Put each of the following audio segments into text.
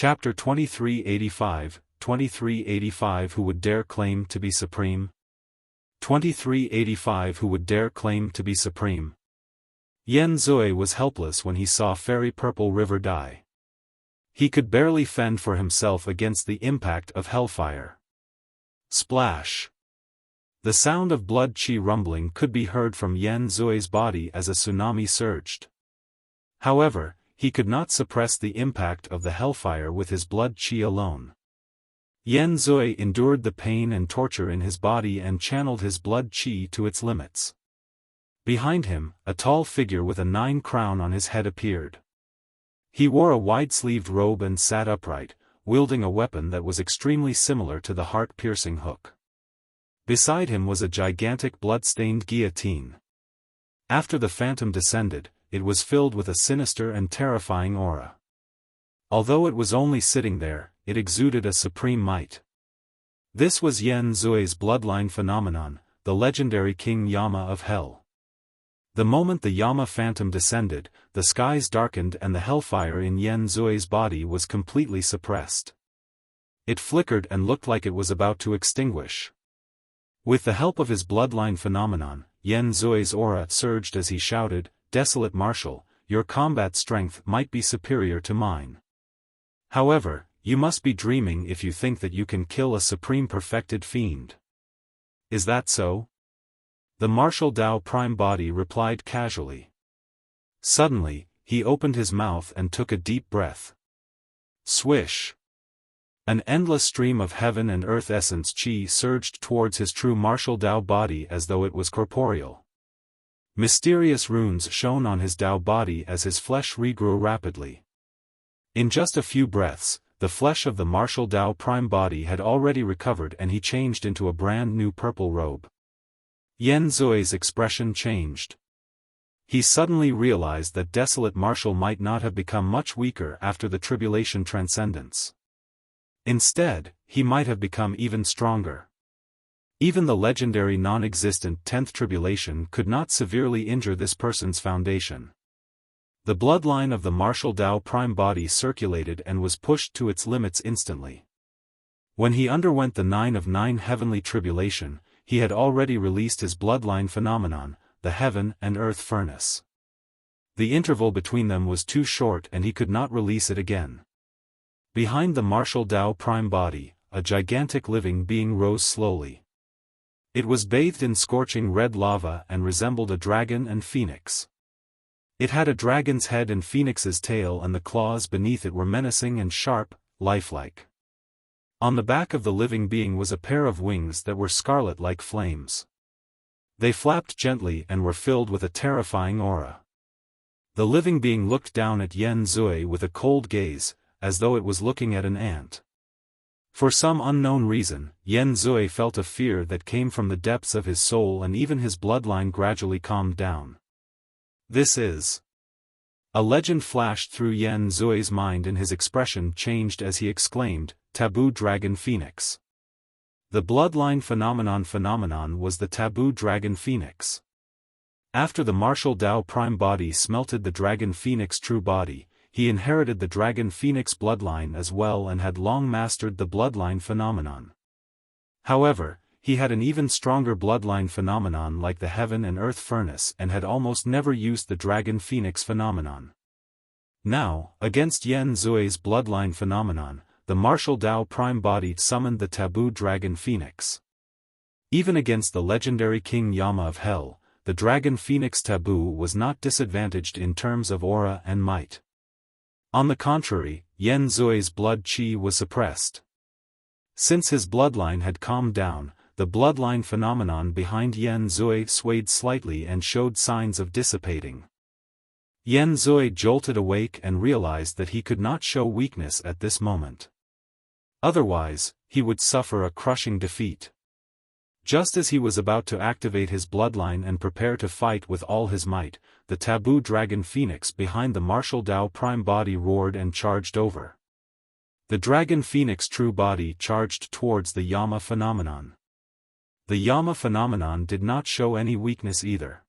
Chapter 2385, 2385 Who would dare claim to be supreme? 2385 Who would dare claim to be supreme? Yen Zui was helpless when he saw Fairy Purple River die. He could barely fend for himself against the impact of hellfire. Splash! The sound of blood chi rumbling could be heard from Yen Zui's body as a tsunami surged. However, he could not suppress the impact of the hellfire with his blood chi alone. Yen Zui endured the pain and torture in his body and channeled his blood chi to its limits. Behind him, a tall figure with a 9 crown on his head appeared. He wore a wide-sleeved robe and sat upright, wielding a weapon that was extremely similar to the heart-piercing hook. Beside him was a gigantic blood-stained guillotine. After the phantom descended, it was filled with a sinister and terrifying aura. Although it was only sitting there, it exuded a supreme might. This was Yen Zui's bloodline phenomenon, the legendary King Yama of Hell. The moment the Yama phantom descended, the skies darkened and the hellfire in Yen Zui's body was completely suppressed. It flickered and looked like it was about to extinguish. With the help of his bloodline phenomenon, Yen Zui's aura surged as he shouted, "Desolate Marshal, your combat strength might be superior to mine. However, you must be dreaming if you think that you can kill a supreme perfected fiend. Is that so?" The Martial Dao Prime Body replied casually. Suddenly, he opened his mouth and took a deep breath. Swish! An endless stream of heaven and earth essence chi surged towards his true Martial Dao body as though it was corporeal. Mysterious runes shone on his Dao body as his flesh regrew rapidly. In just a few breaths, the flesh of the Martial Dao Prime Body had already recovered and he changed into a brand new purple robe. Yen Zui's expression changed. He suddenly realized that Desolate Marshal might not have become much weaker after the Tribulation Transcendence. Instead, he might have become even stronger. Even the legendary non-existent 10th Tribulation could not severely injure this person's foundation. The bloodline of the Martial Dao Prime Body circulated and was pushed to its limits instantly. When he underwent the 9 of 9 heavenly tribulation, he had already released his bloodline phenomenon, the Heaven and Earth Furnace. The interval between them was too short and he could not release it again. Behind the Martial Dao Prime Body, a gigantic living being rose slowly. It was bathed in scorching red lava and resembled a dragon and phoenix. It had a dragon's head and phoenix's tail, and the claws beneath it were menacing and sharp, lifelike. On the back of the living being was a pair of wings that were scarlet like flames. They flapped gently and were filled with a terrifying aura. The living being looked down at Yen Zui with a cold gaze, as though it was looking at an ant. For some unknown reason, Yen Zui felt a fear that came from the depths of his soul, and even his bloodline gradually calmed down. This is... A legend flashed through Yen Zui's mind and his expression changed as he exclaimed, "Taboo Dragon Phoenix." The bloodline phenomenon was the Taboo Dragon Phoenix. After the Martial Dao Prime Body smelted the Dragon Phoenix true body, he inherited the Dragon Phoenix bloodline as well and had long mastered the bloodline phenomenon. However, he had an even stronger bloodline phenomenon like the Heaven and Earth Furnace and had almost never used the Dragon Phoenix phenomenon. Now, against Yen Zui's bloodline phenomenon, the Martial Dao Prime Body summoned the Taboo Dragon Phoenix. Even against the legendary King Yama of Hell, the Dragon Phoenix Taboo was not disadvantaged in terms of aura and might. On the contrary, Yen Zui's blood chi was suppressed. Since his bloodline had calmed down, the bloodline phenomenon behind Yen Zui swayed slightly and showed signs of dissipating. Yen Zui jolted awake and realized that he could not show weakness at this moment. Otherwise, he would suffer a crushing defeat. Just as he was about to activate his bloodline and prepare to fight with all his might, the Taboo Dragon Phoenix behind the Martial Dao Prime Body roared and charged over. The Dragon Phoenix true body charged towards the Yama phenomenon. The Yama phenomenon did not show any weakness either.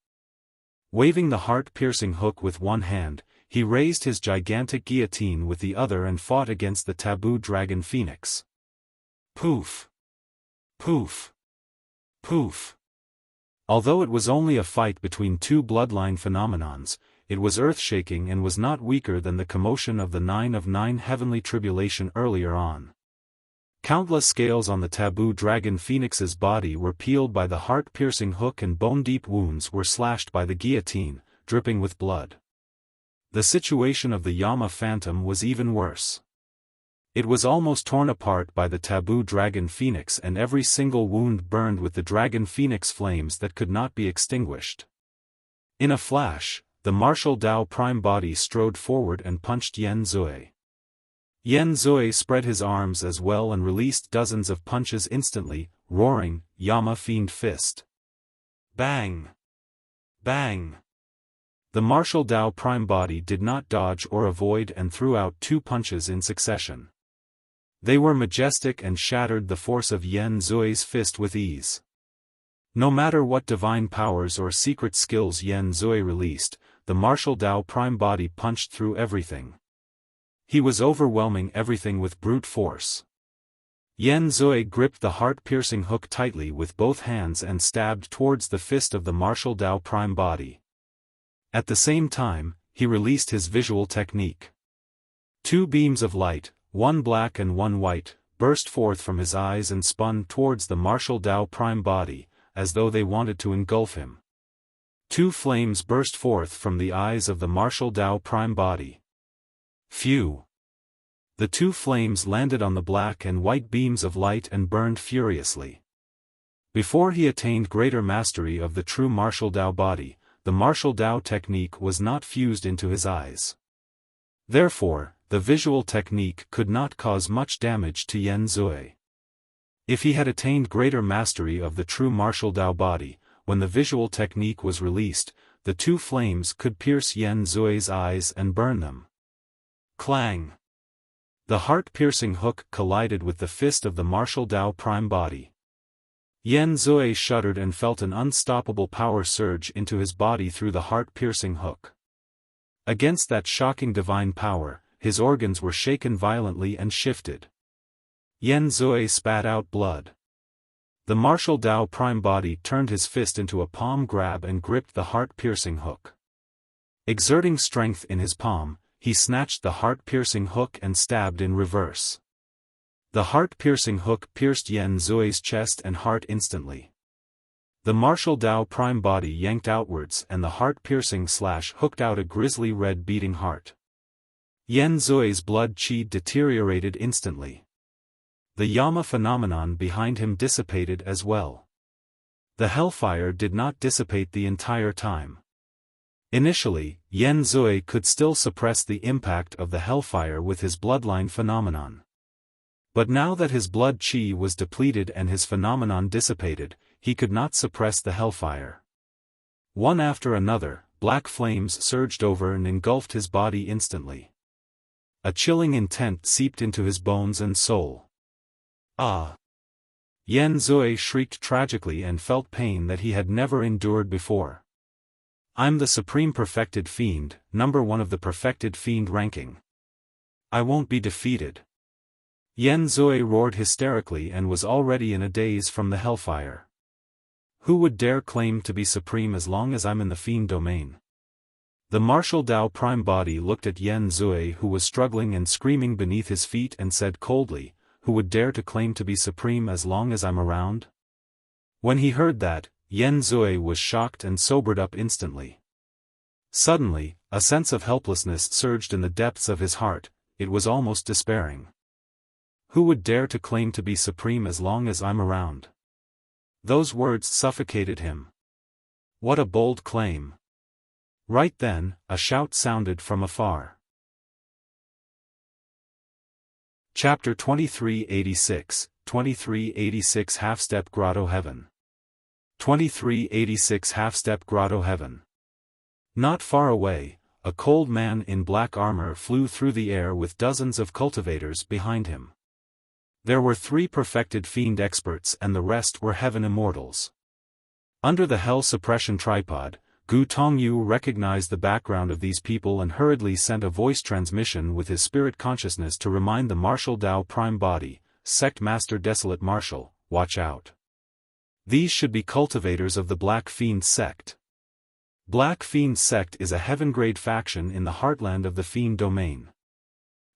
Waving the heart-piercing hook with one hand, he raised his gigantic guillotine with the other and fought against the taboo dragon phoenix. Poof! Poof! Poof! Although it was only a fight between two bloodline phenomenons, it was earth-shaking and was not weaker than the commotion of the 9 of 9 heavenly tribulation earlier on. Countless scales on the taboo dragon phoenix's body were peeled by the heart-piercing hook and bone-deep wounds were slashed by the guillotine, dripping with blood. The situation of the Yama phantom was even worse. It was almost torn apart by the taboo dragon phoenix and every single wound burned with the dragon phoenix flames that could not be extinguished. In a flash, the martial Tao prime body strode forward and punched Yen Zui. Yen Zui spread his arms as well and released dozens of punches instantly, roaring, Yama fiend fist. Bang! Bang! The martial Tao prime body did not dodge or avoid and threw out 2 punches in succession. They were majestic and shattered the force of Yen Zui's fist with ease. No matter what divine powers or secret skills Yen Zui released, the martial Tao prime body punched through everything. He was overwhelming everything with brute force. Yen Zui gripped the heart-piercing hook tightly with both hands and stabbed towards the fist of the martial Tao prime body. At the same time, he released his visual technique. 2 beams of light, one black and one white, burst forth from his eyes and spun towards the martial Tao prime body, as though they wanted to engulf him. 2 flames burst forth from the eyes of the martial Tao prime body. Phew! The 2 flames landed on the black and white beams of light and burned furiously. Before he attained greater mastery of the true martial Tao body, the martial Tao technique was not fused into his eyes. Therefore, the visual technique could not cause much damage to Yen Zui. If he had attained greater mastery of the true martial Tao body, when the visual technique was released, the 2 flames could pierce Yen Zui's eyes and burn them. Clang! The heart-piercing hook collided with the fist of the martial Tao prime body. Yen Zui shuddered and felt an unstoppable power surge into his body through the heart-piercing hook. Against that shocking divine power, his organs were shaken violently and shifted. Yen Zui spat out blood. The martial Tao prime body turned his fist into a palm grab and gripped the heart-piercing hook. Exerting strength in his palm, he snatched the heart-piercing hook and stabbed in reverse. The heart-piercing hook pierced Yen Zui's chest and heart instantly. The martial Tao prime body yanked outwards and the heart-piercing slash hooked out a grisly red beating heart. Yen Zui's blood qi deteriorated instantly. The Yama phenomenon behind him dissipated as well. The hellfire did not dissipate the entire time. Initially, Yen Zui could still suppress the impact of the hellfire with his bloodline phenomenon. But now that his blood qi was depleted and his phenomenon dissipated, he could not suppress the hellfire. One after another, black flames surged over and engulfed his body instantly. A chilling intent seeped into his bones and soul. Ah! Yen Zui shrieked tragically and felt pain that he had never endured before. I'm the supreme perfected fiend, number 1 of the perfected fiend ranking. I won't be defeated. Yen Zui roared hysterically and was already in a daze from the hellfire. Who would dare claim to be supreme as long as I'm in the fiend domain? The martial Tao prime body looked at Yen Zui who was struggling and screaming beneath his feet and said coldly, who would dare to claim to be supreme as long as I'm around? When he heard that, Yen Zui was shocked and sobered up instantly. Suddenly, a sense of helplessness surged in the depths of his heart, it was almost despairing. Who would dare to claim to be supreme as long as I'm around? Those words suffocated him. What a bold claim. Right then, a shout sounded from afar. Chapter 2386, 2386 Half-Step Grotto Heaven. 2386 Half-Step Grotto Heaven. Not far away, a cold man in black armor flew through the air with dozens of cultivators behind him. There were 3 perfected fiend experts and the rest were heaven immortals. Under the hell suppression tripod, Gu Tongyu recognized the background of these people and hurriedly sent a voice transmission with his spirit consciousness to remind the martial Tao Prime Body, Sect Master Desolate Martial, watch out. These should be cultivators of the Black Fiend Sect. Black Fiend Sect is a heaven-grade faction in the heartland of the Fiend domain.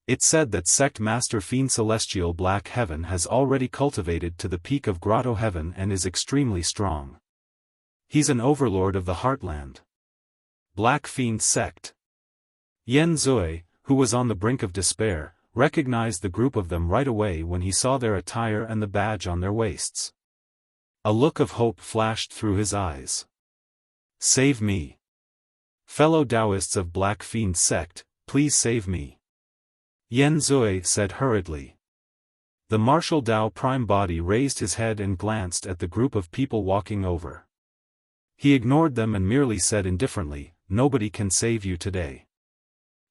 It's said that Sect Master Fiend Celestial Black Heaven has already cultivated to the peak of Grotto Heaven and is extremely strong. He's an overlord of the heartland. Black Fiend Sect. Yen Zui, who was on the brink of despair, recognized the group of them right away when he saw their attire and the badge on their waists. A look of hope flashed through his eyes. Save me. Fellow Taoists of Black Fiend Sect, please save me. Yen Zui said hurriedly. The martial Tao Prime Body raised his head and glanced at the group of people walking over. He ignored them and merely said indifferently, nobody can save you today.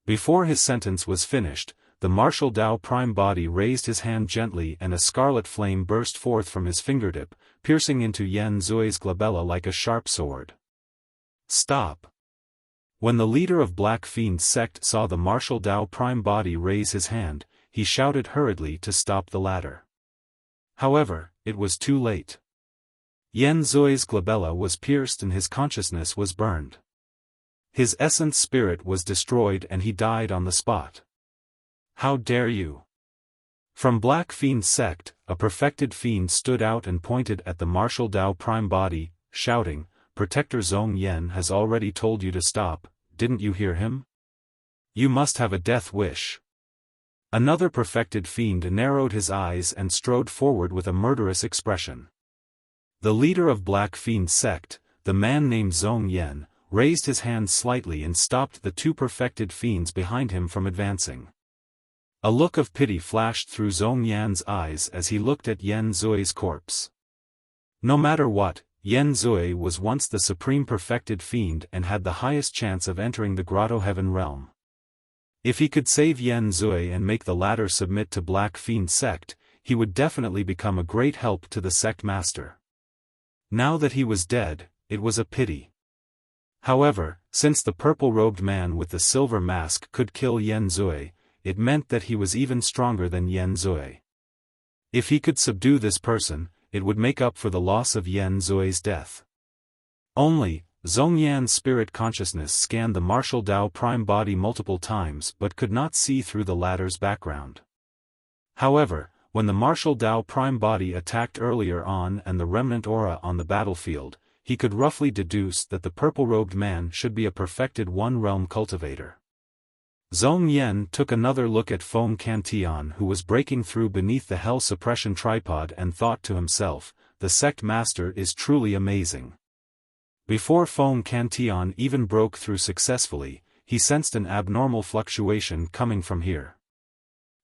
Before his sentence was finished, the martial Tao Prime Body raised his hand gently and a scarlet flame burst forth from his fingertip, piercing into Yen Zui's glabella like a sharp sword. Stop. When the leader of Black Fiend Sect saw the martial Tao Prime Body raise his hand, he shouted hurriedly to stop the latter. However, it was too late. Yen Zui's glabella was pierced and his consciousness was burned. His essence spirit was destroyed and he died on the spot. How dare you? From Black Fiend Sect, a perfected fiend stood out and pointed at the martial Tao Prime Body, shouting, Protector Zhong Yen has already told you to stop, didn't you hear him? You must have a death wish. Another perfected fiend narrowed his eyes and strode forward with a murderous expression. The leader of Black Fiend Sect, the man named Zhong Yen, raised his hand slightly and stopped the two perfected fiends behind him from advancing. A look of pity flashed through Zhong Yan's eyes as he looked at Yen Zui's corpse. No matter what, Yen Zui was once the supreme perfected fiend and had the highest chance of entering the Grotto Heaven realm. If he could save Yen Zui and make the latter submit to Black Fiend Sect, he would definitely become a great help to the sect master. Now that he was dead, it was a pity. However, since the purple-robed man with the silver mask could kill Yen Zui, it meant that he was even stronger than Yen Zui. If he could subdue this person, it would make up for the loss of Yen Zui's death. Only, Zhong Yan's spirit consciousness scanned the martial Tao Prime Body multiple times but could not see through the latter's background. However, when the martial Tao Prime Body attacked earlier on and the remnant aura on the battlefield, he could roughly deduce that the purple-robed man should be a perfected one-realm cultivator. Zhong Yen took another look at Feng Cantillon who was breaking through beneath the hell suppression tripod and thought to himself, the sect master is truly amazing. Before Feng Cantillon even broke through successfully, he sensed an abnormal fluctuation coming from here.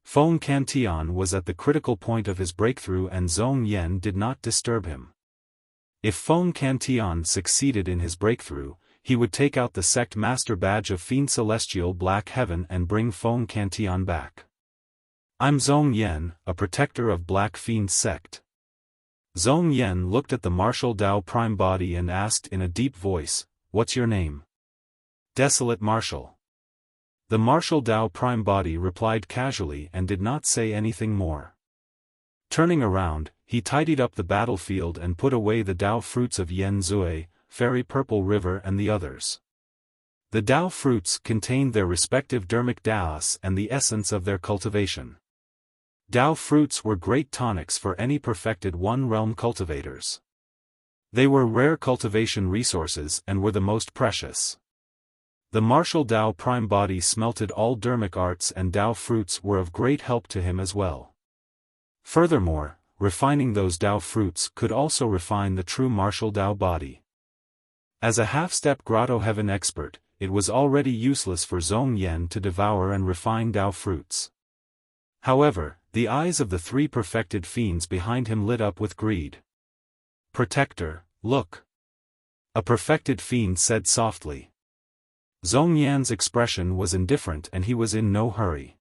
Feng Cantillon was at the critical point of his breakthrough and Zhong Yen did not disturb him. If Feng Cantillon succeeded in his breakthrough, he would take out the sect master badge of Fiend Celestial Black Heaven and bring Feng Cantillon back. I'm Zhong Yen, a protector of Black Fiend Sect. Zhong Yen looked at the martial Tao Prime Body and asked in a deep voice, what's your name? Desolate Martial. The martial Tao Prime Body replied casually and did not say anything more. Turning around, he tidied up the battlefield and put away the Tao fruits of Yen Zui, Fairy Purple River and the others. The Tao fruits contained their respective dermic Taos and the essence of their cultivation. Tao fruits were great tonics for any perfected one-realm cultivators. They were rare cultivation resources and were the most precious. The martial Tao Prime Body smelted all dermic arts and Tao fruits were of great help to him as well. Furthermore, refining those Tao fruits could also refine the true martial Tao body. As a half-step Grotto Heaven expert, it was already useless for Zhong Yen to devour and refine Tao fruits. However, the eyes of the three perfected fiends behind him lit up with greed. Protector, look. A perfected fiend said softly. Zhong Yan's expression was indifferent and he was in no hurry.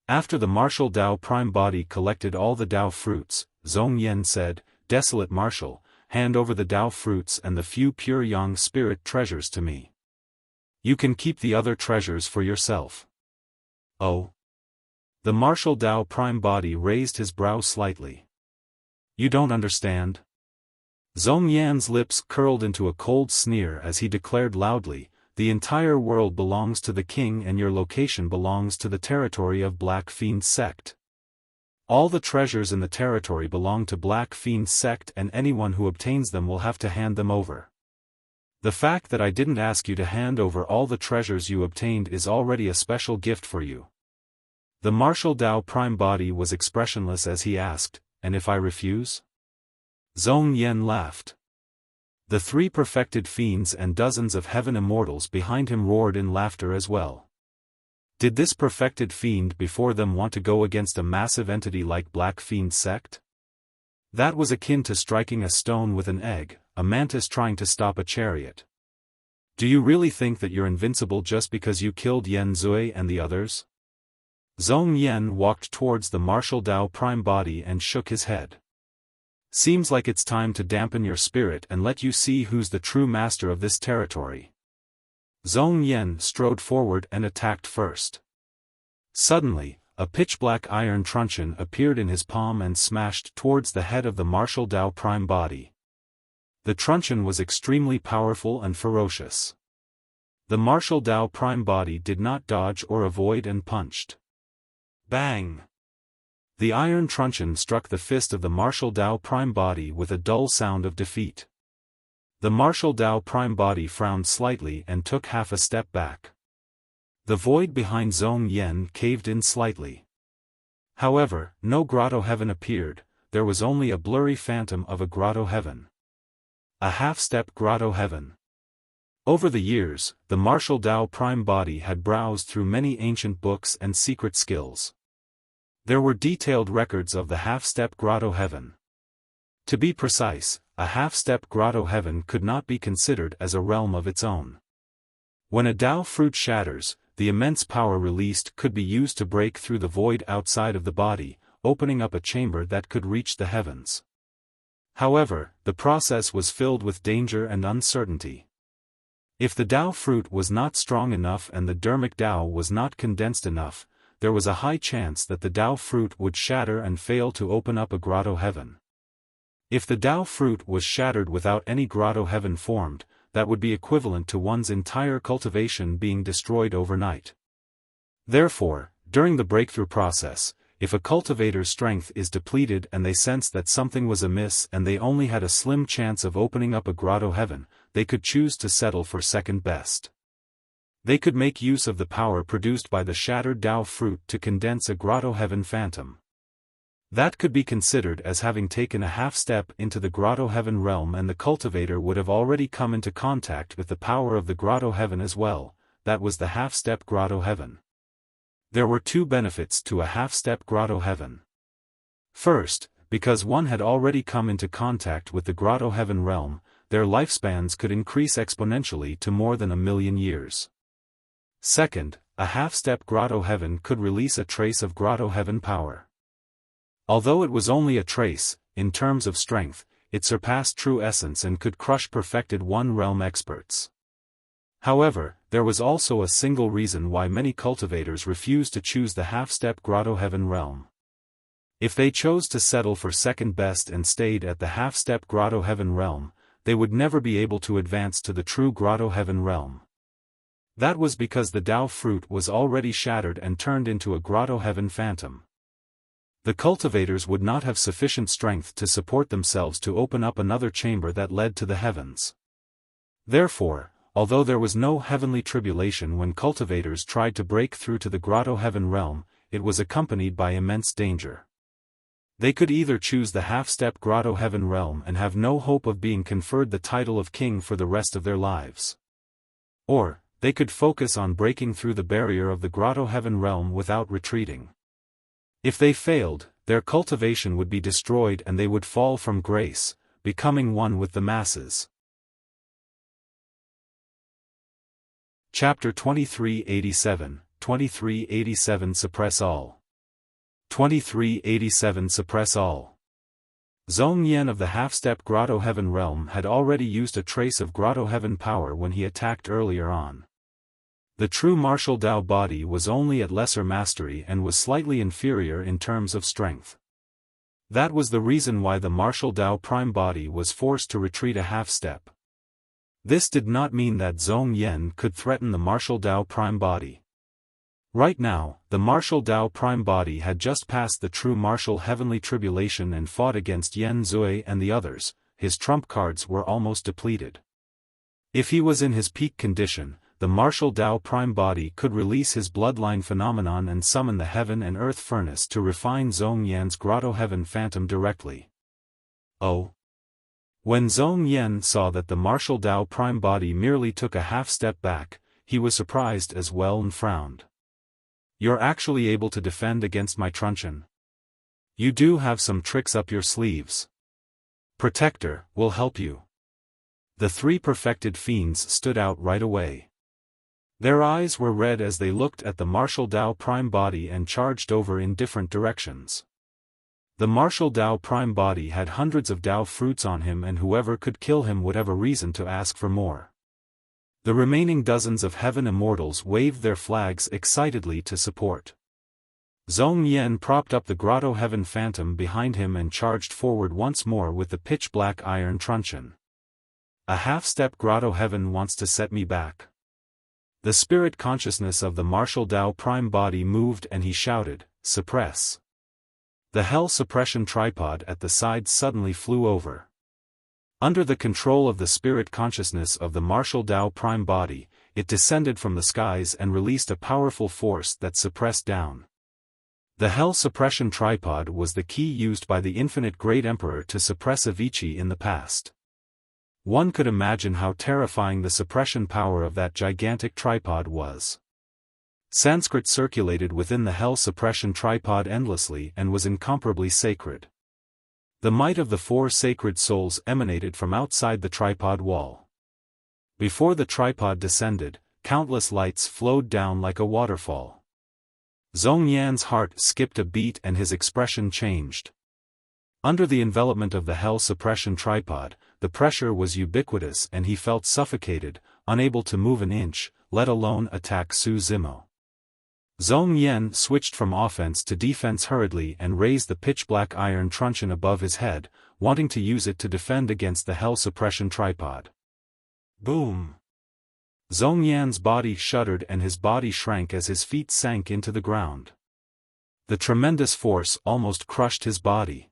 After the martial Tao Prime Body collected all the Tao fruits, Zhong Yan said, Desolate Martial, hand over the Tao fruits and the few pure yang spirit treasures to me. You can keep the other treasures for yourself. Oh. The martial Tao prime body raised his brow slightly. You don't understand? Zhong Yan's lips curled into a cold sneer as he declared loudly, the entire world belongs to the king and your location belongs to the territory of Black Fiend's sect. All the treasures in the territory belong to Black Fiend's sect and anyone who obtains them will have to hand them over. The fact that I didn't ask you to hand over all the treasures you obtained is already a special gift for you. The martial Tao prime body was expressionless as he asked, and if I refuse? Zhong Yan laughed. The 3 perfected fiends and dozens of heaven immortals behind him roared in laughter as well. Did this perfected fiend before them want to go against a massive entity like Black Fiend's sect? That was akin to striking a stone with an egg, a mantis trying to stop a chariot. Do you really think that you're invincible just because you killed Yan Zui and the others? Zhong Yan walked towards the martial Tao prime body and shook his head. Seems like it's time to dampen your spirit and let you see who's the true master of this territory. Zhong Yan strode forward and attacked first. Suddenly, a pitch-black iron truncheon appeared in his palm and smashed towards the head of the martial Tao prime body. The truncheon was extremely powerful and ferocious. The martial Tao prime body did not dodge or avoid and punched. Bang! The iron truncheon struck the fist of the martial Tao prime body with a dull sound of defeat. The martial Tao prime body frowned slightly and took half a step back. The void behind Zhong Yan caved in slightly. However, no grotto heaven appeared, there was only a blurry phantom of a grotto heaven. A half-step grotto heaven. Over the years, the martial Tao prime body had browsed through many ancient books and secret skills. There were detailed records of the half-step grotto heaven. To be precise, a half-step grotto heaven could not be considered as a realm of its own. When a Tao fruit shatters, the immense power released could be used to break through the void outside of the body, opening up a chamber that could reach the heavens. However, the process was filled with danger and uncertainty. If the Tao fruit was not strong enough and the dermic Tao was not condensed enough, there was a high chance that the Tao fruit would shatter and fail to open up a grotto heaven. If the Tao fruit was shattered without any grotto heaven formed, that would be equivalent to one's entire cultivation being destroyed overnight. Therefore, during the breakthrough process, if a cultivator's strength is depleted and they sense that something was amiss and they only had a slim chance of opening up a grotto heaven, they could choose to settle for second best. They could make use of the power produced by the shattered Tao fruit to condense a grotto heaven phantom. That could be considered as having taken a half step into the grotto heaven realm, and the cultivator would have already come into contact with the power of the grotto heaven as well. That was the half-step grotto heaven. There were 2 benefits to a half-step grotto heaven. First, because one had already come into contact with the grotto heaven realm, their lifespans could increase exponentially to more than 1,000,000 years. Second, a half-step grotto heaven could release a trace of grotto heaven power. Although it was only a trace, in terms of strength, it surpassed true essence and could crush perfected one-realm experts. However, there was also a single reason why many cultivators refused to choose the half-step grotto heaven realm. If they chose to settle for second best and stayed at the half-step grotto heaven realm, they would never be able to advance to the true grotto heaven realm. That was because the Tao fruit was already shattered and turned into a grotto heaven phantom. The cultivators would not have sufficient strength to support themselves to open up another chamber that led to the heavens. Therefore, although there was no heavenly tribulation when cultivators tried to break through to the grotto heaven realm, it was accompanied by immense danger. They could either choose the half-step grotto heaven realm and have no hope of being conferred the title of king for the rest of their lives. Or, they could focus on breaking through the barrier of the grotto heaven realm without retreating. If they failed, their cultivation would be destroyed and they would fall from grace, becoming one with the masses. Chapter 2387, 2387 Suppress All. 2387 Suppress All. Zhong Yan of the half-step Grotto Heaven realm had already used a trace of Grotto Heaven power when he attacked earlier on. The true martial Dao body was only at lesser mastery and was slightly inferior in terms of strength. That was the reason why the martial Dao prime body was forced to retreat a half-step. This did not mean that Zhong Yan could threaten the martial Dao prime body. Right now, the martial Dao prime body had just passed the true martial heavenly tribulation and fought against Yan Zui and the others. His trump cards were almost depleted. If he was in his peak condition, the martial Dao prime body could release his bloodline phenomenon and summon the heaven and earth furnace to refine Zhong Yan's Grotto Heaven phantom directly. Oh! When Zhong Yan saw that the martial Dao prime body merely took a half step back, he was surprised as well and frowned. You're actually able to defend against my truncheon. You do have some tricks up your sleeves. Protector, will help you. The three perfected fiends stood out right away. Their eyes were red as they looked at the martial Dao prime body and charged over in different directions. The martial Dao prime body had hundreds of Dao fruits on him, and whoever could kill him would have a reason to ask for more. The remaining dozens of heaven immortals waved their flags excitedly to support. Zhong Yan propped up the Grotto Heaven phantom behind him and charged forward once more with the pitch-black iron truncheon. A half-step Grotto Heaven wants to set me back. The spirit consciousness of the martial Dao prime body moved and he shouted, "Suppress!" The hell suppression tripod at the side suddenly flew over. Under the control of the spirit consciousness of the martial Dao prime body, it descended from the skies and released a powerful force that suppressed down. The hell suppression tripod was the key used by the infinite great emperor to suppress Avicii in the past. One could imagine how terrifying the suppression power of that gigantic tripod was. Sanskrit circulated within the hell suppression tripod endlessly and was incomparably sacred. The might of the four sacred souls emanated from outside the tripod wall. Before the tripod descended, countless lights flowed down like a waterfall. Zhong Yan's heart skipped a beat and his expression changed. Under the envelopment of the hell suppression tripod, the pressure was ubiquitous and he felt suffocated, unable to move an inch, let alone attack Su Zimo. Zhong Yan switched from offense to defense hurriedly and raised the pitch-black iron truncheon above his head, wanting to use it to defend against the hell suppression tripod. Boom! Zhong Yan's body shuddered and his body shrank as his feet sank into the ground. The tremendous force almost crushed his body.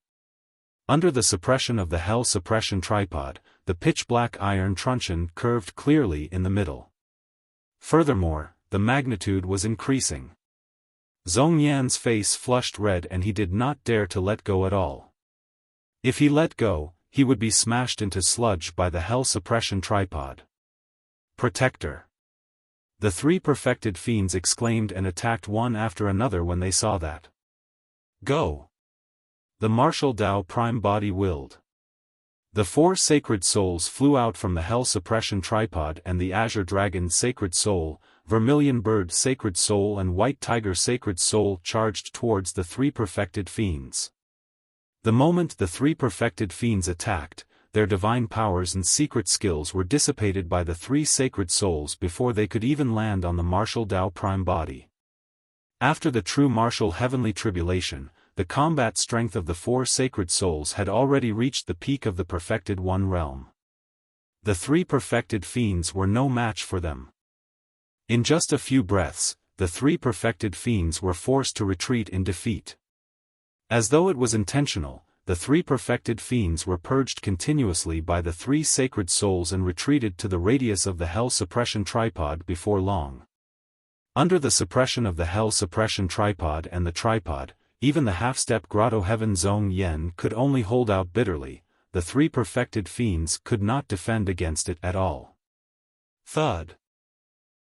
Under the suppression of the hell suppression tripod, the pitch-black iron truncheon curved clearly in the middle. Furthermore, the magnitude was increasing. Zhong Yan's face flushed red and he did not dare to let go at all. If he let go, he would be smashed into sludge by the hell suppression tripod. Protector! The three perfected fiends exclaimed and attacked one after another when they saw that. Go! The martial Dao prime body willed. The four sacred souls flew out from the hell suppression tripod and the azure dragon sacred soul, vermilion bird sacred soul and white tiger sacred soul charged towards the three perfected fiends. The moment the three perfected fiends attacked, their divine powers and secret skills were dissipated by the three sacred souls before they could even land on the martial Dao prime body. After the true martial heavenly tribulation, the combat strength of the four sacred souls had already reached the peak of the perfected one realm. The three perfected fiends were no match for them. In just a few breaths, the three perfected fiends were forced to retreat in defeat. As though it was intentional, the three perfected fiends were purged continuously by the three sacred souls and retreated to the radius of the hell suppression tripod before long. Under the suppression of the hell suppression tripod and the tripod, even the half-step Grotto Heaven Zhong Yan could only hold out bitterly. The three perfected fiends could not defend against it at all. Thud!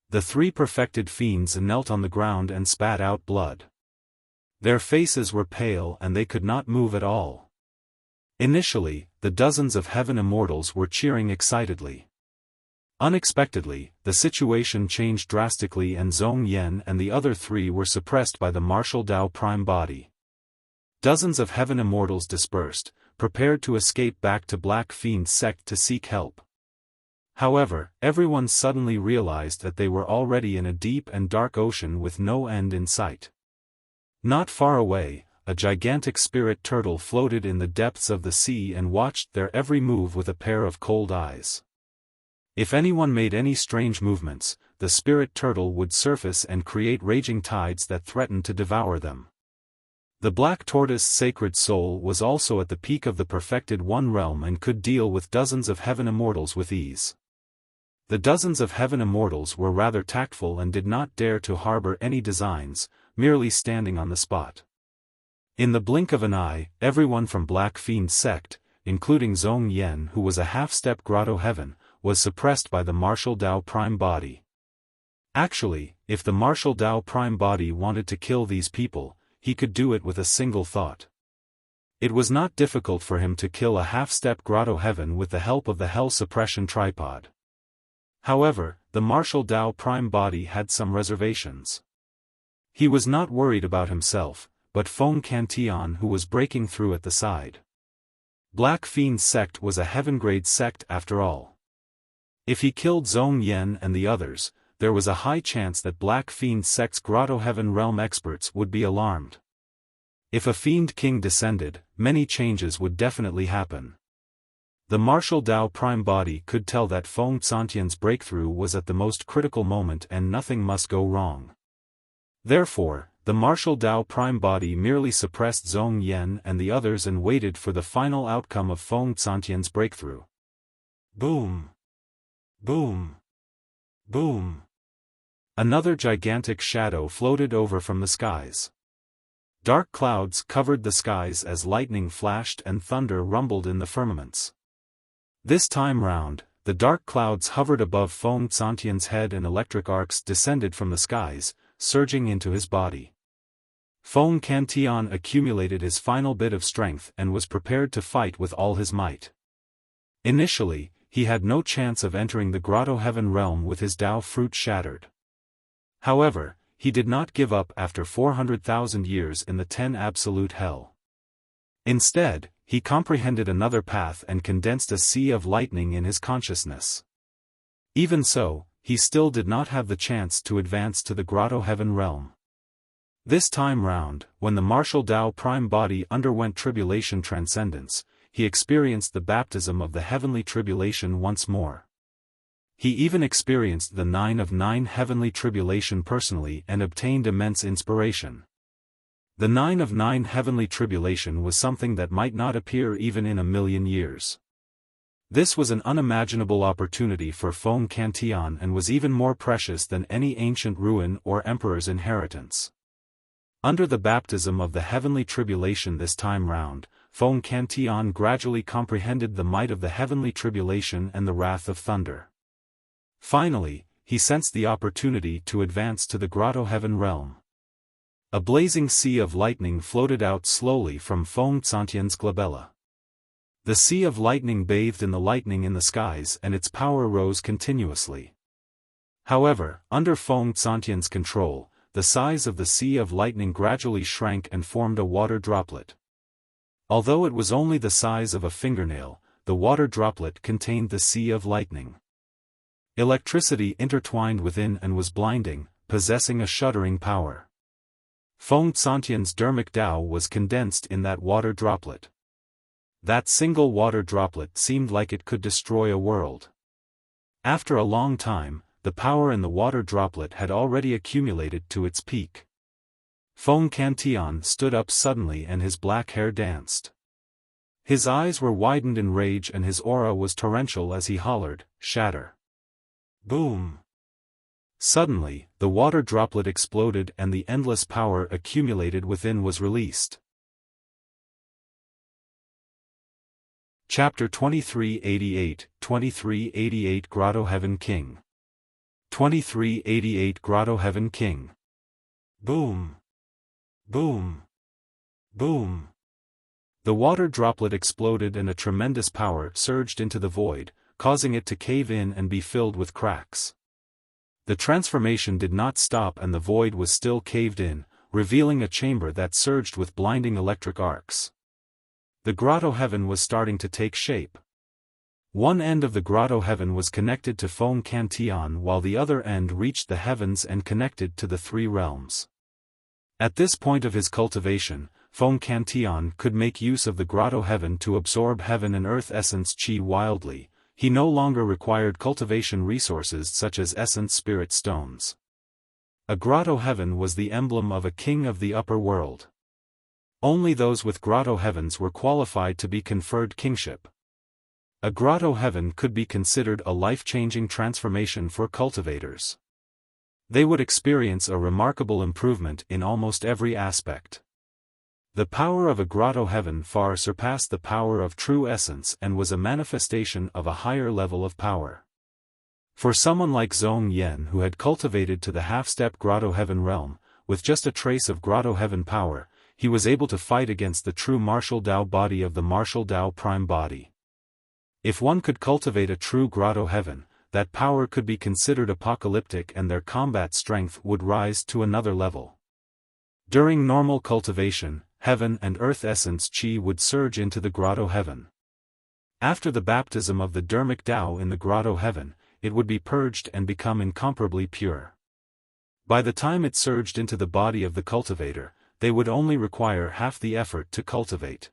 The three perfected fiends knelt on the ground and spat out blood. Their faces were pale and they could not move at all. Initially, the dozens of heaven immortals were cheering excitedly. Unexpectedly, the situation changed drastically and Zhong Yan and the other three were suppressed by the martial Dao prime body. Dozens of heaven immortals dispersed, prepared to escape back to Black Fiend's sect to seek help. However, everyone suddenly realized that they were already in a deep and dark ocean with no end in sight. Not far away, a gigantic spirit turtle floated in the depths of the sea and watched their every move with a pair of cold eyes. If anyone made any strange movements, the spirit turtle would surface and create raging tides that threatened to devour them. The black tortoise sacred soul was also at the peak of the perfected one realm and could deal with dozens of heaven immortals with ease. The dozens of heaven immortals were rather tactful and did not dare to harbor any designs, merely standing on the spot. In the blink of an eye, everyone from Black Fiend's sect, including Zhong Yan who was a half-step grotto heaven, was suppressed by the martial Dao prime body. Actually, if the martial Dao prime body wanted to kill these people, he could do it with a single thought. It was not difficult for him to kill a half-step grotto heaven with the help of the hell suppression tripod. However, the martial Dao prime body had some reservations. He was not worried about himself, but Feng Cantian who was breaking through at the side. Black Fiend's sect was a heaven-grade sect after all. If he killed Zhong Yan and the others, there was a high chance that Black Fiend's sect's grotto heaven realm experts would be alarmed. If a Fiend King descended, many changes would definitely happen. The martial Dao prime body could tell that Feng Cantian's breakthrough was at the most critical moment and nothing must go wrong. Therefore, the martial Dao prime body merely suppressed Zhong Yan and the others and waited for the final outcome of Feng Cantian's breakthrough. Boom! Boom! Boom! Another gigantic shadow floated over from the skies. Dark clouds covered the skies as lightning flashed and thunder rumbled in the firmaments. This time round, the dark clouds hovered above Feng Cantian's head and electric arcs descended from the skies, surging into his body. Feng Cantian accumulated his final bit of strength and was prepared to fight with all his might. Initially, he had no chance of entering the grotto heaven realm with his Dao fruit shattered. However, he did not give up after 400,000 years in the 10 absolute hell. Instead, he comprehended another path and condensed a sea of lightning in his consciousness. Even so, he still did not have the chance to advance to the grotto heaven realm. This time round, when the martial Dao prime body underwent tribulation transcendence, he experienced the baptism of the heavenly tribulation once more. He even experienced the 9 of 9 heavenly tribulation personally and obtained immense inspiration. The 9 of 9 heavenly tribulation was something that might not appear even in 1,000,000 years. This was an unimaginable opportunity for Feng Cantian and was even more precious than any ancient ruin or emperor's inheritance. Under the baptism of the heavenly tribulation this time round, Feng Cantian gradually comprehended the might of the heavenly tribulation and the wrath of thunder. Finally, he sensed the opportunity to advance to the grotto heaven realm. A blazing sea of lightning floated out slowly from Feng Cantian's glabella. The sea of lightning bathed in the lightning in the skies and its power rose continuously. However, under Feng Cantian's control, the size of the sea of lightning gradually shrank and formed a water droplet. Although it was only the size of a fingernail, the water droplet contained the sea of lightning. Electricity intertwined within and was blinding, possessing a shuddering power. Feng Cantian's dermic Dao was condensed in that water droplet. That single water droplet seemed like it could destroy a world. After a long time, the power in the water droplet had already accumulated to its peak. Feng Cantian stood up suddenly and his black hair danced. His eyes were widened in rage and his aura was torrential as he hollered, "Shatter!" Boom! Suddenly, the water droplet exploded and the endless power accumulated within was released. Chapter 2388, 2388 Grotto Heaven King. 2388 Grotto Heaven King. Boom! Boom! Boom! The water droplet exploded and a tremendous power surged into the void, causing it to cave in and be filled with cracks. The transformation did not stop and the void was still caved in, revealing a chamber that surged with blinding electric arcs. The grotto heaven was starting to take shape. One end of the grotto heaven was connected to Feng Cantian while the other end reached the heavens and connected to the three realms. At this point of his cultivation, Feng Cantian could make use of the grotto heaven to absorb heaven and earth essence qi wildly. He no longer required cultivation resources such as essence spirit stones. A grotto heaven was the emblem of a king of the upper world. Only those with grotto heavens were qualified to be conferred kingship. A grotto heaven could be considered a life-changing transformation for cultivators. They would experience a remarkable improvement in almost every aspect. The power of a grotto heaven far surpassed the power of true essence and was a manifestation of a higher level of power. For someone like Zhong Yan who had cultivated to the half-step grotto heaven realm, with just a trace of grotto heaven power, he was able to fight against the true martial Dao body of the martial Dao prime body. If one could cultivate a true grotto heaven, that power could be considered apocalyptic and their combat strength would rise to another level. During normal cultivation, heaven and earth essence qi would surge into the grotto heaven. After the baptism of the dermic Dao in the grotto heaven, it would be purged and become incomparably pure. By the time it surged into the body of the cultivator, they would only require half the effort to cultivate.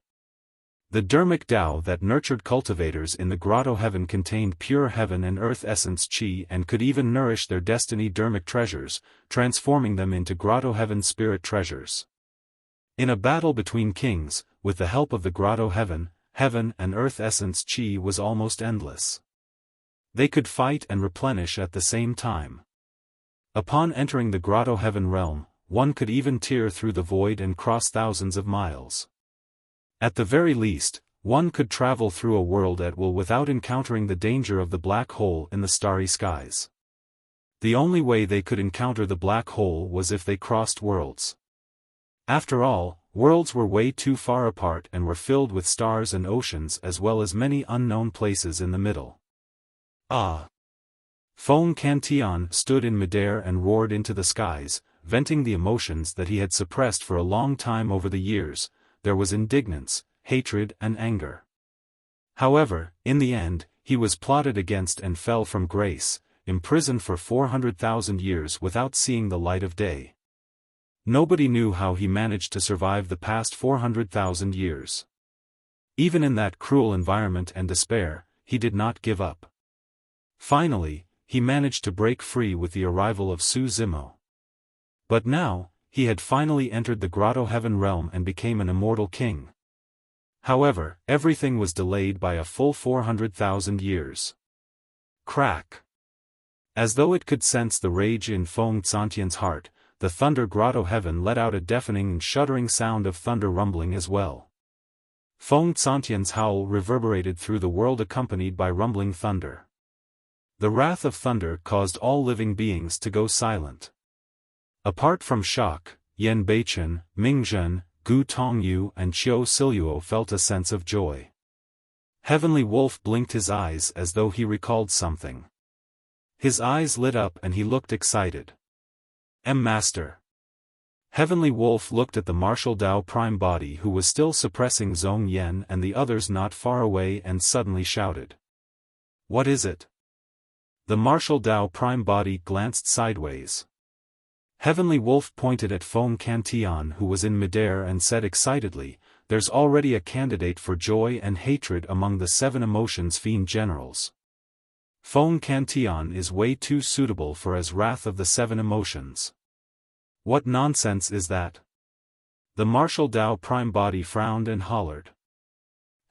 The dermic Dao that nurtured cultivators in the grotto heaven contained pure heaven and earth essence qi and could even nourish their destiny dermic treasures, transforming them into grotto heaven spirit treasures. In a battle between kings, with the help of the grotto heaven, heaven and earth essence qi was almost endless. They could fight and replenish at the same time. Upon entering the grotto heaven realm, one could even tear through the void and cross thousands of miles. At the very least, one could travel through a world at will without encountering the danger of the black hole in the starry skies. The only way they could encounter the black hole was if they crossed worlds. After all, worlds were way too far apart and were filled with stars and oceans as well as many unknown places in the middle. Ah! Feng Cantian stood in midair and roared into the skies, venting the emotions that he had suppressed for a long time over the years. There was indignance, hatred and anger. However, in the end, he was plotted against and fell from grace, imprisoned for 400,000 years without seeing the light of day. Nobody knew how he managed to survive the past 400,000 years. Even in that cruel environment and despair, he did not give up. Finally, he managed to break free with the arrival of Su Zimo. But now, he had finally entered the grotto heaven realm and became an immortal king. However, everything was delayed by a full 400,000 years. Crack! As though it could sense the rage in Feng Cantian's heart, the thunder grotto heaven let out a deafening and shuddering sound of thunder rumbling as well. Feng Cantian's howl reverberated through the world accompanied by rumbling thunder. The wrath of thunder caused all living beings to go silent. Apart from shock, Yan Beichen, Mingzhen, Gu Tongyu and Qiu Siluo felt a sense of joy. Heavenly Wolf blinked his eyes as though he recalled something. His eyes lit up and he looked excited. Master. Heavenly Wolf looked at the martial Dao prime body who was still suppressing Zhong Yan and the others not far away and suddenly shouted. What is it? The martial Dao prime body glanced sideways. Heavenly Wolf pointed at Feng Cantian who was in midair and said excitedly, there's already a candidate for joy and hatred among the 7 emotions fiend generals. Feng Cantian is way too suitable for as wrath of the 7 emotions. What nonsense is that? The martial Dao prime body frowned and hollered.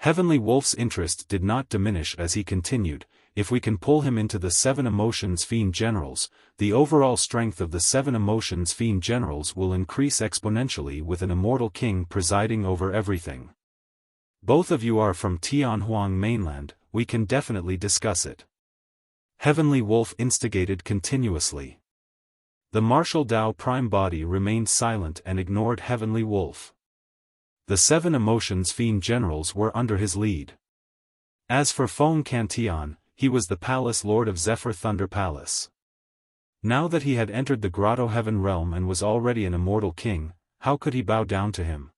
Heavenly Wolf's interest did not diminish as he continued, if we can pull him into the 7 emotions fiend generals, the overall strength of the 7 emotions fiend generals will increase exponentially with an immortal king presiding over everything. Both of you are from Tianhuang mainland, we can definitely discuss it. Heavenly Wolf instigated continuously. The martial Dao prime body remained silent and ignored Heavenly Wolf. The 7 emotions fiend generals were under his lead. As for Feng Cantian, he was the palace lord of Zephyr Thunder Palace. Now that he had entered the grotto heaven realm and was already an immortal king, how could he bow down to him?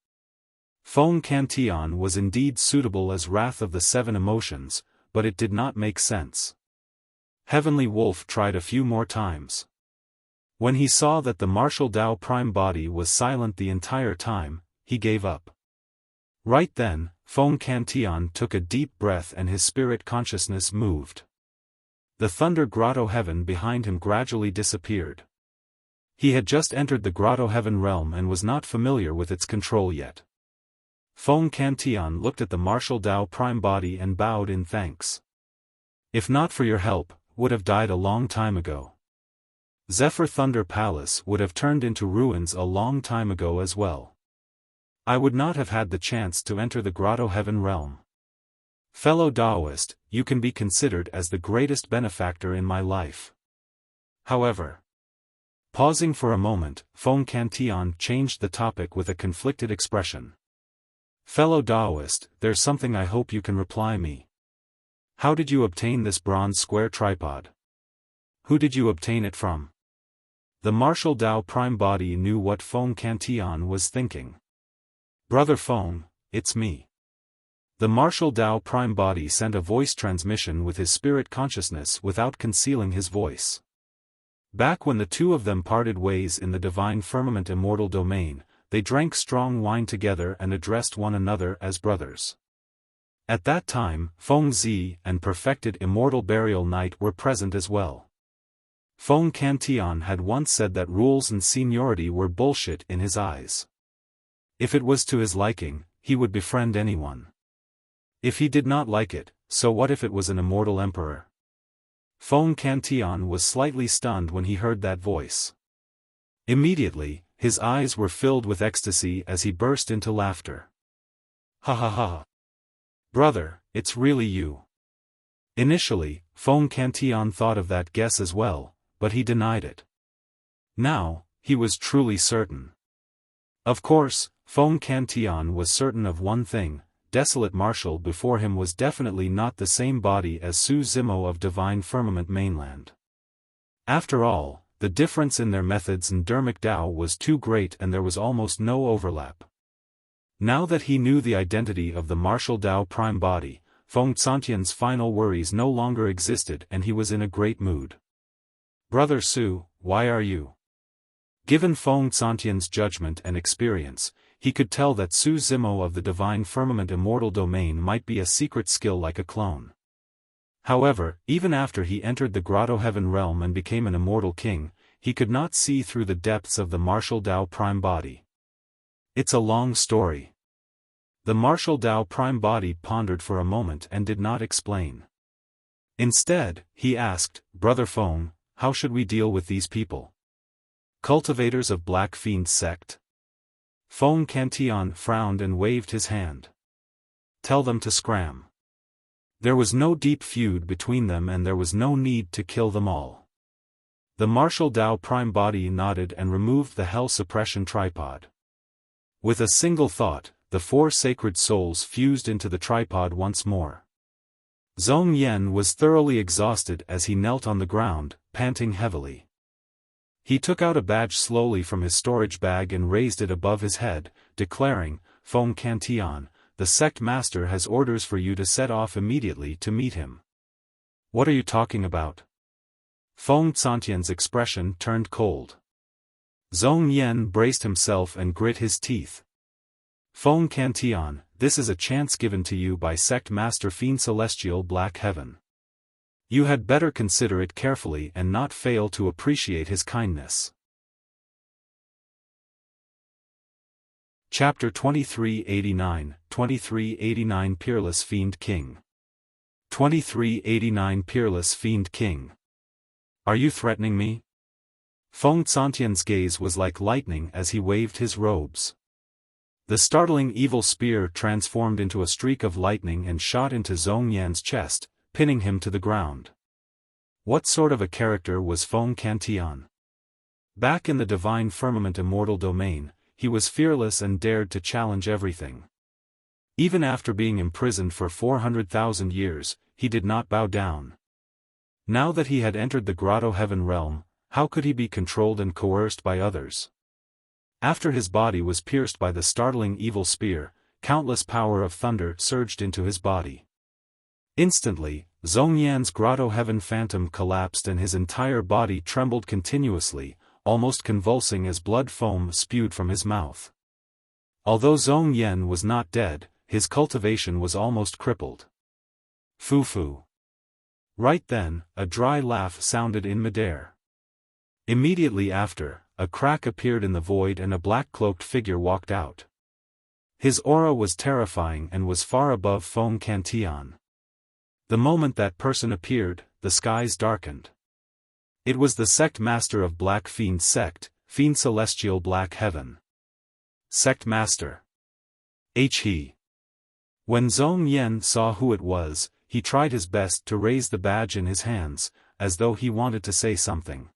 Feng Cantion was indeed suitable as wrath of the seven emotions, but it did not make sense. Heavenly Wolf tried a few more times. When he saw that the martial Tao prime body was silent the entire time, he gave up. Right then, Feng Cantion took a deep breath and his spirit consciousness moved. The Thunder Grotto Heaven behind him gradually disappeared. He had just entered the Grotto Heaven realm and was not familiar with its control yet. Feng Cantion looked at the martial Tao prime body and bowed in thanks. If not for your help, would have died a long time ago. Zephyr Thunder Palace would have turned into ruins a long time ago as well. I would not have had the chance to enter the Grotto Heaven realm. Fellow Taoist, you can be considered as the greatest benefactor in my life. However, pausing for a moment, Feng Cantion changed the topic with a conflicted expression. Fellow Taoist, there's something I hope you can reply me. How did you obtain this bronze square tripod? Who did you obtain it from? The martial Tao prime body knew what Feng Cantion was thinking. Brother Feng, it's me. The martial Tao prime body sent a voice transmission with his spirit consciousness without concealing his voice. Back when the two of them parted ways in the divine firmament immortal domain, they drank strong wine together and addressed one another as brothers. At that time, Feng Zi and perfected Immortal Burial Knight were present as well. Feng Cantion had once said that rules and seniority were bullshit in his eyes. If it was to his liking, he would befriend anyone. If he did not like it, so what if it was an immortal emperor? Feng Cantion was slightly stunned when he heard that voice. Immediately, his eyes were filled with ecstasy as he burst into laughter. Ha ha ha. Brother, it's really you. Initially, Feng Cantion thought of that guess as well, but he denied it. Now, he was truly certain. Of course, Feng Cantion was certain of one thing: Desolate Martial before him was definitely not the same body as Su Zimo of Divine Firmament Mainland. After all, the difference in their methods and Dermic Tao was too great and there was almost no overlap. Now that he knew the identity of the martial Tao prime body, Feng Cantion's final worries no longer existed and he was in a great mood. Brother Su, why are you? Given Feng Cantion's judgment and experience, he could tell that Su Zimo of the Divine Firmament Immortal Domain might be a secret skill like a clone. However, even after he entered the Grotto Heaven realm and became an immortal king, he could not see through the depths of the martial Tao prime body. It's a long story. The martial Tao prime body pondered for a moment and did not explain. Instead, he asked, Brother Feng, how should we deal with these people? Cultivators of Black Fiend sect? Feng Cantion frowned and waved his hand. Tell them to scram. There was no deep feud between them and there was no need to kill them all. The martial Tao prime body nodded and removed the hell suppression tripod. With a single thought, the four sacred souls fused into the tripod once more. Zhong Yan was thoroughly exhausted as he knelt on the ground, panting heavily. He took out a badge slowly from his storage bag and raised it above his head, declaring, Feng Cantion, the sect master has orders for you to set off immediately to meet him. What are you talking about? Feng Cantion's expression turned cold. Zhong Yan braced himself and grit his teeth. Feng Cantion, this is a chance given to you by Sect Master Fiend Celestial Black Heaven. You had better consider it carefully and not fail to appreciate his kindness. Chapter 2389, 2389 Peerless Fiend King. 2389 Peerless Fiend King. Are you threatening me? Feng Cantion's gaze was like lightning as he waved his robes. The startling evil spear transformed into a streak of lightning and shot into Zhong Yan's chest, pinning him to the ground. What sort of a character was Feng Cantion? Back in the Divine Firmament Immortal Domain, he was fearless and dared to challenge everything. Even after being imprisoned for 400,000 years, he did not bow down. Now that he had entered the Grotto Heaven realm, how could he be controlled and coerced by others? After his body was pierced by the startling evil spear, countless power of thunder surged into his body. Instantly, Zhongyan's grotto heaven phantom collapsed and his entire body trembled continuously, almost convulsing as blood foam spewed from his mouth. Although Zhongyan was not dead, his cultivation was almost crippled. Foo-foo. Right then, a dry laugh sounded in midair. Immediately after, a crack appeared in the void and a black-cloaked figure walked out. His aura was terrifying and was far above Feng Cantian. The moment that person appeared, the skies darkened. It was the sect master of Black Fiend Sect, Fiend Celestial Black Heaven. Sect Master. He. When Zhongyan saw who it was, he tried his best to raise the badge in his hands, as though he wanted to say something.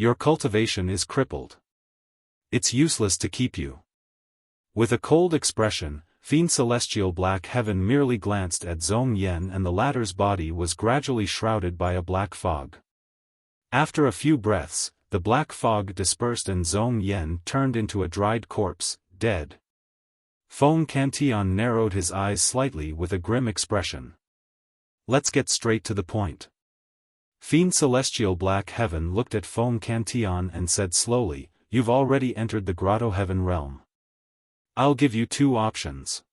Your cultivation is crippled. It's useless to keep you. With a cold expression, Fiend Celestial Black Heaven merely glanced at Zhongyan and the latter's body was gradually shrouded by a black fog. After a few breaths, the black fog dispersed and Zhongyan turned into a dried corpse, dead. Feng Cantian narrowed his eyes slightly with a grim expression. Let's get straight to the point. Fiend Celestial Black Heaven looked at Feng Cantian and said slowly, You've already entered the Grotto Heaven realm. I'll give you two options.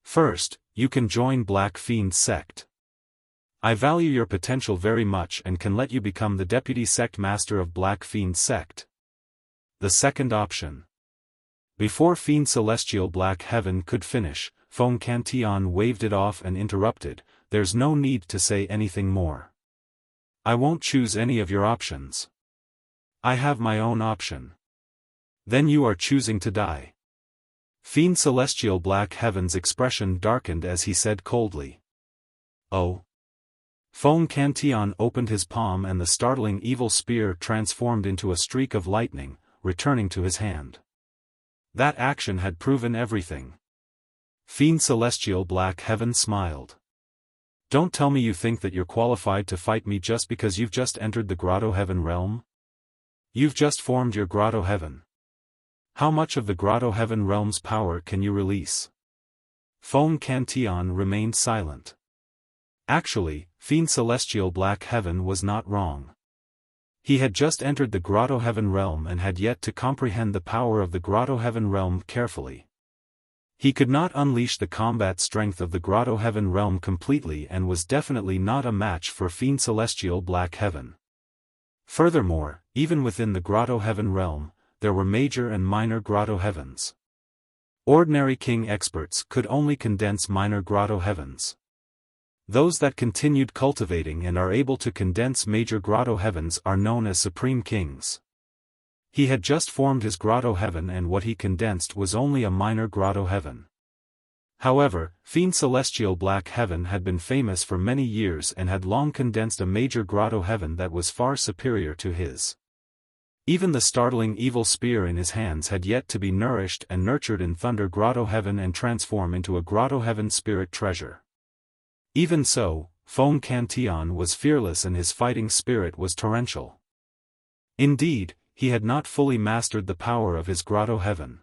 First, you can join Black Fiend Sect. I value your potential very much and can let you become the Deputy Sect Master of Black Fiend Sect. The second option. Before Fiend Celestial Black Heaven could finish, Feng Cantian waved it off and interrupted, There's no need to say anything more. I won't choose any of your options. I have my own option. Then you are choosing to die. Fiend Celestial Black Heaven's expression darkened as he said coldly. Oh. Feng Cantian opened his palm and the startling evil spear transformed into a streak of lightning, returning to his hand. That action had proven everything. Fiend Celestial Black Heaven smiled. Don't tell me you think that you're qualified to fight me just because you've just entered the Grotto Heaven realm? You've just formed your Grotto Heaven. How much of the Grotto Heaven realm's power can you release? Feng Cantian remained silent. Actually, Fiend Celestial Black Heaven was not wrong. He had just entered the Grotto Heaven realm and had yet to comprehend the power of the Grotto Heaven realm carefully. He could not unleash the combat strength of the Grotto Heaven realm completely and was definitely not a match for Fiend Celestial Black Heaven. Furthermore, even within the Grotto Heaven realm, there were major and minor Grotto Heavens. Ordinary king experts could only condense minor Grotto Heavens. Those that continued cultivating and are able to condense major Grotto Heavens are known as Supreme Kings. He had just formed his Grotto Heaven and what he condensed was only a minor Grotto Heaven. However, Fiend Celestial Black Heaven had been famous for many years and had long condensed a major Grotto Heaven that was far superior to his. Even the startling evil spear in his hands had yet to be nourished and nurtured in Thunder Grotto Heaven and transform into a Grotto Heaven spirit treasure. Even so, Feng Cantian was fearless and his fighting spirit was torrential. Indeed, he had not fully mastered the power of his Grotto Heaven.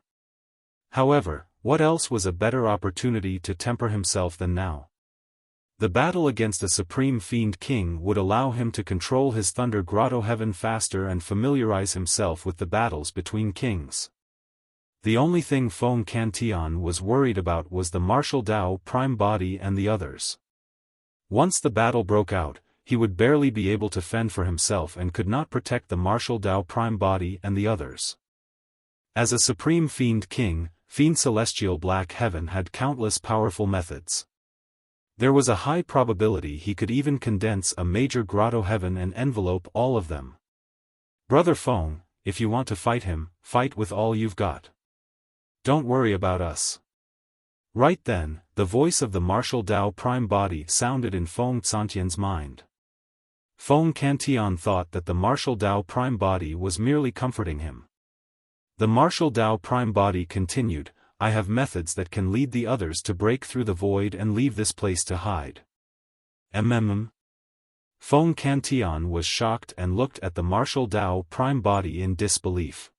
However, what else was a better opportunity to temper himself than now? The battle against a Supreme Fiend King would allow him to control his Thunder Grotto Heaven faster and familiarize himself with the battles between kings. The only thing Feng Cantian was worried about was the Martial Dao Prime Body and the others. Once the battle broke out, he would barely be able to fend for himself and could not protect the Martial Dao Prime Body and the others. As a Supreme Fiend King, Fiend Celestial Black Heaven had countless powerful methods. There was a high probability he could even condense a major Grotto Heaven and envelope all of them. Brother Feng, if you want to fight him, fight with all you've got. Don't worry about us. Right then, the voice of the Martial Dao Prime Body sounded in Feng Cantian's mind. Feng Cantian thought that the Martial Dao Prime Body was merely comforting him. The Martial Dao Prime Body continued, I have methods that can lead the others to break through the void and leave this place to hide. Feng Cantian was shocked and looked at the Martial Dao Prime Body in disbelief.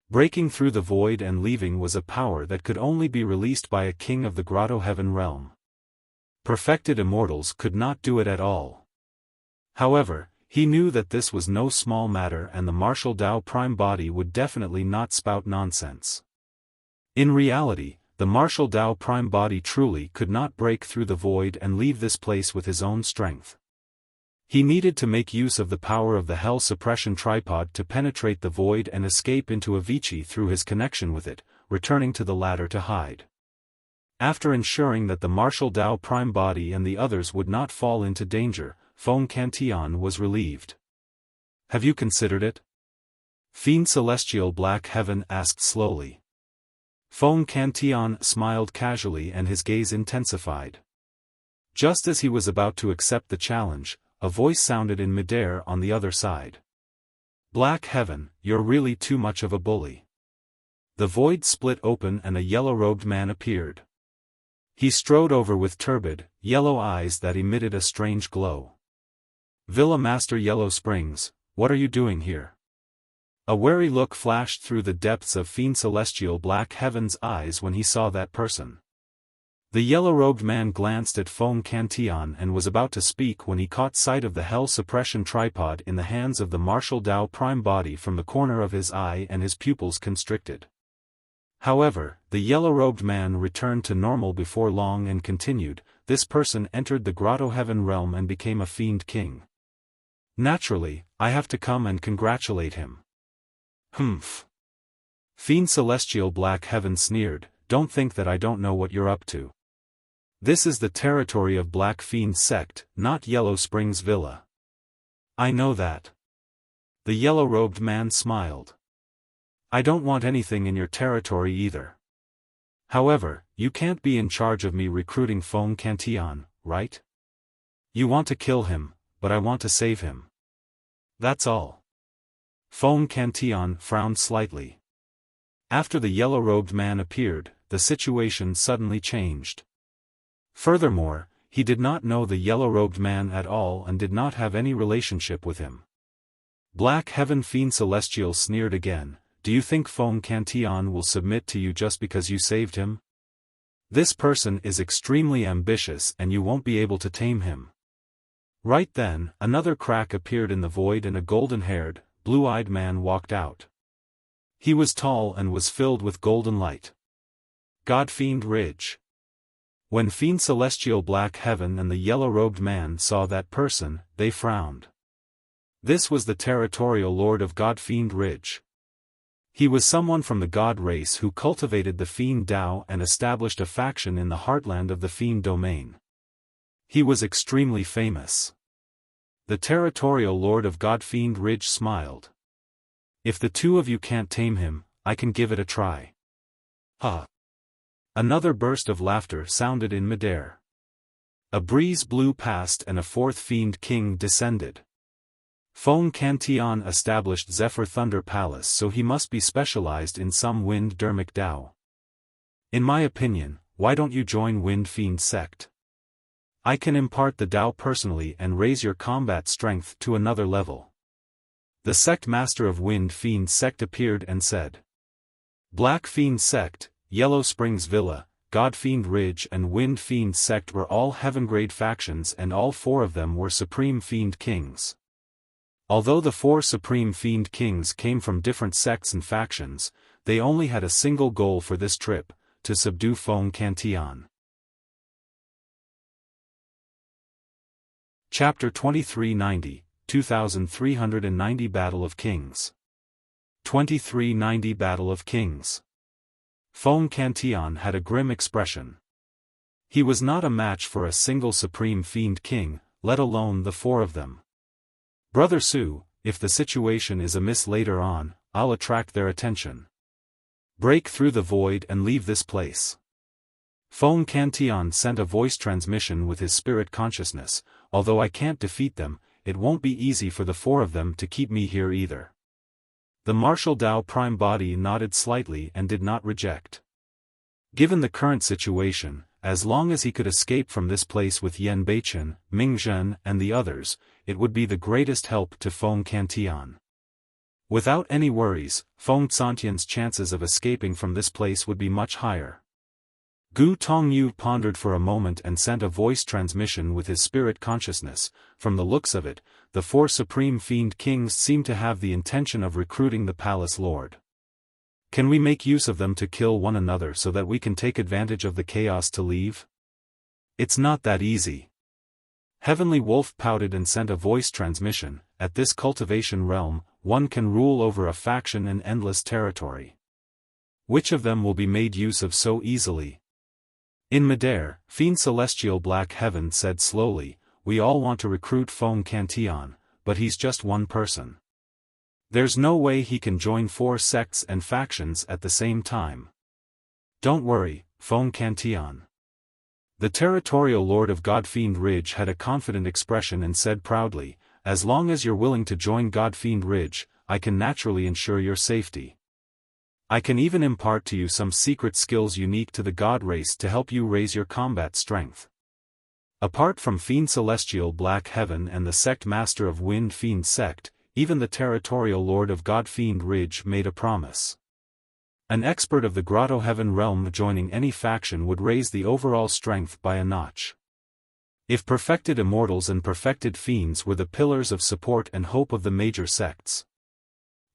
Breaking through the void and leaving was a power that could only be released by a king of the Grotto Heaven realm. Perfected immortals could not do it at all. However, he knew that this was no small matter and the martial Tao Prime body would definitely not spout nonsense. In reality, the martial Tao Prime body truly could not break through the void and leave this place with his own strength. He needed to make use of the power of the Hell Suppression Tripod to penetrate the void and escape into Avicii through his connection with it, returning to the ladder to hide. After ensuring that the martial Tao Prime body and the others would not fall into danger, Feng Cantillon was relieved. "Have you considered it?" Fiend Celestial Black Heaven asked slowly. Feng Cantillon smiled casually and his gaze intensified. Just as he was about to accept the challenge, a voice sounded in midair on the other side. "Black Heaven, you're really too much of a bully." The void split open and a yellow-robed man appeared. He strode over with turbid, yellow eyes that emitted a strange glow. "Villa Master Yellow Springs, what are you doing here?" A wary look flashed through the depths of Fiend Celestial Black Heaven's eyes when he saw that person. The yellow-robed man glanced at Feng Cantillon and was about to speak when he caught sight of the Hell Suppression Tripod in the hands of the martial Tao Prime body from the corner of his eye and his pupils constricted. However, the yellow-robed man returned to normal before long and continued, "This person entered the Grotto Heaven realm and became a Fiend King. Naturally, I have to come and congratulate him." "Humph." Fiend Celestial Black Heaven sneered, "Don't think that I don't know what you're up to. This is the territory of Black Fiend Sect, not Yellow Springs Villa." "I know that." The yellow-robed man smiled. "I don't want anything in your territory either. However, you can't be in charge of me recruiting Feng Cantillon, right? You want to kill him, but I want to save him. That's all." Feng Cantillon frowned slightly. After the yellow-robed man appeared, the situation suddenly changed. Furthermore, he did not know the yellow-robed man at all and did not have any relationship with him. Black Heaven Fiend Celestial sneered again, "Do you think Feng Cantillon will submit to you just because you saved him? This person is extremely ambitious and you won't be able to tame him." Right then, another crack appeared in the void and a golden-haired, blue-eyed man walked out. He was tall and was filled with golden light. Godfiend Ridge. When Fiend Celestial Black Heaven and the yellow-robed man saw that person, they frowned. This was the territorial lord of Godfiend Ridge. He was someone from the god race who cultivated the Fiend Tao and established a faction in the heartland of the Fiend domain. He was extremely famous. The territorial lord of Godfiend Ridge smiled. "If the two of you can't tame him, I can give it a try." "Ha!" Another burst of laughter sounded in midair. A breeze blew past and a fourth Fiend King descended. Feng Cantillon established Zephyr Thunder Palace, so he must be specialized in some Wind Dermic Tao. In my opinion, why don't you join Wind Fiend Sect? I can impart the Tao personally and raise your combat strength to another level. The sect master of Wind Fiend Sect appeared and said. Black Fiend Sect, Yellow Springs Villa, Godfiend Ridge and Wind Fiend Sect were all heaven-grade factions and all four of them were Supreme Fiend Kings. Although the four Supreme Fiend Kings came from different sects and factions, they only had a single goal for this trip, to subdue Feng Cantillon. Chapter 2390, 2390 Battle of Kings. 2390 Battle of Kings. Feng Cantillon had a grim expression. He was not a match for a single Supreme Fiend King, let alone the four of them. Brother Su, if the situation is amiss later on, I'll attract their attention. Break through the void and leave this place. Feng Cantillon sent a voice transmission with his spirit consciousness. Although I can't defeat them, it won't be easy for the four of them to keep me here either. The martial Tao Prime body nodded slightly and did not reject. Given the current situation, as long as he could escape from this place with Yan Beichen, Ming Zhen and the others, it would be the greatest help to Feng Cantillon. Without any worries, Feng Xantian's chances of escaping from this place would be much higher. Gu Tongyu pondered for a moment and sent a voice transmission with his spirit consciousness. From the looks of it, the 4 supreme fiend kings seem to have the intention of recruiting the palace lord. Can we make use of them to kill one another so that we can take advantage of the chaos to leave? It's not that easy. Heavenly Wolf pouted and sent a voice transmission. At this cultivation realm, one can rule over a faction and endless territory. Which of them will be made use of so easily? In midair, Fiend Celestial Black Heaven said slowly, we all want to recruit Feng Cantian, but he's just one person. There's no way he can join 4 sects and factions at the same time. Don't worry, Feng Cantian. The territorial lord of Godfiend Ridge had a confident expression and said proudly, as long as you're willing to join Godfiend Ridge, I can naturally ensure your safety. I can even impart to you some secret skills unique to the god race to help you raise your combat strength. Apart from Fiend Celestial Black Heaven and the sect master of Wind Fiend Sect, even the territorial lord of Godfiend Ridge made a promise. An expert of the Grotto Heaven realm joining any faction would raise the overall strength by a notch. If perfected immortals and perfected fiends were the pillars of support and hope of the major sects.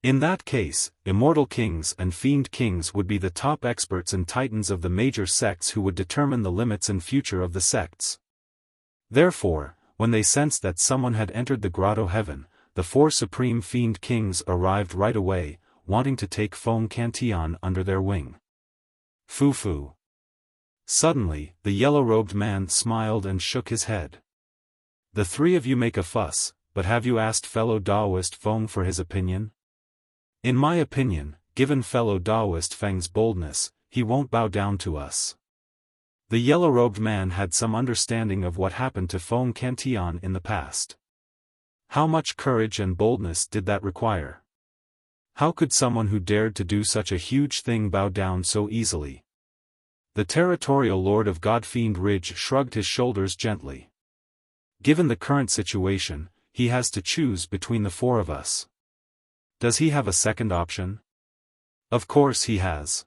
In that case, immortal kings and fiend kings would be the top experts and titans of the major sects who would determine the limits and future of the sects. Therefore, when they sensed that someone had entered the Grotto Heaven, the 4 supreme fiend kings arrived right away, wanting to take Feng Cantian under their wing. Foo-foo. Suddenly, the yellow-robed man smiled and shook his head. The 3 of you make a fuss, but have you asked fellow Daoist Feng for his opinion? In my opinion, given fellow Daoist Feng's boldness, he won't bow down to us. The yellow-robed man had some understanding of what happened to Feng Cantian in the past. How much courage and boldness did that require? How could someone who dared to do such a huge thing bow down so easily? The territorial lord of Godfiend Ridge shrugged his shoulders gently. Given the current situation, he has to choose between the 4 of us. Does he have a second option? Of course he has.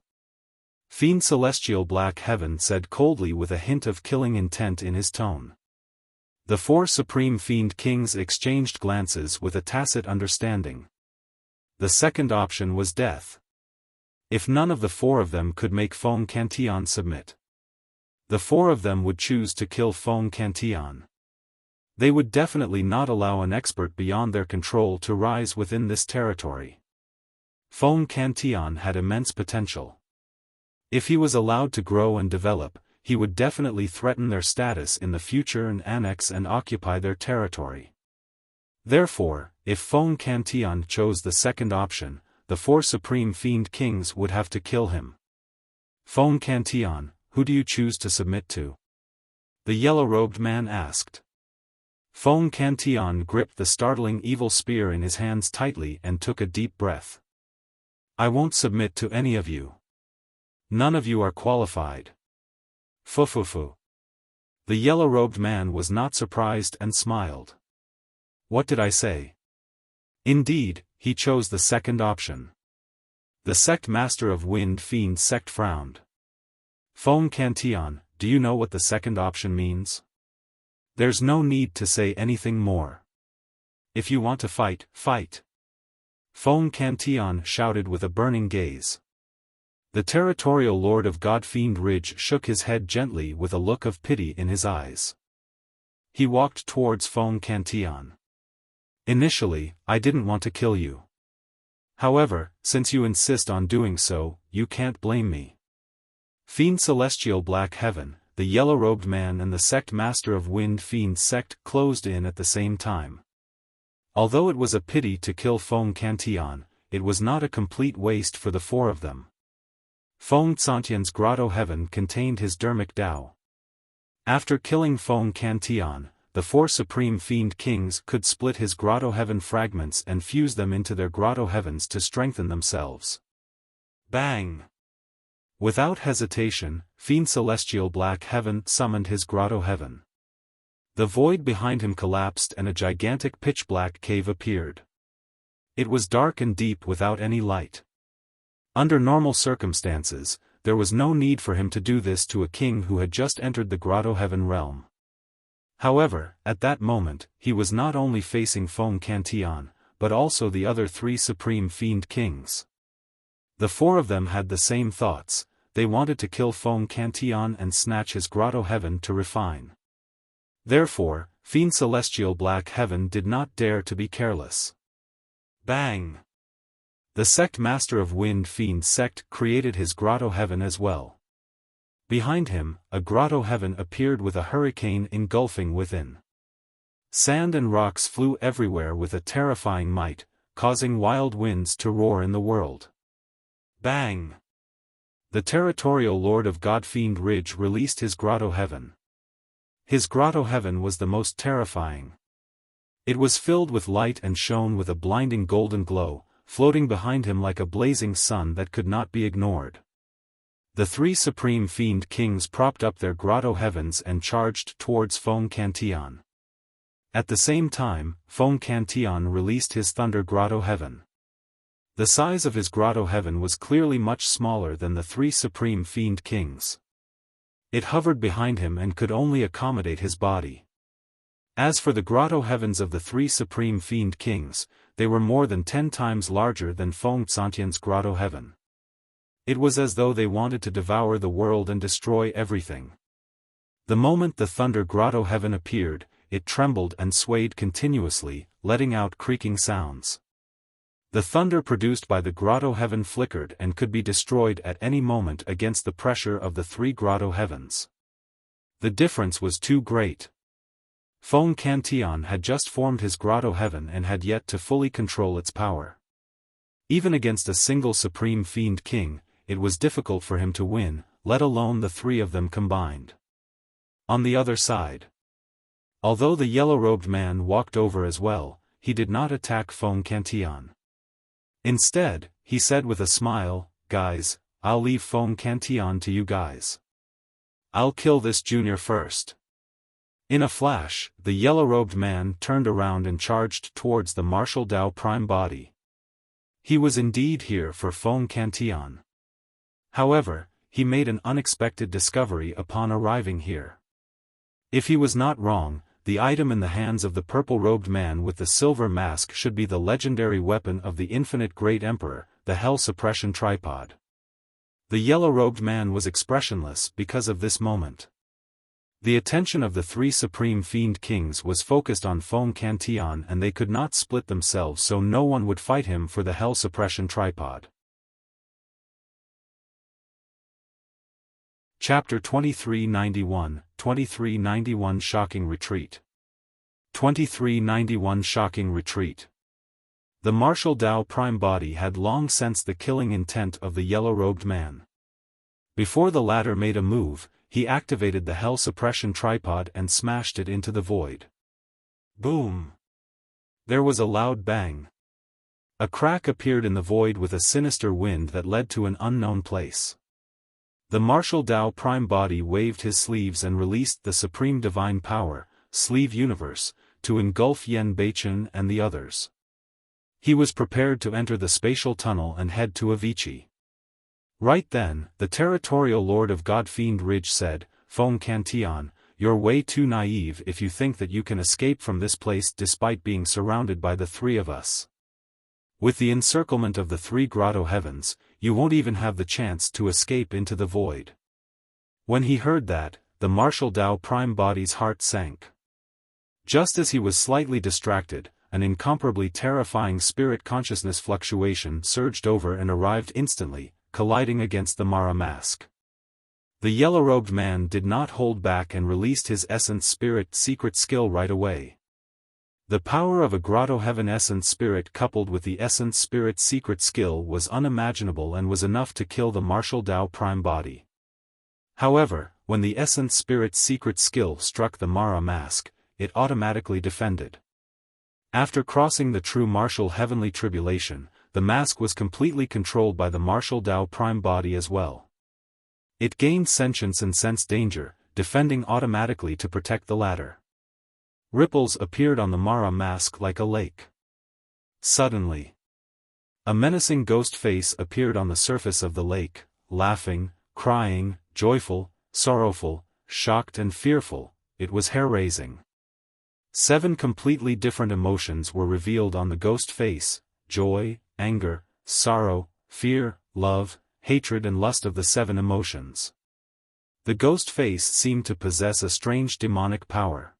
Fiend Celestial Black Heaven said coldly with a hint of killing intent in his tone. The 4 supreme fiend kings exchanged glances with a tacit understanding. The second option was death. If none of the 4 of them could make Feng Cantian submit, the 4 of them would choose to kill Feng Cantian. They would definitely not allow an expert beyond their control to rise within this territory. Feng Cantian had immense potential. If he was allowed to grow and develop, he would definitely threaten their status in the future and annex and occupy their territory. Therefore, if Feng Cantian chose the second option, the 4 supreme fiend kings would have to kill him. Feng Cantian, who do you choose to submit to? The yellow-robed man asked. Feng Cantian gripped the startling evil spear in his hands tightly and took a deep breath. I won't submit to any of you. None of you are qualified. Fu-fu-fu. The yellow-robed man was not surprised and smiled. What did I say? Indeed, he chose the second option. The sect master of Wind Fiend Sect frowned. Feng Cantian, do you know what the second option means? There's no need to say anything more. If you want to fight, fight. Feng Cantian shouted with a burning gaze. The territorial lord of Godfiend Ridge shook his head gently with a look of pity in his eyes. He walked towards Feng Cantian. Initially, I didn't want to kill you. However, since you insist on doing so, you can't blame me. Fiend Celestial Black Heaven, the yellow-robed man and the sect master of Wind Fiend Sect closed in at the same time. Although it was a pity to kill Feng Cantian, it was not a complete waste for the 4 of them. Feng Xantian's Grotto Heaven contained his Dermic Tao. After killing Feng Cantian, the 4 supreme fiend kings could split his Grotto Heaven fragments and fuse them into their Grotto Heavens to strengthen themselves. Bang! Without hesitation, Fiend Celestial Black Heaven summoned his Grotto Heaven. The void behind him collapsed and a gigantic pitch-black cave appeared. It was dark and deep without any light. Under normal circumstances, there was no need for him to do this to a king who had just entered the Grotto Heaven realm. However, at that moment, he was not only facing Feng Cantillon, but also the other three supreme fiend kings. The four of them had the same thoughts. They wanted to kill Feng Cantillon and snatch his Grotto Heaven to refine. Therefore, Fiend Celestial Black Heaven did not dare to be careless. Bang! The sect master of Wind Fiend Sect created his Grotto Heaven as well. Behind him, a Grotto Heaven appeared with a hurricane engulfing within. Sand and rocks flew everywhere with a terrifying might, causing wild winds to roar in the world. Bang! The territorial lord of Godfiend Ridge released his Grotto Heaven. His Grotto Heaven was the most terrifying. It was filled with light and shone with a blinding golden glow, floating behind him like a blazing sun that could not be ignored. The three supreme fiend kings propped up their Grotto Heavens and charged towards Feng Cantillon. At the same time, Feng Cantillon released his Thunder Grotto Heaven. The size of his Grotto Heaven was clearly much smaller than the three supreme fiend kings. It hovered behind him and could only accommodate his body. As for the Grotto Heavens of the three supreme fiend kings, they were more than 10 times larger than Feng Cantillon's Grotto Heaven. It was as though they wanted to devour the world and destroy everything. The moment the Thunder Grotto Heaven appeared, it trembled and swayed continuously, letting out creaking sounds. The thunder produced by the Grotto Heaven flickered and could be destroyed at any moment against the pressure of the three Grotto Heavens. The difference was too great. Feng Cantillon had just formed his Grotto Heaven and had yet to fully control its power. Even against a single Supreme Fiend King, it was difficult for him to win, let alone the three of them combined. On the other side, although the yellow-robed man walked over as well, he did not attack Feng Cantillon. Instead, he said with a smile, "Guys, I'll leave Feng Cantillon to you guys. I'll kill this junior first." In a flash, the yellow-robed man turned around and charged towards the martial Dao Prime body. He was indeed here for Feng Cantillon. However, he made an unexpected discovery upon arriving here. If he was not wrong, the item in the hands of the purple-robed man with the silver mask should be the legendary weapon of the infinite great emperor, the Hell Suppression Tripod. The yellow-robed man was expressionless because of this moment. The attention of the three supreme fiend kings was focused on Feng Cantillon and they could not split themselves so no one would fight him for the Hell Suppression Tripod. Chapter 2391, 2391 Shocking Retreat. 2391 Shocking Retreat. The martial Dao Prime body had long sensed the killing intent of the yellow-robed man. Before the latter made a move, he activated the Hell Suppression Tripod and smashed it into the void. Boom! There was a loud bang. A crack appeared in the void with a sinister wind that led to an unknown place. The martial Dao Prime body waved his sleeves and released the Supreme Divine Power, Sleeve Universe, to engulf Yen Beichun and the others. He was prepared to enter the spatial tunnel and head to Avicii. Right then, the territorial lord of Godfiend Ridge said, "Feng Cantillon, you're way too naive if you think that you can escape from this place despite being surrounded by the three of us. With the encirclement of the three Grotto Heavens, you won't even have the chance to escape into the void." When he heard that, the martial Dao Prime body's heart sank. Just as he was slightly distracted, an incomparably terrifying spirit consciousness fluctuation surged over and arrived instantly, colliding against the Mara mask. The yellow-robed man did not hold back and released his Essence Spirit secret skill right away. The power of a Grotto Heaven Essence Spirit coupled with the Essence Spirit secret skill was unimaginable and was enough to kill the martial Dao Prime body. However, when the Essence Spirit secret skill struck the Mara mask, it automatically defended. After crossing the true martial heavenly tribulation, the mask was completely controlled by the martial Dao Prime body as well. It gained sentience and sensed danger, defending automatically to protect the latter. Ripples appeared on the Mara mask like a lake. Suddenly, A menacing ghost face appeared on the surface of the lake, laughing, crying, joyful, sorrowful, shocked and fearful. It was hair-raising. 7 completely different emotions were revealed on the ghost face: joy, anger, sorrow, fear, love, hatred and lust of the 7 emotions. The ghost face seemed to possess a strange demonic power.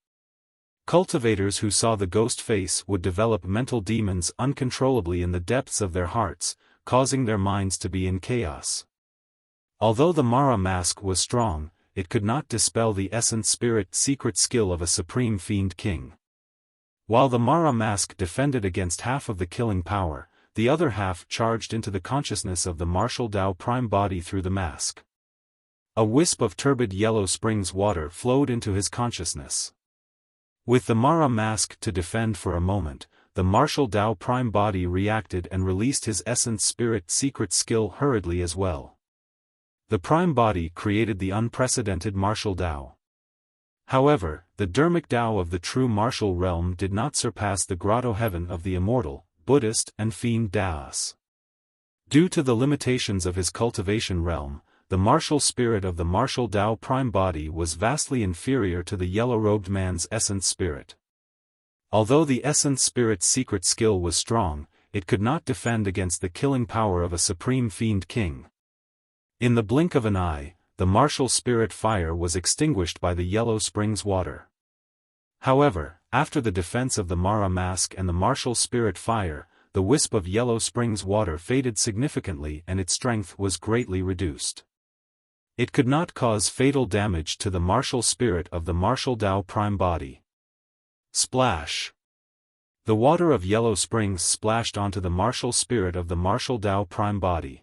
Cultivators who saw the ghost face would develop mental demons uncontrollably in the depths of their hearts, causing their minds to be in chaos. Although the Mara mask was strong, it could not dispel the essence spirit secret skill of a supreme fiend king. While the Mara mask defended against half of the killing power, the other half charged into the consciousness of the martial Tao prime body through the mask. A wisp of turbid yellow springs water flowed into his consciousness. With the Mara mask to defend for a moment, the martial Tao prime body reacted and released his essence spirit secret skill hurriedly as well. The prime body created the unprecedented martial Tao. However, the dermic Tao of the true martial realm did not surpass the grotto heaven of the immortal, Buddhist and fiend Taoists. Due to the limitations of his cultivation realm, the martial spirit of the martial Tao prime body was vastly inferior to the yellow-robed man's essence spirit. Although the essence spirit's secret skill was strong, it could not defend against the killing power of a supreme fiend king. In the blink of an eye, the martial spirit fire was extinguished by the yellow springs water. However, after the defense of the Mara mask and the martial spirit fire, the wisp of yellow springs water faded significantly and its strength was greatly reduced. It could not cause fatal damage to the martial spirit of the martial Tao prime body. Splash! The water of yellow springs splashed onto the martial spirit of the martial Tao prime body.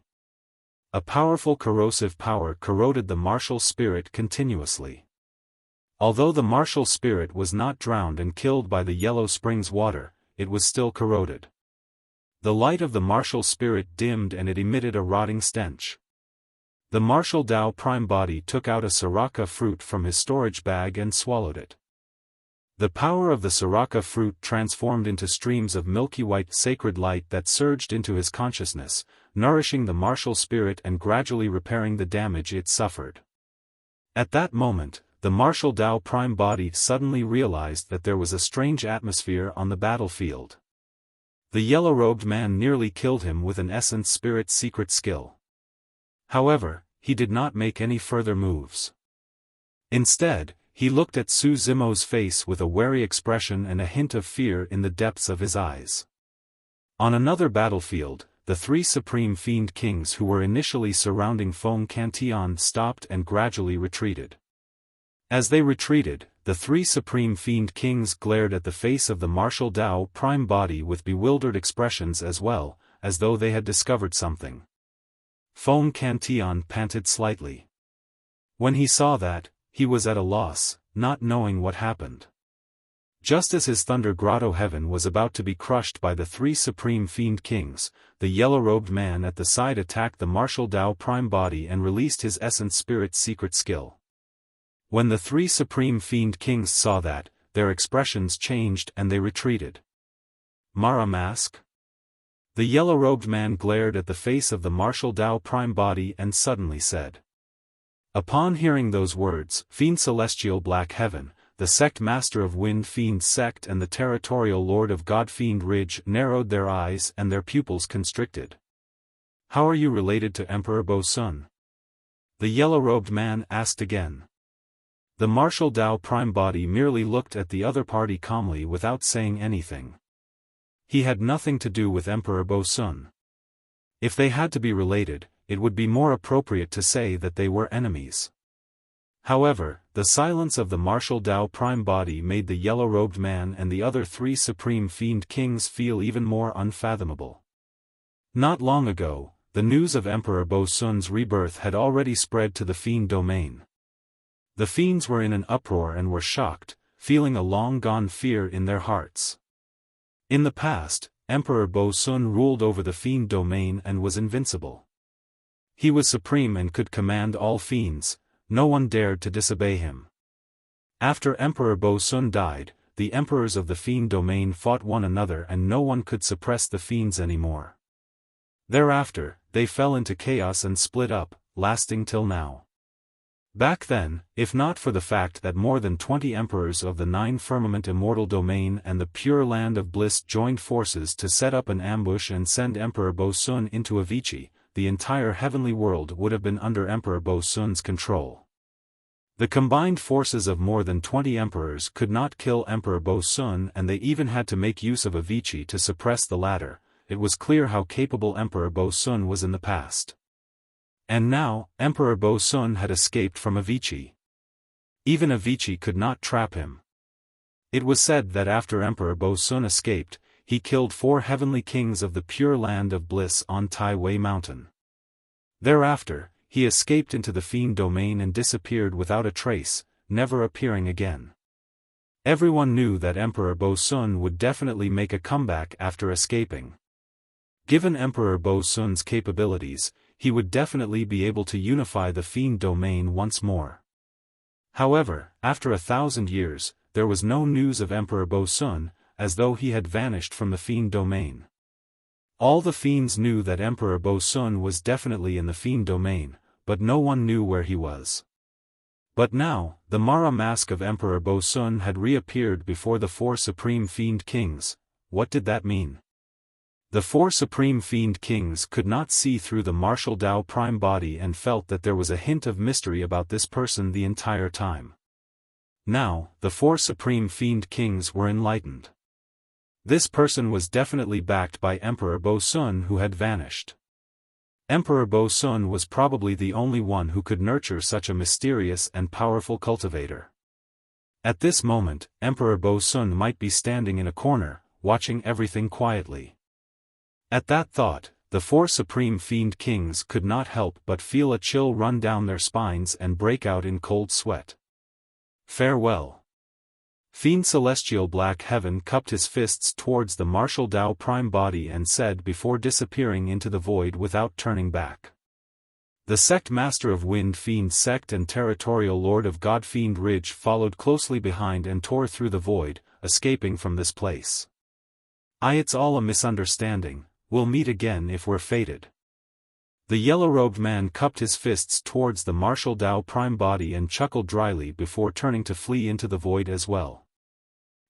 A powerful corrosive power corroded the martial spirit continuously. Although the martial spirit was not drowned and killed by the yellow springs water, it was still corroded. The light of the martial spirit dimmed and it emitted a rotting stench. The martial Tao prime body took out a sriracha fruit from his storage bag and swallowed it. The power of the sriracha fruit transformed into streams of milky white sacred light that surged into his consciousness, nourishing the martial spirit and gradually repairing the damage it suffered. At that moment, the martial Tao prime body suddenly realized that there was a strange atmosphere on the battlefield. The yellow-robed man nearly killed him with an essence spirit secret skill. However, he did not make any further moves. Instead, he looked at Su Zimo's face with a wary expression and a hint of fear in the depths of his eyes. On another battlefield, the 3 supreme fiend kings who were initially surrounding Feng Cantillon stopped and gradually retreated. As they retreated, the 3 supreme fiend kings glared at the face of the martial Tao prime body with bewildered expressions as well, as though they had discovered something. Feng Cantillon panted slightly. When he saw that, he was at a loss, not knowing what happened. Just as his Thunder Grotto heaven was about to be crushed by the 3 supreme fiend kings, the yellow-robed man at the side attacked the martial Tao prime body and released his essence spirit secret skill. When the 3 supreme fiend kings saw that, their expressions changed and they retreated. Mara mask? The yellow-robed man glared at the face of the martial Tao prime body and suddenly said. Upon hearing those words, Fiend Celestial Black Heaven, the sect master of Wind Fiend Sect and the territorial lord of God Fiend Ridge narrowed their eyes and their pupils constricted. How are you related to Emperor Bo Sun? The yellow-robed man asked again. The martial Tao prime body merely looked at the other party calmly without saying anything. He had nothing to do with Emperor Bo Sun. If they had to be related, it would be more appropriate to say that they were enemies. However, the silence of the martial Tao prime body made the yellow-robed man and the other 3 supreme fiend kings feel even more unfathomable. Not long ago, the news of Emperor Bo Sun's rebirth had already spread to the fiend domain. The fiends were in an uproar and were shocked, feeling a long-gone fear in their hearts. In the past, Emperor Bo Sun ruled over the fiend domain and was invincible. He was supreme and could command all fiends, no one dared to disobey him. After Emperor Bo Sun died, the emperors of the fiend domain fought one another and no one could suppress the fiends anymore. Thereafter, they fell into chaos and split up, lasting till now. Back then, if not for the fact that more than 20 emperors of the Nine Firmament Immortal Domain and the Pure Land of Bliss joined forces to set up an ambush and send Emperor Bosun into Avicii, the entire heavenly world would have been under Emperor Bosun's control. The combined forces of more than 20 emperors could not kill Emperor Bosun, and they even had to make use of Avicii to suppress the latter. It was clear how capable Emperor Bosun was in the past. And now, Emperor Bosun had escaped from Avicii. Even Avicii could not trap him. It was said that after Emperor Bosun escaped, he killed 4 heavenly kings of the Pure Land of Bliss on Tai Wei Mountain. Thereafter, he escaped into the Fiend Domain and disappeared without a trace, never appearing again. Everyone knew that Emperor Bosun would definitely make a comeback after escaping. Given Emperor Bosun's capabilities, he would definitely be able to unify the Fiend Domain once more. However, after 1,000 years, there was no news of Emperor Bosun, as though he had vanished from the Fiend Domain. All the fiends knew that Emperor Bosun was definitely in the Fiend Domain, but no one knew where he was. But now, the Mara mask of Emperor Bosun had reappeared before the 4 Supreme Fiend Kings. What did that mean? The 4 Supreme Fiend Kings could not see through the martial Tao Prime body and felt that there was a hint of mystery about this person the entire time. Now, the 4 Supreme Fiend Kings were enlightened. This person was definitely backed by Emperor Bosun, who had vanished. Emperor Bosun was probably the only one who could nurture such a mysterious and powerful cultivator. At this moment, Emperor Bosun might be standing in a corner, watching everything quietly. At that thought, the 4 Supreme Fiend Kings could not help but feel a chill run down their spines and break out in cold sweat. Farewell. Fiend Celestial Black Heaven cupped his fists towards the martial Tao Prime body and said before disappearing into the void without turning back. The Sect Master of Wind Fiend Sect and Territorial Lord of God Fiend Ridge followed closely behind and tore through the void, escaping from this place. It's all a misunderstanding. We'll meet again if we're fated. The yellow-robed man cupped his fists towards the martial Tao Prime body and chuckled dryly before turning to flee into the void as well.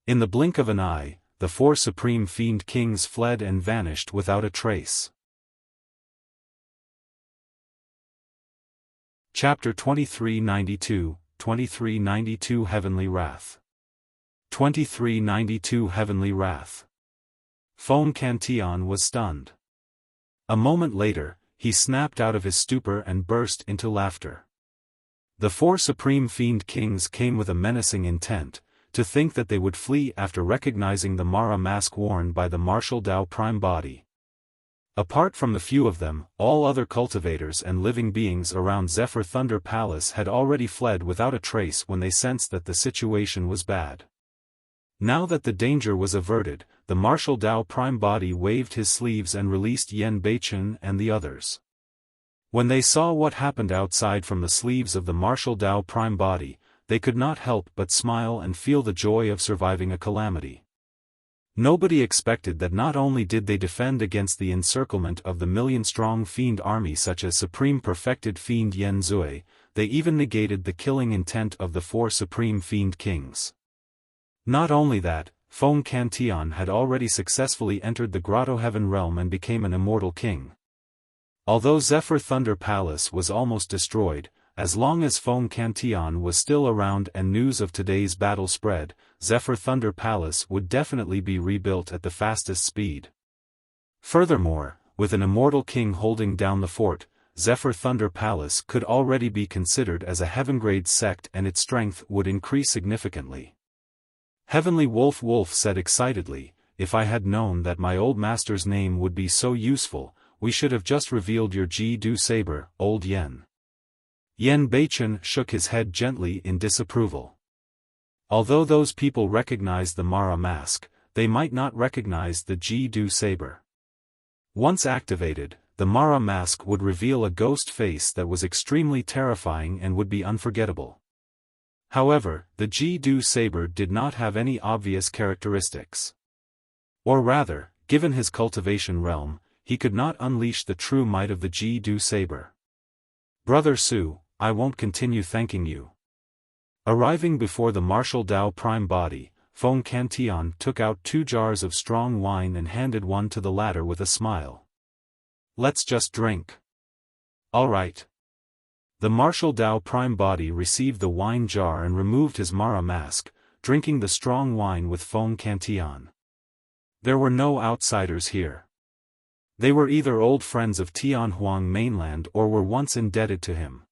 In the blink of an eye, the 4 Supreme Fiend Kings fled and vanished without a trace. Chapter 2392, 2392 Heavenly Wrath. 2392 Heavenly Wrath. Feng Cantillon was stunned. A moment later, he snapped out of his stupor and burst into laughter. The 4 Supreme Fiend Kings came with a menacing intent. To think that they would flee after recognizing the Mara mask worn by the martial Tao Prime body. Apart from the few of them, all other cultivators and living beings around Zephyr Thunder Palace had already fled without a trace when they sensed that the situation was bad. Now that the danger was averted, the martial Tao Prime body waved his sleeves and released Yen Beichen and the others. When they saw what happened outside from the sleeves of the martial Tao Prime body, they could not help but smile and feel the joy of surviving a calamity. Nobody expected that not only did they defend against the encirclement of the million-strong fiend army such as Supreme Perfected Fiend Yen Zui, they even negated the killing intent of the 4 Supreme Fiend Kings. Not only that, Feng Cantillon had already successfully entered the Grotto Heaven realm and became an immortal king. Although Zephyr Thunder Palace was almost destroyed, as long as Feng Cantillon was still around and news of today's battle spread, Zephyr Thunder Palace would definitely be rebuilt at the fastest speed. Furthermore, with an immortal king holding down the fort, Zephyr Thunder Palace could already be considered as a heaven-grade sect and its strength would increase significantly. Heavenly Wolf said excitedly, "If I had known that my old master's name would be so useful, we should have just revealed your Ji-Du saber, old Yen." Yen Beichen shook his head gently in disapproval. Although those people recognized the Mara mask, they might not recognize the Ji-Du saber. Once activated, the Mara mask would reveal a ghost face that was extremely terrifying and would be unforgettable. However, the Ji-Du saber did not have any obvious characteristics. Or rather, given his cultivation realm, he could not unleash the true might of the Ji-Du saber. Brother Su, I won't continue thanking you. Arriving before the martial Dao prime body, Feng Cantian took out 2 jars of strong wine and handed one to the latter with a smile. Let's just drink. All right. The martial Dao prime body received the wine jar and removed his Mara mask, drinking the strong wine with Feng Cantian. There were no outsiders here. They were either old friends of Tianhuang mainland or were once indebted to him.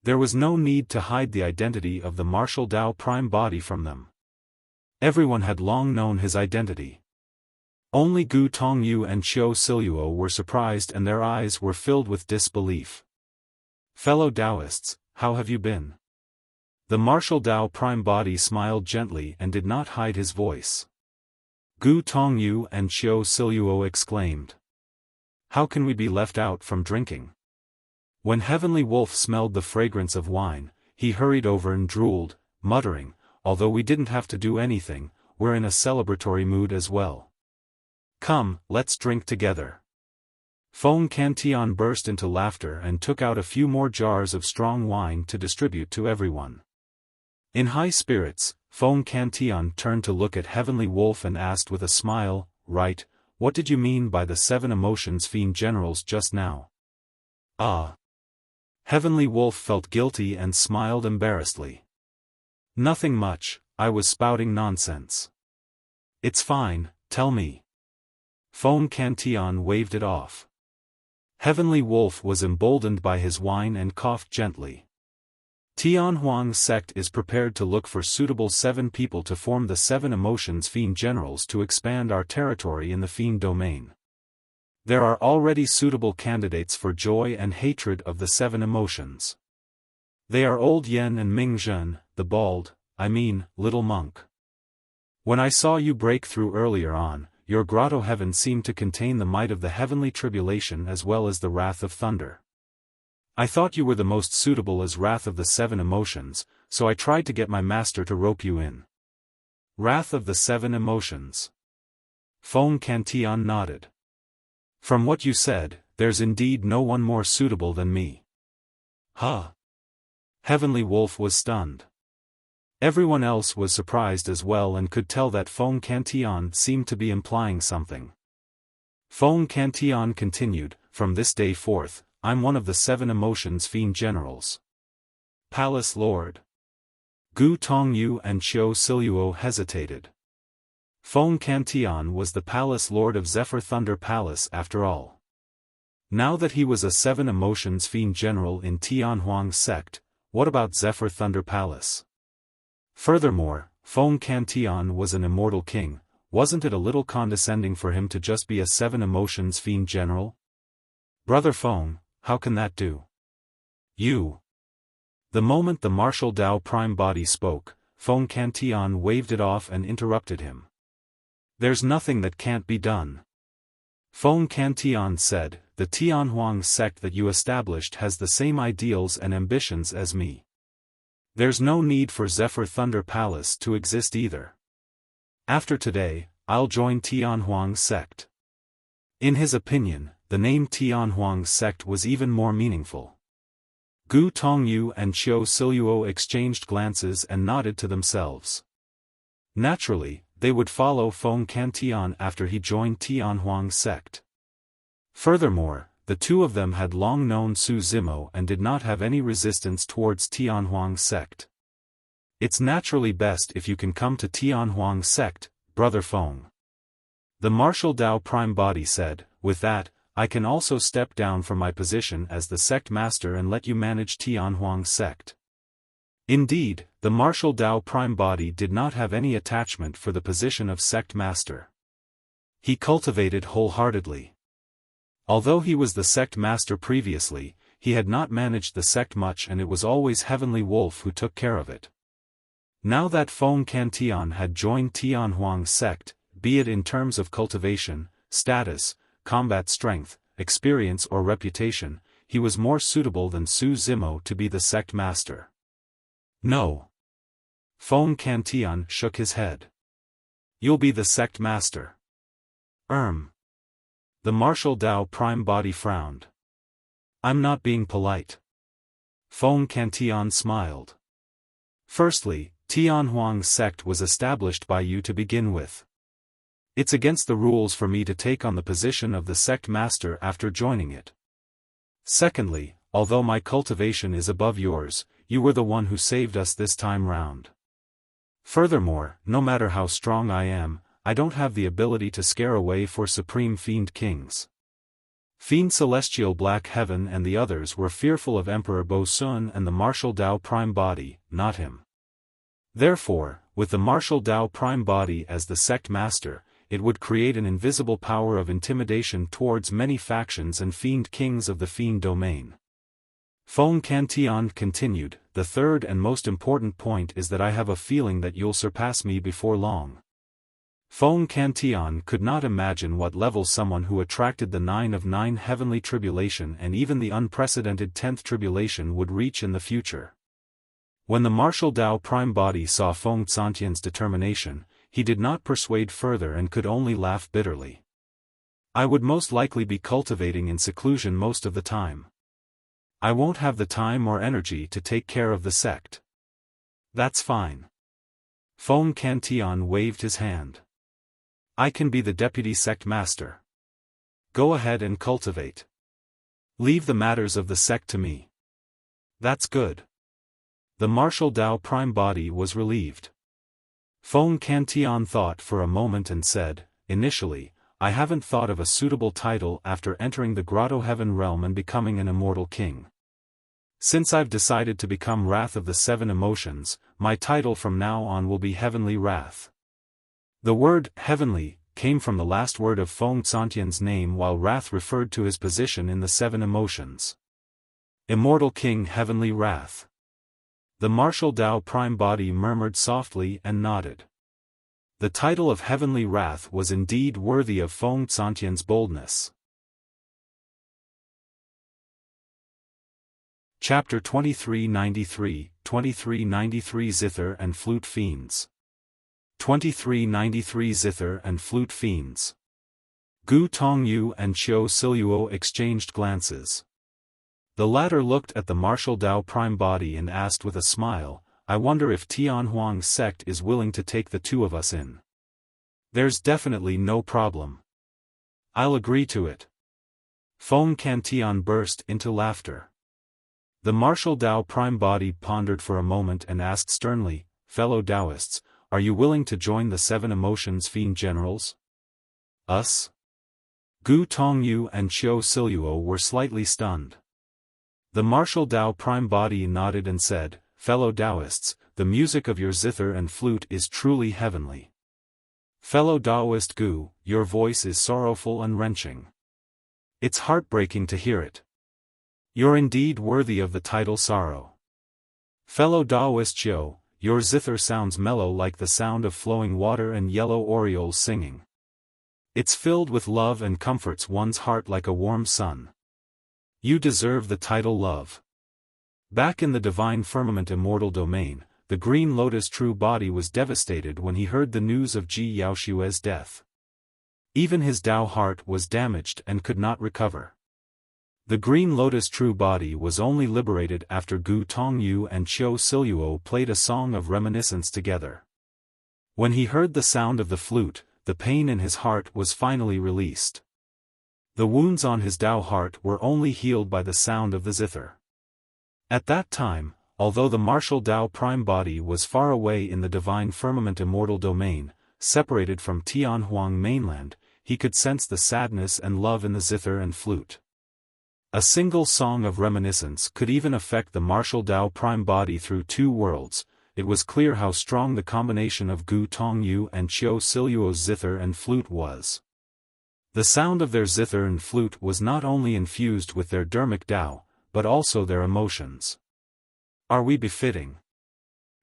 There was no need to hide the identity of the martial Dao prime body from them. Everyone had long known his identity. Only Gu Tongyu and Qiu Siluo were surprised and their eyes were filled with disbelief. Fellow Taoists, how have you been? The martial Dao prime body smiled gently and did not hide his voice. Gu Tongyu and Qiu Siluo exclaimed. How can we be left out from drinking? When Heavenly Wolf smelled the fragrance of wine, he hurried over and drooled, muttering, although we didn't have to do anything, we're in a celebratory mood as well. Come, let's drink together. Feng Cantian burst into laughter and took out a few more jars of strong wine to distribute to everyone. In high spirits, Feng Cantian turned to look at Heavenly Wolf and asked with a smile, right, what did you mean by the 7 emotions fiend generals just now? Ah. Heavenly Wolf felt guilty and smiled embarrassedly. Nothing much, I was spouting nonsense. It's fine, tell me. Feng Cantian waved it off. Heavenly Wolf was emboldened by his wine and coughed gently. Tianhuang's sect is prepared to look for suitable 7 people to form the 7 emotions fiend generals to expand our territory in the fiend domain. There are already suitable candidates for joy and hatred of the 7 emotions. They are Old Yen and Ming Zhen, the bald, little monk. When I saw you break through earlier on, your grotto heaven seemed to contain the might of the heavenly tribulation as well as the wrath of thunder. I thought you were the most suitable as wrath of the 7 emotions, so I tried to get my master to rope you in. Wrath of the 7 emotions. Feng Cantian nodded. From what you said, there's indeed no one more suitable than me. Huh? Heavenly Wolf was stunned. Everyone else was surprised as well and could tell that Feng Cantian seemed to be implying something. Feng Cantian continued, from this day forth, I'm one of the 7 emotions fiend generals. Palace Lord. Gu Tongyu and Qiu Siluo hesitated. Feng Cantian was the Palace Lord of Zephyr Thunder Palace after all. Now that he was a 7 emotions fiend general in Tianhuang's sect, what about Zephyr Thunder Palace? Furthermore, Feng Cantian was an immortal king, wasn't it a little condescending for him to just be a 7 emotions fiend general? Brother Feng, how can that do? You. The moment the martial Dao prime body spoke, Feng Cantian waved it off and interrupted him. There's nothing that can't be done. Feng Cantian said, the Tianhuang sect that you established has the same ideals and ambitions as me. There's no need for Zephyr Thunder Palace to exist either. After today, I'll join Tianhuang's sect. In his opinion, the name Tianhuang's sect was even more meaningful. Gu Tongyu and Qiu Siluo exchanged glances and nodded to themselves. Naturally, they would follow Feng Cantian after he joined Tianhuang's sect. Furthermore, the 2 of them had long known Su Zimo and did not have any resistance towards Tianhuang's sect. It's naturally best if you can come to Tianhuang's sect, Brother Feng. The martial Dao prime body said, with that, I can also step down from my position as the sect master and let you manage Tianhuang's sect. Indeed, the martial Dao prime body did not have any attachment for the position of sect master. He cultivated wholeheartedly. Although he was the sect master previously, he had not managed the sect much and it was always Heavenly Wolf who took care of it. Now that Feng Cantian had joined Tianhuang's sect, be it in terms of cultivation, status, combat strength, experience or reputation, he was more suitable than Su Zimo to be the sect master. No. Feng Cantian shook his head. You'll be the sect master. The martial Dao prime body frowned. I'm not being polite. Feng Cantian smiled. Firstly, Tianhuang's sect was established by you to begin with. It's against the rules for me to take on the position of the sect master after joining it. Secondly, although my cultivation is above yours, you were the one who saved us this time round. Furthermore, no matter how strong I am, I don't have the ability to scare away for Supreme Fiend Kings. Fiend Celestial Black Heaven and the others were fearful of Emperor Bo Sun and the martial Dao Prime Body, not him. Therefore, with the martial Dao Prime Body as the sect master, it would create an invisible power of intimidation towards many factions and Fiend Kings of the Fiend domain. Feng Cantian continued, the third and most important point is that I have a feeling that you'll surpass me before long. Feng Cantian could not imagine what level someone who attracted the 9 of 9 heavenly tribulation and even the unprecedented 10th tribulation would reach in the future. When the martial Dao Prime Body saw Feng Cantian's determination, he did not persuade further and could only laugh bitterly. I would most likely be cultivating in seclusion most of the time. I won't have the time or energy to take care of the sect. That's fine. Feng Cantian waved his hand. I can be the deputy sect master. Go ahead and cultivate. Leave the matters of the sect to me. That's good. The martial Dao Prime Body was relieved. Feng Cantian thought for a moment and said, initially, I haven't thought of a suitable title after entering the Grotto Heaven realm and becoming an immortal king. Since I've decided to become Wrath of the 7 Emotions, my title from now on will be Heavenly Wrath. The word, heavenly, came from the last word of Feng Cantian's name while Wrath referred to his position in the 7 Emotions. Immortal King Heavenly Wrath. The martial Dao Prime Body murmured softly and nodded. The title of Heavenly Wrath was indeed worthy of Feng Cantian's boldness. Chapter 2393, 2393 Zither and Flute Fiends. 2393 Zither and Flute Fiends. Gu Tongyu and Qiu Siluo exchanged glances. The latter looked at the martial Dao Prime Body and asked with a smile, I wonder if Tianhuang's sect is willing to take the two of us in. There's definitely no problem. I'll agree to it. Feng Cantian burst into laughter. The martial Dao Prime Body pondered for a moment and asked sternly, fellow Taoists, are you willing to join the 7 Emotions Fiend Generals? Us? Gu Tongyu and Qiu Siluo were slightly stunned. The martial Dao Prime Body nodded and said, fellow Taoists, the music of your zither and flute is truly heavenly. Fellow Taoist Gu, your voice is sorrowful and wrenching. It's heartbreaking to hear it. You're indeed worthy of the title Sorrow. Fellow Taoist Qiu, your zither sounds mellow like the sound of flowing water and yellow orioles singing. It's filled with love and comforts one's heart like a warm sun. You deserve the title Love. Back in the Divine Firmament Immortal Domain, the Green Lotus True Body was devastated when he heard the news of Ji Yaoshue's death. Even his Tao heart was damaged and could not recover. The Green Lotus True Body was only liberated after Gu Tongyu and Qiu Siluo played a song of reminiscence together. When he heard the sound of the flute, the pain in his heart was finally released. The wounds on his Tao heart were only healed by the sound of the zither. At that time, although the martial Dao Prime Body was far away in the Divine Firmament Immortal Domain, separated from Tianhuang mainland, he could sense the sadness and love in the zither and flute. A single song of reminiscence could even affect the martial Dao Prime Body through 2 worlds. It was clear how strong the combination of Gu Tongyu and Qiu Siluo's zither and flute was. The sound of their zither and flute was not only infused with their dermic Tao, but also their emotions. Are we befitting?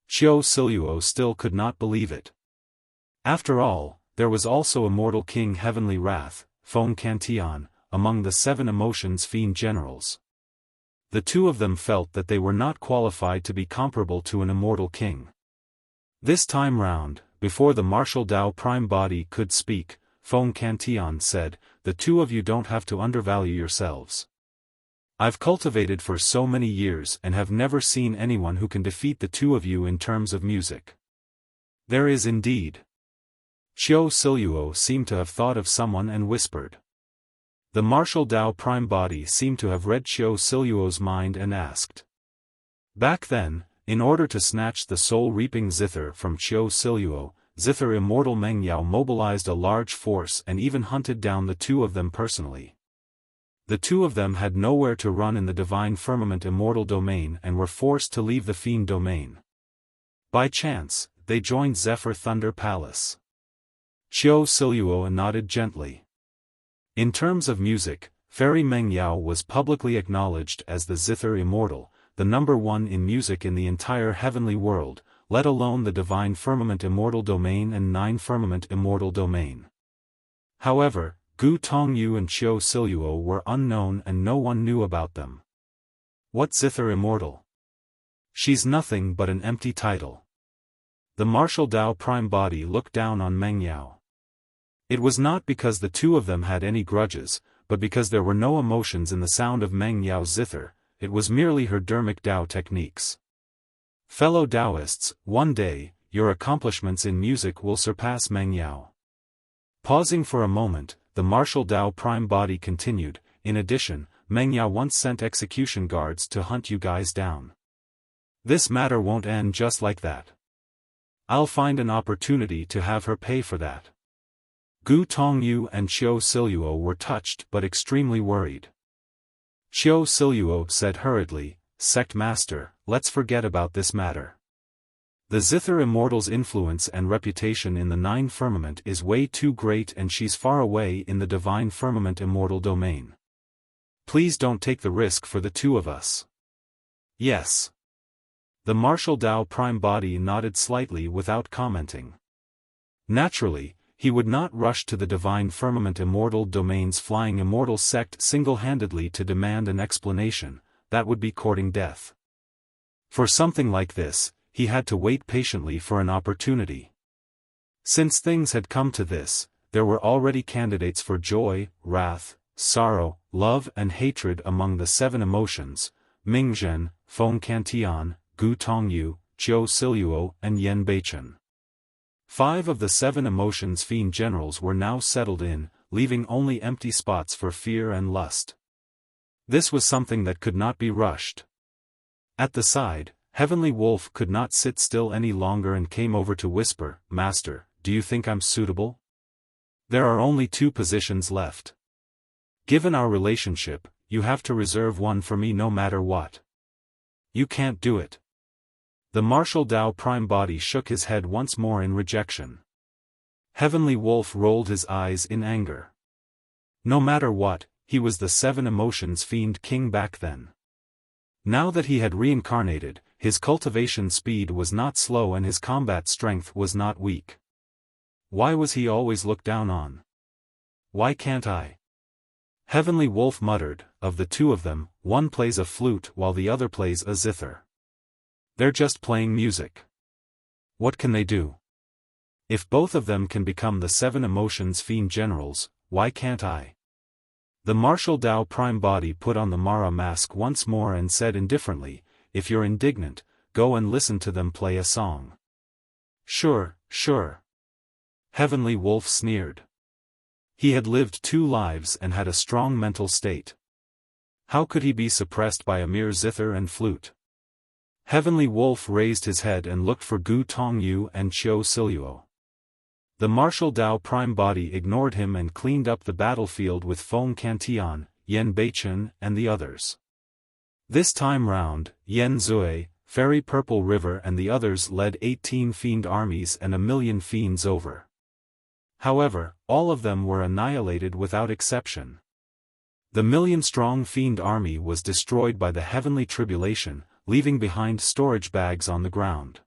Qiu Siluo still could not believe it. After all, there was also Immortal King Heavenly Wrath, Feng Cantian, among the 7 Emotions Fiend Generals. The two of them felt that they were not qualified to be comparable to an immortal king. This time round, before the martial Dao Prime Body could speak, Feng Cantian said, the two of you don't have to undervalue yourselves. I've cultivated for so many years and have never seen anyone who can defeat the two of you in terms of music. There is indeed. Xiao Siluo seemed to have thought of someone and whispered. The martial Dao Prime Body seemed to have read Xiao Siluo's mind and asked. Back then, in order to snatch the soul-reaping zither from Xiao Siluo, Zither Immortal Meng Yao mobilized a large force and even hunted down the two of them personally. The two of them had nowhere to run in the divine firmament immortal domain and were forced to leave the fiend domain. By chance, they joined Zephyr Thunder Palace. Xiao Siluo nodded gently. In terms of music, Fairy Meng Yao was publicly acknowledged as the Zither Immortal, the #1 in music in the entire heavenly world, let alone the divine firmament immortal domain and 9 firmament immortal domain. However, Gu Tongyu and Xiao Siluo were unknown and no one knew about them. What Zither Immortal? She's nothing but an empty title. The martial Dao Prime Body looked down on Meng Yao. It was not because the two of them had any grudges, but because there were no emotions in the sound of Meng Yao's zither, it was merely her dermic Dao techniques. Fellow Taoists, one day, your accomplishments in music will surpass Meng Yao. Pausing for a moment, the martial Dao Prime Body continued, in addition, Meng Yao once sent execution guards to hunt you guys down. This matter won't end just like that. I'll find an opportunity to have her pay for that. Gu Tongyu and Xiao Siluo were touched but extremely worried. Xiao Siluo said hurriedly, Sect Master, let's forget about this matter. The Zither Immortal's influence and reputation in the 9 firmament is way too great and she's far away in the divine firmament immortal domain. Please don't take the risk for the two of us. Yes. The martial Dao Prime Body nodded slightly without commenting. Naturally, he would not rush to the divine firmament immortal domain's flying immortal sect single-handedly to demand an explanation, that would be courting death. For something like this, he had to wait patiently for an opportunity. Since things had come to this, there were already candidates for joy, wrath, sorrow, love and hatred among the 7 emotions, Mingzhen, Feng Cantian, Gu Tongyu, Xiao Siluo and Yen Beichen. 5 of the 7 emotions fiend generals were now settled in, leaving only empty spots for fear and lust. This was something that could not be rushed. At the side, Heavenly Wolf could not sit still any longer and came over to whisper, Master, do you think I'm suitable? There are only 2 positions left. Given our relationship, you have to reserve one for me no matter what. You can't do it. The martial Dao Prime Body shook his head once more in rejection. Heavenly Wolf rolled his eyes in anger. No matter what, he was the 7 emotions fiend king back then. Now that he had reincarnated, his cultivation speed was not slow and his combat strength was not weak. Why was he always looked down on? Why can't I? Heavenly Wolf muttered, of the 2 of them, one plays a flute while the other plays a zither. They're just playing music. What can they do? If both of them can become the 7 emotions fiend generals, why can't I? The martial Dao Prime Body put on the Mara mask once more and said indifferently, if you're indignant, go and listen to them play a song. Sure, sure. Heavenly Wolf sneered. He had lived 2 lives and had a strong mental state. How could he be suppressed by a mere zither and flute? Heavenly Wolf raised his head and looked for Gu Tongyu and Xiao Siluo. The martial Dao Prime Body ignored him and cleaned up the battlefield with Feng Cantian, Yen Beichen and the others. This time round, Yen Zui, Fairy Purple River and the others led 18 fiend armies and 1,000,000 fiends over. However, all of them were annihilated without exception. The 1,000,000-strong fiend army was destroyed by the heavenly tribulation, leaving behind storage bags on the ground.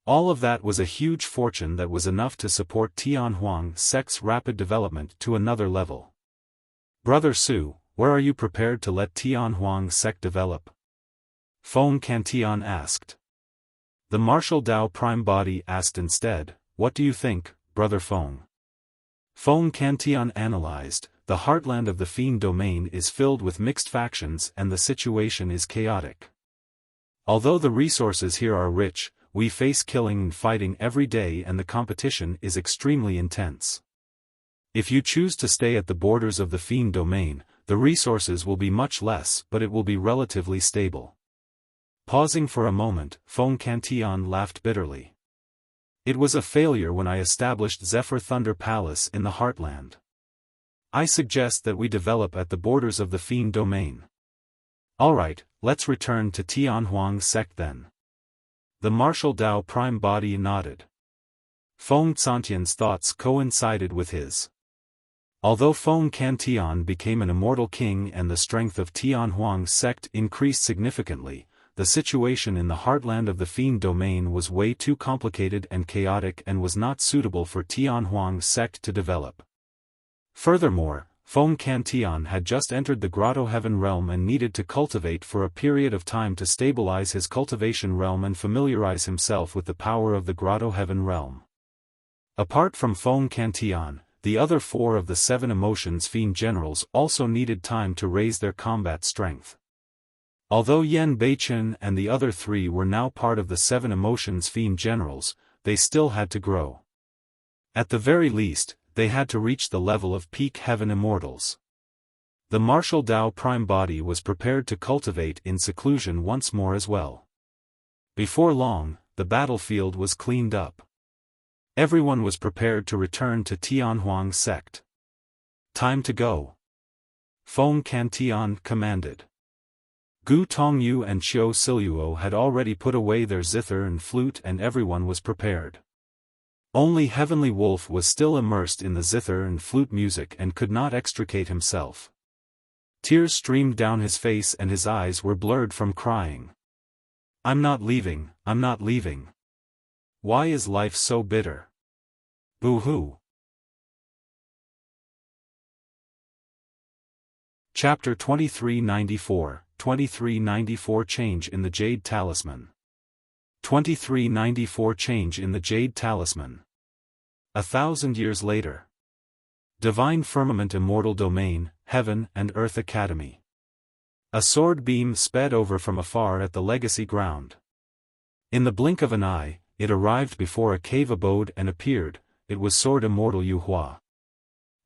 All of that was a huge fortune that was enough to support Tianhuang sect's rapid development to another level. Brother Su, where are you prepared to let Tianhuang sect develop? Feng Cantian asked. The martial Dao Prime Body asked instead, what do you think, Brother Feng? Feng Cantian analyzed, the heartland of the Fiend domain is filled with mixed factions and the situation is chaotic. Although the resources here are rich, we face killing and fighting every day and the competition is extremely intense. If you choose to stay at the borders of the Fiend domain, the resources will be much less but it will be relatively stable. Pausing for a moment, Feng Cantillon laughed bitterly. It was a failure when I established Zephyr Thunder Palace in the Heartland. I suggest that we develop at the borders of the Fiend domain. Alright, let's return to Tianhuang's sect then. The martial Dao Prime Body nodded. Feng Cantian's thoughts coincided with his. Although Feng Cantillon became an immortal king and the strength of Tianhuang's sect increased significantly, the situation in the heartland of the Fiend domain was way too complicated and chaotic and was not suitable for Tianhuang's sect to develop. Furthermore, Feng Cantillon had just entered the Grotto Heaven realm and needed to cultivate for a period of time to stabilize his cultivation realm and familiarize himself with the power of the Grotto Heaven realm. Apart from Feng Cantillon, the other 4 of the 7 Emotions Fiend generals also needed time to raise their combat strength. Although Yen Beichen and the other 3 were now part of the 7 Emotions Fiend generals, they still had to grow. At the very least, they had to reach the level of peak heaven immortals. The martial Dao Prime Body was prepared to cultivate in seclusion once more as well. Before long, the battlefield was cleaned up. Everyone was prepared to return to Tianhuang's sect. Time to go. Feng Cantillon commanded. Gu Tongyu and Qiu Siluo had already put away their zither and flute and everyone was prepared. Only Heavenly Wolf was still immersed in the zither and flute music and could not extricate himself. Tears streamed down his face and his eyes were blurred from crying. I'm not leaving, I'm not leaving. Why is life so bitter? Boo-hoo. Chapter 2394, 2394 Change in the Jade Talisman. 2394 Change in the Jade Talisman. 1,000 years later. Divine Firmament Immortal Domain, Heaven and Earth Academy. A sword beam sped over from afar at the legacy ground. In the blink of an eye, it arrived before a cave abode and appeared. It was Sword Immortal Yuhua.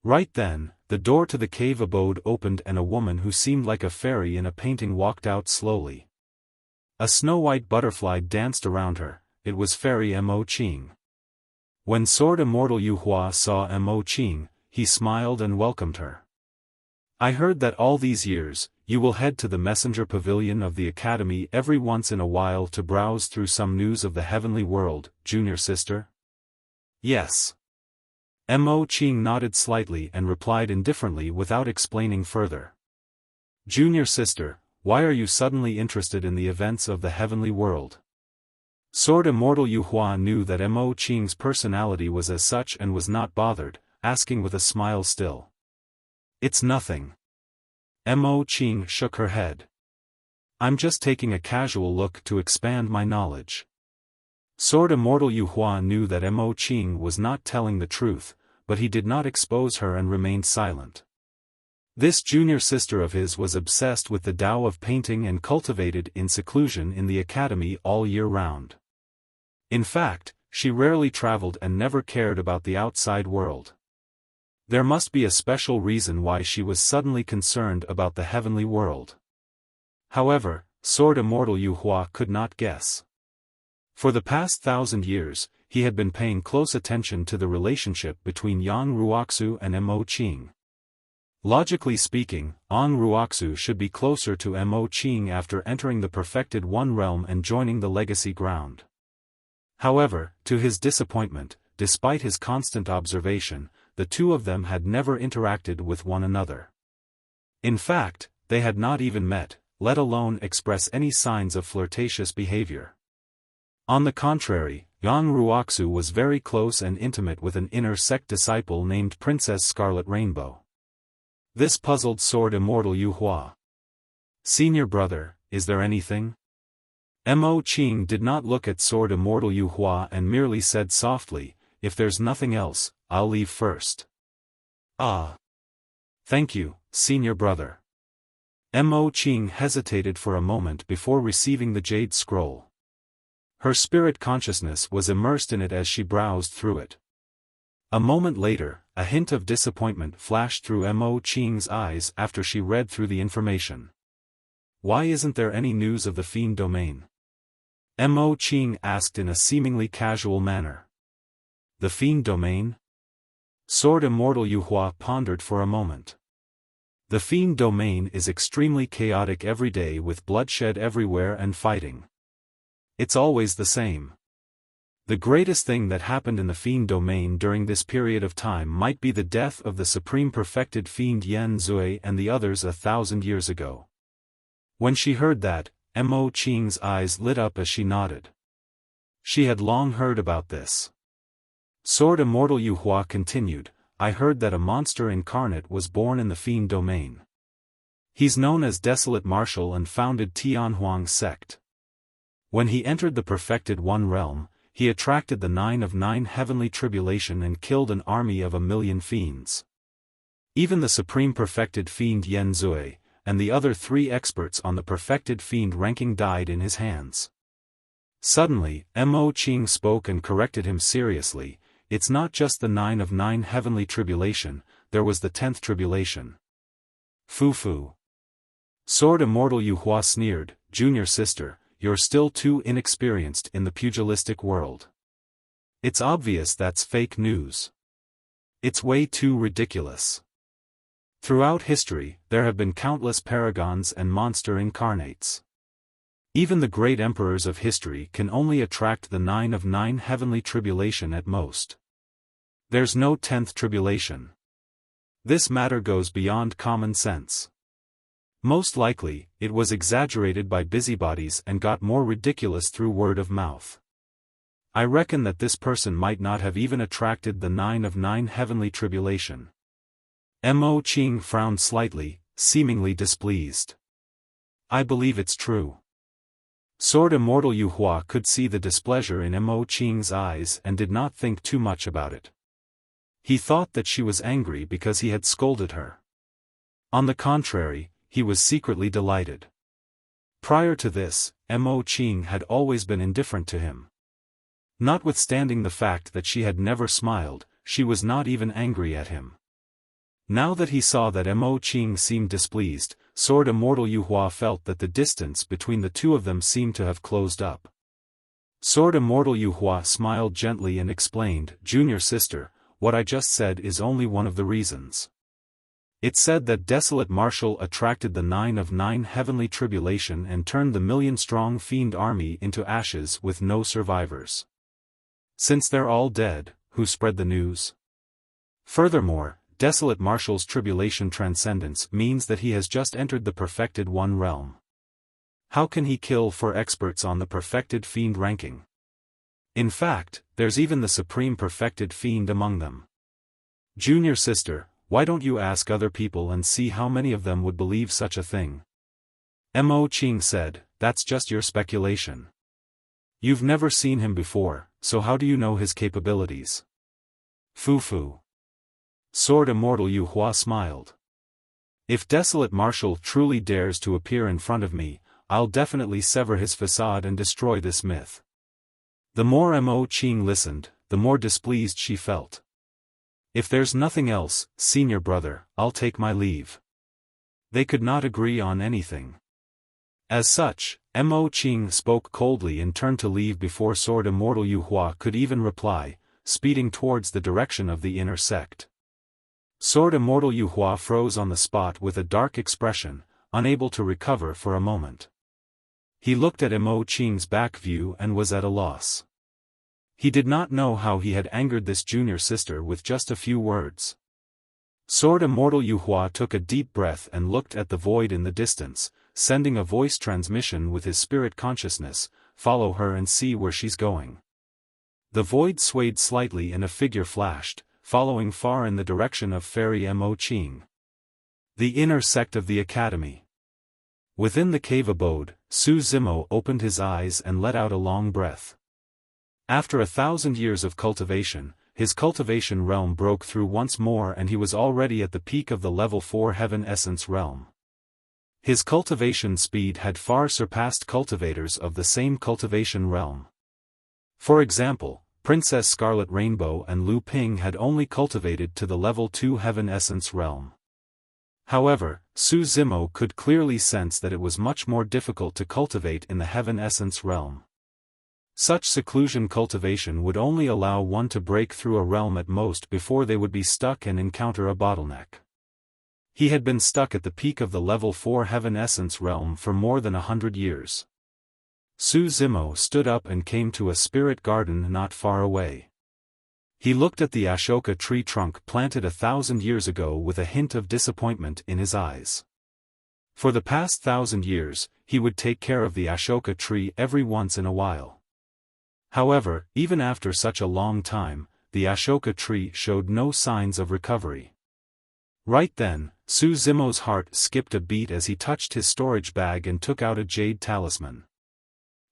Right then, the door to the cave abode opened and a woman who seemed like a fairy in a painting walked out slowly. A snow-white butterfly danced around her. It was Fairy Mo Qing. When Sword Immortal Yuhua saw Mo Qing, he smiled and welcomed her. I heard that all these years, you will head to the messenger pavilion of the academy every once in a while to browse through some news of the heavenly world, junior sister? Yes. Mo Qing nodded slightly and replied indifferently without explaining further. Junior sister, why are you suddenly interested in the events of the heavenly world? Sword Immortal Yuhua knew that Mo Qing's personality was as such and was not bothered, asking with a smile still. It's nothing. Mo Qing shook her head. I'm just taking a casual look to expand my knowledge. Sword Immortal Yuhua knew that Mo Qing was not telling the truth, but he did not expose her and remained silent. This junior sister of his was obsessed with the Tao of painting and cultivated in seclusion in the academy all year round. In fact, she rarely traveled and never cared about the outside world. There must be a special reason why she was suddenly concerned about the heavenly world. However, Sword Immortal Yuhua could not guess. For the past 1,000 years, he had been paying close attention to the relationship between Yang Ruoxu and Mo Qing. Logically speaking, Yang Ruoxu should be closer to Mo Qing after entering the Perfected One realm and joining the Legacy ground. However, to his disappointment, despite his constant observation, the two of them had never interacted with one another. In fact, they had not even met, let alone express any signs of flirtatious behavior. On the contrary, Yang Ruoxu was very close and intimate with an inner sect disciple named Princess Scarlet Rainbow. This puzzled Sword Immortal Yuhua. Senior brother, is there anything? Mo Qing did not look at Sword Immortal Yuhua and merely said softly, if there's nothing else, I'll leave first. Ah. Thank you, senior brother. Mo Qing hesitated for a moment before receiving the jade scroll. Her spirit consciousness was immersed in it as she browsed through it. A moment later, a hint of disappointment flashed through Mo Qing's eyes after she read through the information. Why isn't there any news of the Fiend Domain? Mo Qing asked in a seemingly casual manner. The Fiend Domain? Sword Immortal Yuhua pondered for a moment. The Fiend Domain is extremely chaotic every day with bloodshed everywhere and fighting. It's always the same. The greatest thing that happened in the Fiend Domain during this period of time might be the death of the supreme perfected Fiend Yan Zui and the others 1,000 years ago. When she heard that, Mo Qing's eyes lit up as she nodded. She had long heard about this. Sword Immortal Yuhua continued, I heard that a monster incarnate was born in the Fiend Domain. He's known as Desolate Marshal and founded Tianhuang sect. When he entered the Perfected One realm, he attracted the 9 of 9 heavenly tribulation and killed an army of 1,000,000 fiends. Even the supreme perfected fiend Yan Zui, and the other 3 experts on the perfected fiend ranking died in his hands. Suddenly, Mo Qing spoke and corrected him seriously, it's not just the 9 of 9 heavenly tribulation, there was the 10th tribulation. Fu. Sword Immortal Yuhua sneered, Junior sister, you're still too inexperienced in the pugilistic world. It's obvious that's fake news. It's way too ridiculous. Throughout history, there have been countless paragons and monster incarnates. Even the great emperors of history can only attract the 9 of 9 heavenly tribulation at most. There's no 10th tribulation. This matter goes beyond common sense. Most likely, it was exaggerated by busybodies and got more ridiculous through word of mouth. I reckon that this person might not have even attracted the 9 of 9 heavenly tribulation. Mo Qing frowned slightly, seemingly displeased. I believe it's true. Sword Immortal Yuhua could see the displeasure in Mo Qing's eyes and did not think too much about it. He thought that she was angry because he had scolded her. On the contrary, he was secretly delighted. Prior to this, Mo Qing had always been indifferent to him. Notwithstanding the fact that she had never smiled, she was not even angry at him. Now that he saw that Mo Qing seemed displeased, Sword Immortal Yuhua felt that the distance between the two of them seemed to have closed up. Sword Immortal Yuhua smiled gently and explained, Junior sister, what I just said is only one of the reasons. It said that Desolate Marshal attracted the 9 of 9 heavenly tribulation and turned the 1,000,000-strong fiend army into ashes with no survivors. Since they're all dead, who spread the news? Furthermore, Desolate Marshal's tribulation transcendence means that he has just entered the Perfected One realm. How can he kill 4 experts on the Perfected Fiend ranking? In fact, there's even the Supreme Perfected Fiend among them. Junior sister, why don't you ask other people and see how many of them would believe such a thing? Mo Qing said, that's just your speculation. You've never seen him before, so how do you know his capabilities? Fu. Sword Immortal Yuhua smiled. If Desolate Marshal truly dares to appear in front of me, I'll definitely sever his facade and destroy this myth. The more Mo Qing listened, the more displeased she felt. If there's nothing else, senior brother, I'll take my leave. They could not agree on anything. As such, Mo Qing spoke coldly and turned to leave before Sword Immortal Yuhua could even reply, speeding towards the direction of the inner sect. Sword Immortal Yuhua froze on the spot with a dark expression, unable to recover for a moment. He looked at Mo Qing's back view and was at a loss. He did not know how he had angered this junior sister with just a few words. Sword Immortal Yuhua took a deep breath and looked at the void in the distance, sending a voice transmission with his spirit consciousness, follow her and see where she's going. The void swayed slightly and a figure flashed, following far in the direction of Fairy Mo Qing. The inner sect of the academy. Within the cave abode, Su Zimo opened his eyes and let out a long breath. After 1,000 years of cultivation, his cultivation realm broke through once more and he was already at the peak of the level 4 heaven essence realm. His cultivation speed had far surpassed cultivators of the same cultivation realm. For example, Princess Scarlet Rainbow and Lu Ping had only cultivated to the level 2 heaven essence realm. However, Su Zimo could clearly sense that it was much more difficult to cultivate in the heaven essence realm. Such seclusion cultivation would only allow one to break through a realm at most before they would be stuck and encounter a bottleneck. He had been stuck at the peak of the level 4 heaven essence realm for more than 100 years. Su Zimo stood up and came to a spirit garden not far away. He looked at the Ashoka tree trunk planted 1,000 years ago with a hint of disappointment in his eyes. For the past 1,000 years, he would take care of the Ashoka tree every once in a while. However, even after such a long time, the Ashoka tree showed no signs of recovery. Right then, Su Zimo's heart skipped a beat as he touched his storage bag and took out a jade talisman.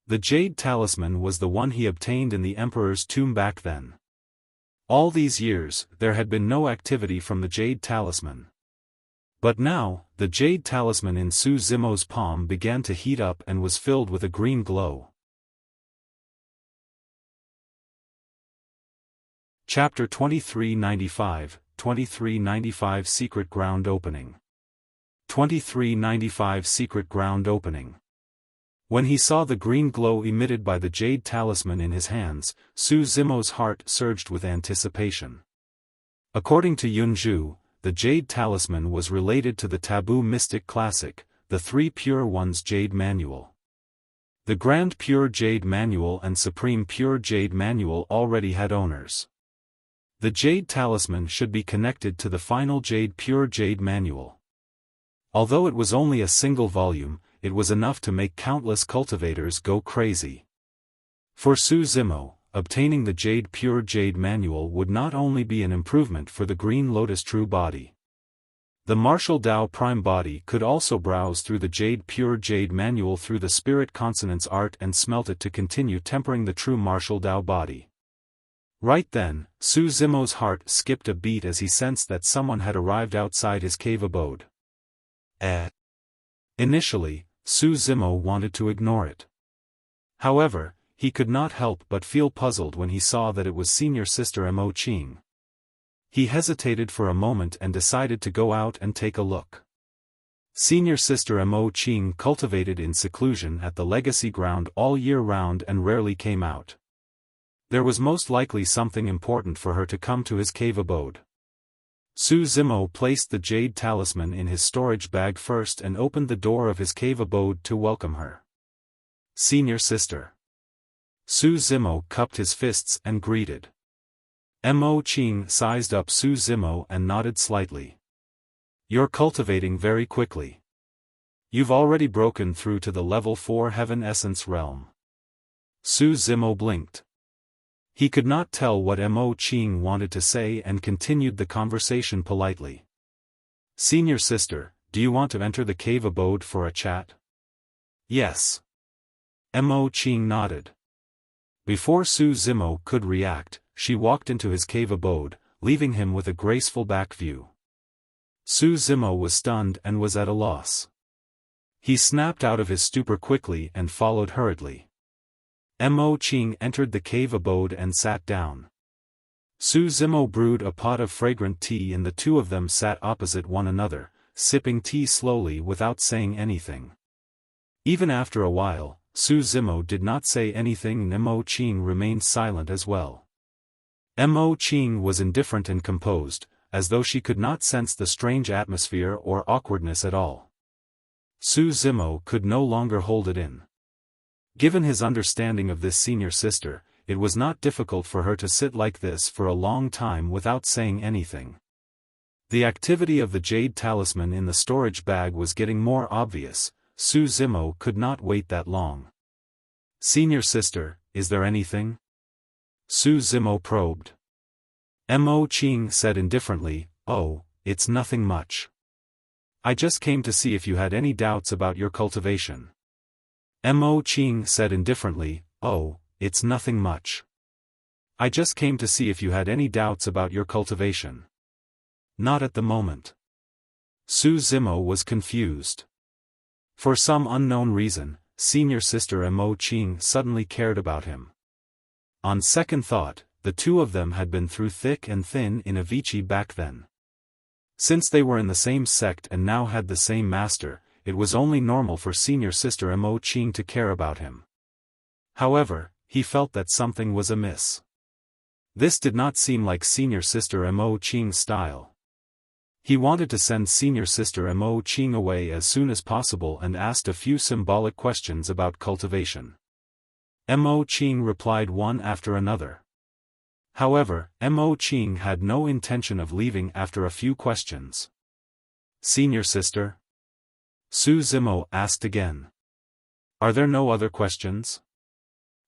The jade talisman was the one he obtained in the Emperor's tomb back then. All these years, there had been no activity from the jade talisman. But now, the jade talisman in Su Zimo's palm began to heat up and was filled with a green glow. Chapter 2395, 2395 Secret Ground Opening. 2395 Secret Ground Opening. When he saw the green glow emitted by the jade talisman in his hands, Su Zimo's heart surged with anticipation. According to Yunzhu, the jade talisman was related to the taboo mystic classic, the Three Pure Ones Jade Manual. The Grand Pure Jade Manual and Supreme Pure Jade Manual already had owners. The jade talisman should be connected to the final Jade Pure Jade Manual. Although it was only a single volume, it was enough to make countless cultivators go crazy. For Su Zimo, obtaining the Jade Pure Jade Manual would not only be an improvement for the Green Lotus True Body. The Martial Tao Prime Body could also browse through the Jade Pure Jade Manual through the Spirit Consonance Art and smelt it to continue tempering the true Martial Tao Body. Right then, Su Zimo's heart skipped a beat as he sensed that someone had arrived outside his cave abode. Initially, Su Zimo wanted to ignore it. However, he could not help but feel puzzled when he saw that it was senior sister Mo Qing. He hesitated for a moment and decided to go out and take a look. Senior sister Mo Qing cultivated in seclusion at the legacy ground all year round and rarely came out. There was most likely something important for her to come to his cave abode. Su Zimo placed the jade talisman in his storage bag first and opened the door of his cave abode to welcome her. Senior sister. Su Zimo cupped his fists and greeted. Mo Qing sized up Su Zimo and nodded slightly. You're cultivating very quickly. You've already broken through to the level 4 heaven essence realm. Su Zimo blinked. He could not tell what Mo Qing wanted to say and continued the conversation politely. Senior sister, do you want to enter the cave abode for a chat? Yes. Mo Qing nodded. Before Su Zimo could react, she walked into his cave abode, leaving him with a graceful back view. Su Zimo was stunned and was at a loss. He snapped out of his stupor quickly and followed hurriedly. Mo Qing entered the cave abode and sat down. Su Zimo brewed a pot of fragrant tea and the two of them sat opposite one another, sipping tea slowly without saying anything. Even after a while, Su Zimo did not say anything and Mo Qing remained silent as well. Mo Qing was indifferent and composed, as though she could not sense the strange atmosphere or awkwardness at all. Su Zimo could no longer hold it in. Given his understanding of this senior sister, it was not difficult for her to sit like this for a long time without saying anything. The activity of the jade talisman in the storage bag was getting more obvious. Su Zimo could not wait that long. Senior sister, is there anything? Su Zimo probed. Mo Qing said indifferently, oh, it's nothing much. I just came to see if you had any doubts about your cultivation. Mo Qing said indifferently, oh, it's nothing much. I just came to see if you had any doubts about your cultivation. Not at the moment. Su Zimo was confused. For some unknown reason, senior sister Mo Qing suddenly cared about him. On second thought, the two of them had been through thick and thin in Avicii back then. Since they were in the same sect and now had the same master, it was only normal for senior sister Mo Qing to care about him. However, he felt that something was amiss. This did not seem like senior sister Mo Qing's style. He wanted to send senior sister Mo Qing away as soon as possible and asked a few symbolic questions about cultivation. Mo Qing replied one after another. However, Mo Qing had no intention of leaving after a few questions. Senior sister? Su Zimo asked again. Are there no other questions?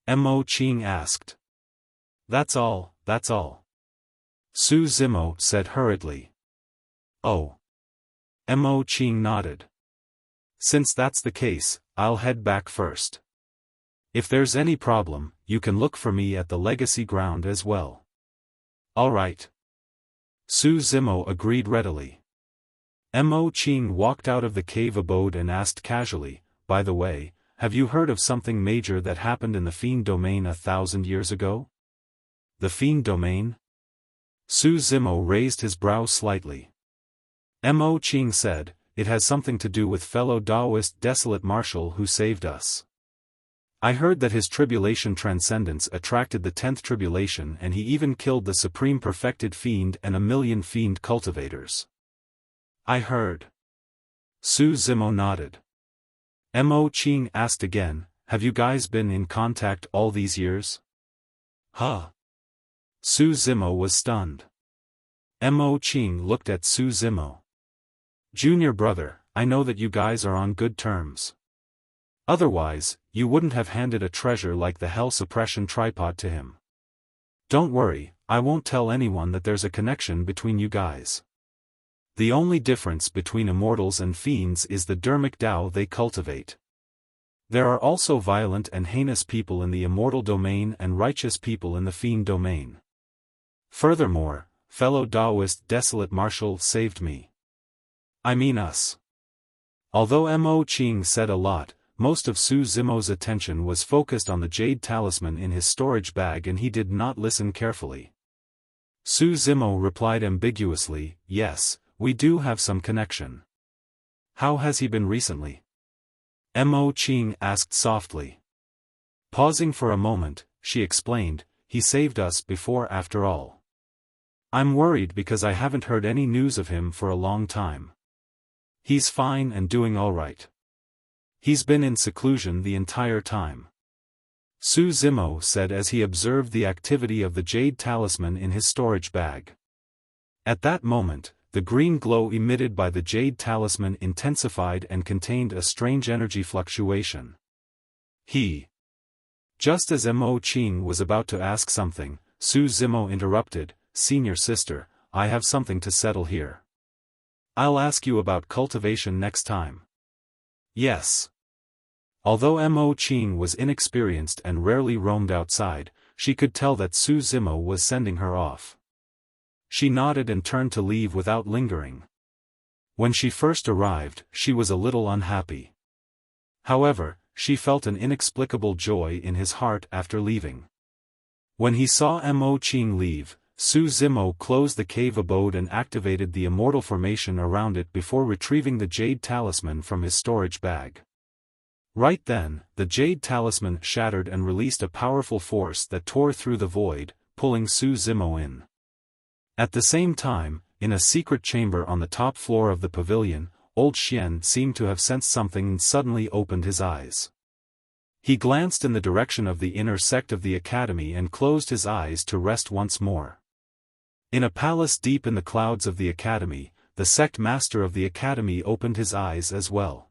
Mo Qing asked. That's all, that's all. Su Zimo said hurriedly. Oh. Mo Qing nodded. Since that's the case, I'll head back first. If there's any problem, you can look for me at the legacy ground as well. All right. Su Zimo agreed readily. Mo Qing walked out of the cave abode and asked casually, by the way, have you heard of something major that happened in the Fiend Domain 1,000 years ago? The Fiend Domain? Su Zimo raised his brow slightly. Mo Qing said, it has something to do with fellow Taoist Desolate Marshal who saved us. I heard that his tribulation transcendence attracted the 10th tribulation and he even killed the supreme perfected fiend and 1,000,000 fiend cultivators. I heard. Su Zimo nodded. Mo Qing asked again, have you guys been in contact all these years? Huh? Su Zimo was stunned. Mo Qing looked at Su Zimo. Junior brother, I know that you guys are on good terms. Otherwise, you wouldn't have handed a treasure like the Hell Suppression tripod to him. Don't worry, I won't tell anyone that there's a connection between you guys. The only difference between immortals and fiends is the dermic Tao they cultivate. There are also violent and heinous people in the immortal domain and righteous people in the fiend domain. Furthermore, fellow Taoist Desolate Marshal saved me. I mean us. Although Mo Qing said a lot, most of Su Zimo's attention was focused on the jade talisman in his storage bag and he did not listen carefully. Su Zimo replied ambiguously, yes, we do have some connection. How has he been recently? Mo Qing asked softly. Pausing for a moment, she explained, he saved us before after all. I'm worried because I haven't heard any news of him for a long time. He's fine and doing all right. He's been in seclusion the entire time. Su Zimo said as he observed the activity of the jade talisman in his storage bag. At that moment, the green glow emitted by the jade talisman intensified and contained a strange energy fluctuation. Just as Mo Qing was about to ask something, Su Zimo interrupted, Senior sister, I have something to settle here. I'll ask you about cultivation next time. Yes. Although Mo Qing was inexperienced and rarely roamed outside, she could tell that Su Zimo was sending her off. She nodded and turned to leave without lingering. When she first arrived, she was a little unhappy. However, she felt an inexplicable joy in his heart after leaving. When he saw Mo Qing leave, Su Zimo closed the cave abode and activated the immortal formation around it before retrieving the jade talisman from his storage bag. Right then, the jade talisman shattered and released a powerful force that tore through the void, pulling Su Zimo in. At the same time, in a secret chamber on the top floor of the pavilion, old Xian seemed to have sensed something and suddenly opened his eyes. He glanced in the direction of the inner sect of the academy and closed his eyes to rest once more. In a palace deep in the clouds of the academy, the sect master of the academy opened his eyes as well.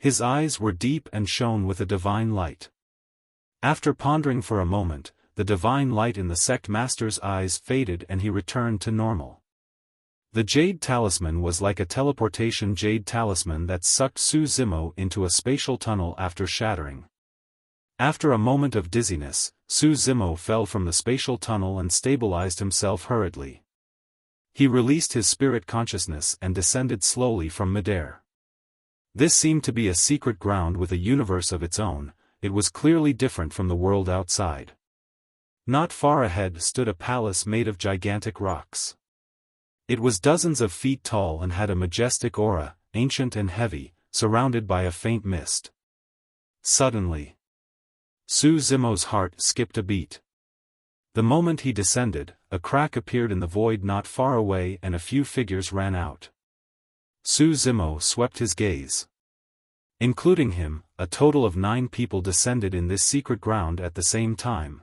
His eyes were deep and shone with a divine light. After pondering for a moment, the divine light in the sect master's eyes faded and he returned to normal. The jade talisman was like a teleportation jade talisman that sucked Su Zimo into a spatial tunnel after shattering. After a moment of dizziness, Su Zimo fell from the spatial tunnel and stabilized himself hurriedly. He released his spirit consciousness and descended slowly from midair. This seemed to be a secret ground with a universe of its own. It was clearly different from the world outside. Not far ahead stood a palace made of gigantic rocks. It was dozens of feet tall and had a majestic aura, ancient and heavy, surrounded by a faint mist. Suddenly, Su Zimo's heart skipped a beat. The moment he descended, a crack appeared in the void not far away and a few figures ran out. Su Zimo swept his gaze. Including him, a total of 9 people descended in this secret ground at the same time.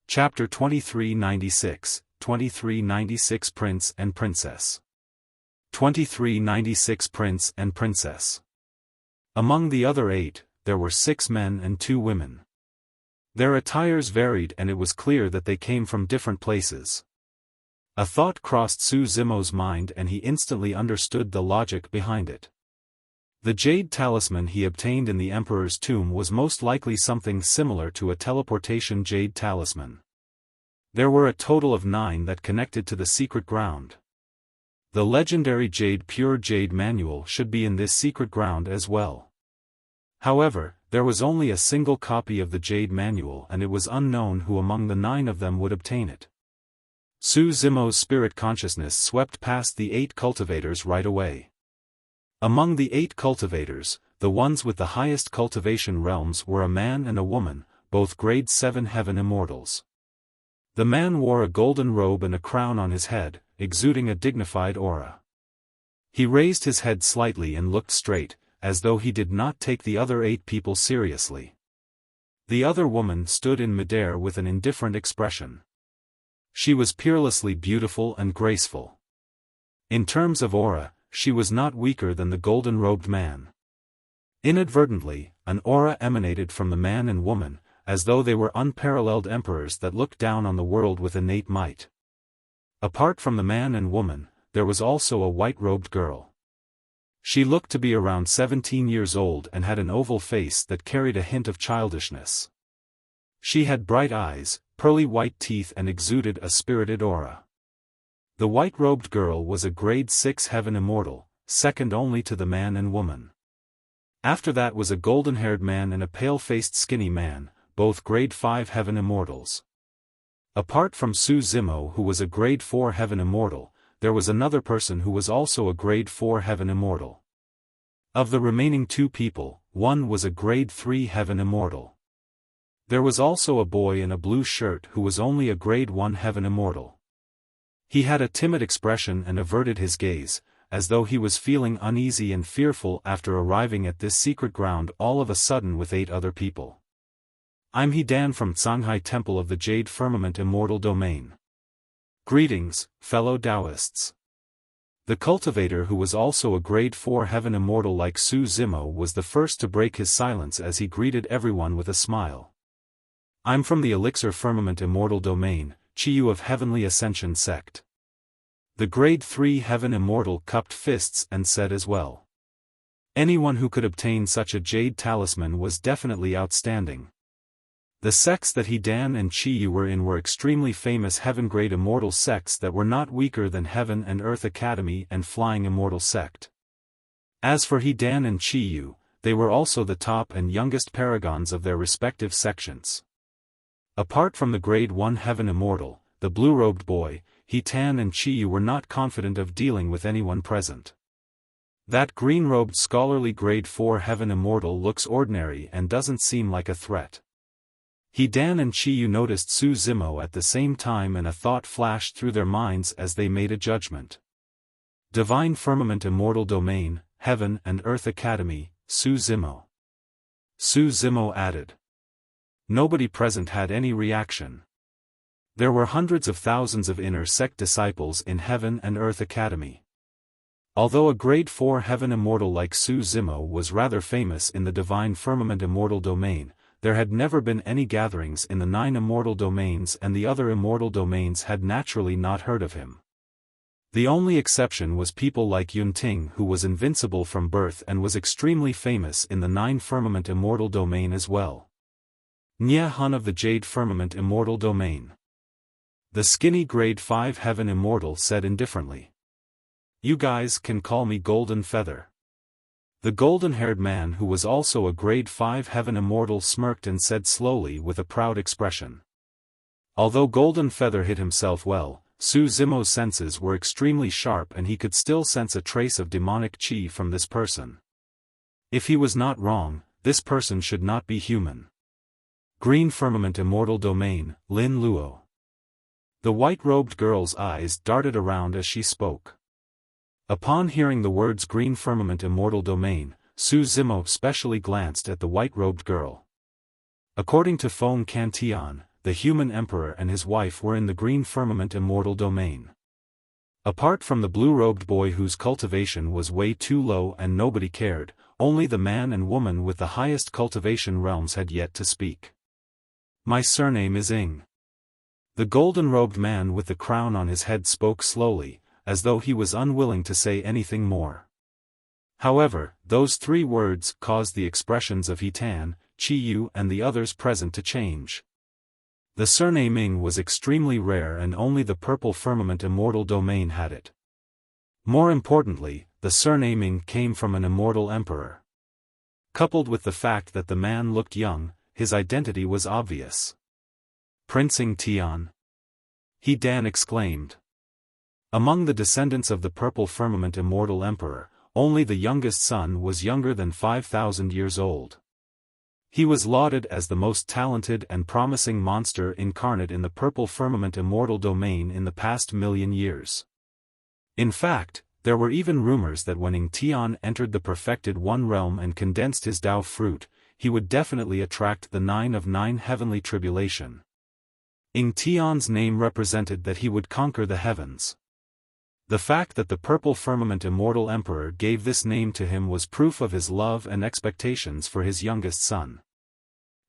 Chapter 2396, 2396 Prince and Princess. 2396 Prince and Princess. Among the other 8, there were 6 men and 2 women. Their attires varied and it was clear that they came from different places. A thought crossed Su Zimo's mind and he instantly understood the logic behind it. The jade talisman he obtained in the Emperor's tomb was most likely something similar to a teleportation jade talisman. There were a total of 9 that connected to the secret ground. The legendary Pure Jade manual should be in this secret ground as well. However, there was only a single copy of the Jade manual and it was unknown who among the 9 of them would obtain it. Su Zimo's spirit consciousness swept past the 8 cultivators right away. Among the 8 cultivators, the ones with the highest cultivation realms were a man and a woman, both grade 7 heaven immortals. The man wore a golden robe and a crown on his head, exuding a dignified aura. He raised his head slightly and looked straight, as though he did not take the other 8 people seriously. The other woman stood in midair with an indifferent expression. She was peerlessly beautiful and graceful. In terms of aura, she was not weaker than the golden-robed man. Inadvertently, an aura emanated from the man and woman, as though they were unparalleled emperors that looked down on the world with innate might. Apart from the man and woman, there was also a white-robed girl. She looked to be around 17 years old and had an oval face that carried a hint of childishness. She had bright eyes, pearly white teeth and exuded a spirited aura. The white-robed girl was a grade 6 heaven immortal, second only to the man and woman. After that was a golden-haired man and a pale-faced skinny man, both grade 5 heaven immortals. Apart from Su Zimo who was a grade 4 heaven immortal, there was another person who was also a grade 4 heaven immortal. Of the remaining 2 people, one was a grade 3 heaven immortal. There was also a boy in a blue shirt who was only a grade 1 heaven immortal. He had a timid expression and averted his gaze, as though he was feeling uneasy and fearful after arriving at this secret ground all of a sudden with 8 other people. I'm He-Dan from Shanghai Temple of the Jade Firmament Immortal Domain. Greetings, fellow Taoists. The cultivator who was also a grade 4 heaven immortal like Su Zimo was the first to break his silence as he greeted everyone with a smile. I'm from the Elixir Firmament Immortal Domain, Chiyu of Heavenly Ascension Sect. The grade 3 heaven immortal cupped fists and said as well. Anyone who could obtain such a jade talisman was definitely outstanding. The sects that He-Dan and Chiyu were in were extremely famous heaven-grade immortal sects that were not weaker than Heaven and Earth Academy and Flying Immortal Sect. As for He-Dan and Chiyu, they were also the top and youngest paragons of their respective sections. Apart from the grade 1 heaven immortal, the blue-robed boy, He-Dan and Chiyu were not confident of dealing with anyone present. That green-robed scholarly grade 4 heaven immortal looks ordinary and doesn't seem like a threat. He-Dan and Chiyu noticed Su Zimo at the same time and a thought flashed through their minds as they made a judgment. Divine Firmament Immortal Domain, Heaven and Earth Academy, Su Zimo. Su Zimo added. Nobody present had any reaction. There were hundreds of thousands of inner sect disciples in Heaven and Earth Academy. Although a grade 4 heaven immortal like Su Zimo was rather famous in the Divine Firmament Immortal Domain, there had never been any gatherings in the 9 immortal domains and the other immortal domains had naturally not heard of him. The only exception was people like Yunting, who was invincible from birth and was extremely famous in the 9 Firmament Immortal Domain as well. Nye Hun of the Jade Firmament Immortal Domain. The skinny Grade 5 Heaven Immortal said indifferently. You guys can call me Golden Feather. The golden-haired man, who was also a Grade 5 Heaven Immortal, smirked and said slowly with a proud expression. Although Golden Feather hid himself well, Su Zimo's senses were extremely sharp and he could still sense a trace of demonic qi from this person. If he was not wrong, this person should not be human. Green Firmament Immortal Domain, Lin Luo. The white-robed girl's eyes darted around as she spoke. Upon hearing the words Green Firmament Immortal Domain, Su Zimo specially glanced at the white-robed girl. According to Feng Cantian, the human emperor and his wife were in the Green Firmament Immortal Domain. Apart from the blue-robed boy whose cultivation was way too low and nobody cared, only the man and woman with the highest cultivation realms had yet to speak. My surname is Ing. The golden-robed man with the crown on his head spoke slowly, as though he was unwilling to say anything more. However, those 3 words caused the expressions of Hitan, Chi Yu and the others present to change. The surname Ing was extremely rare and only the Purple Firmament Immortal Domain had it. More importantly, the surname Ing came from an immortal emperor. Coupled with the fact that the man looked young, his identity was obvious. Prince Ing Tian? He Dan exclaimed. Among the descendants of the Purple Firmament Immortal Emperor, only the youngest son was younger than 5,000 years old. He was lauded as the most talented and promising monster incarnate in the Purple Firmament Immortal Domain in the past 1,000,000 years. In fact, there were even rumors that when Ing Tian entered the Perfected One realm and condensed his Tao fruit, he would definitely attract the 9 of 9 heavenly tribulation. Ing Tian's name represented that he would conquer the heavens. The fact that the Purple Firmament Immortal Emperor gave this name to him was proof of his love and expectations for his youngest son.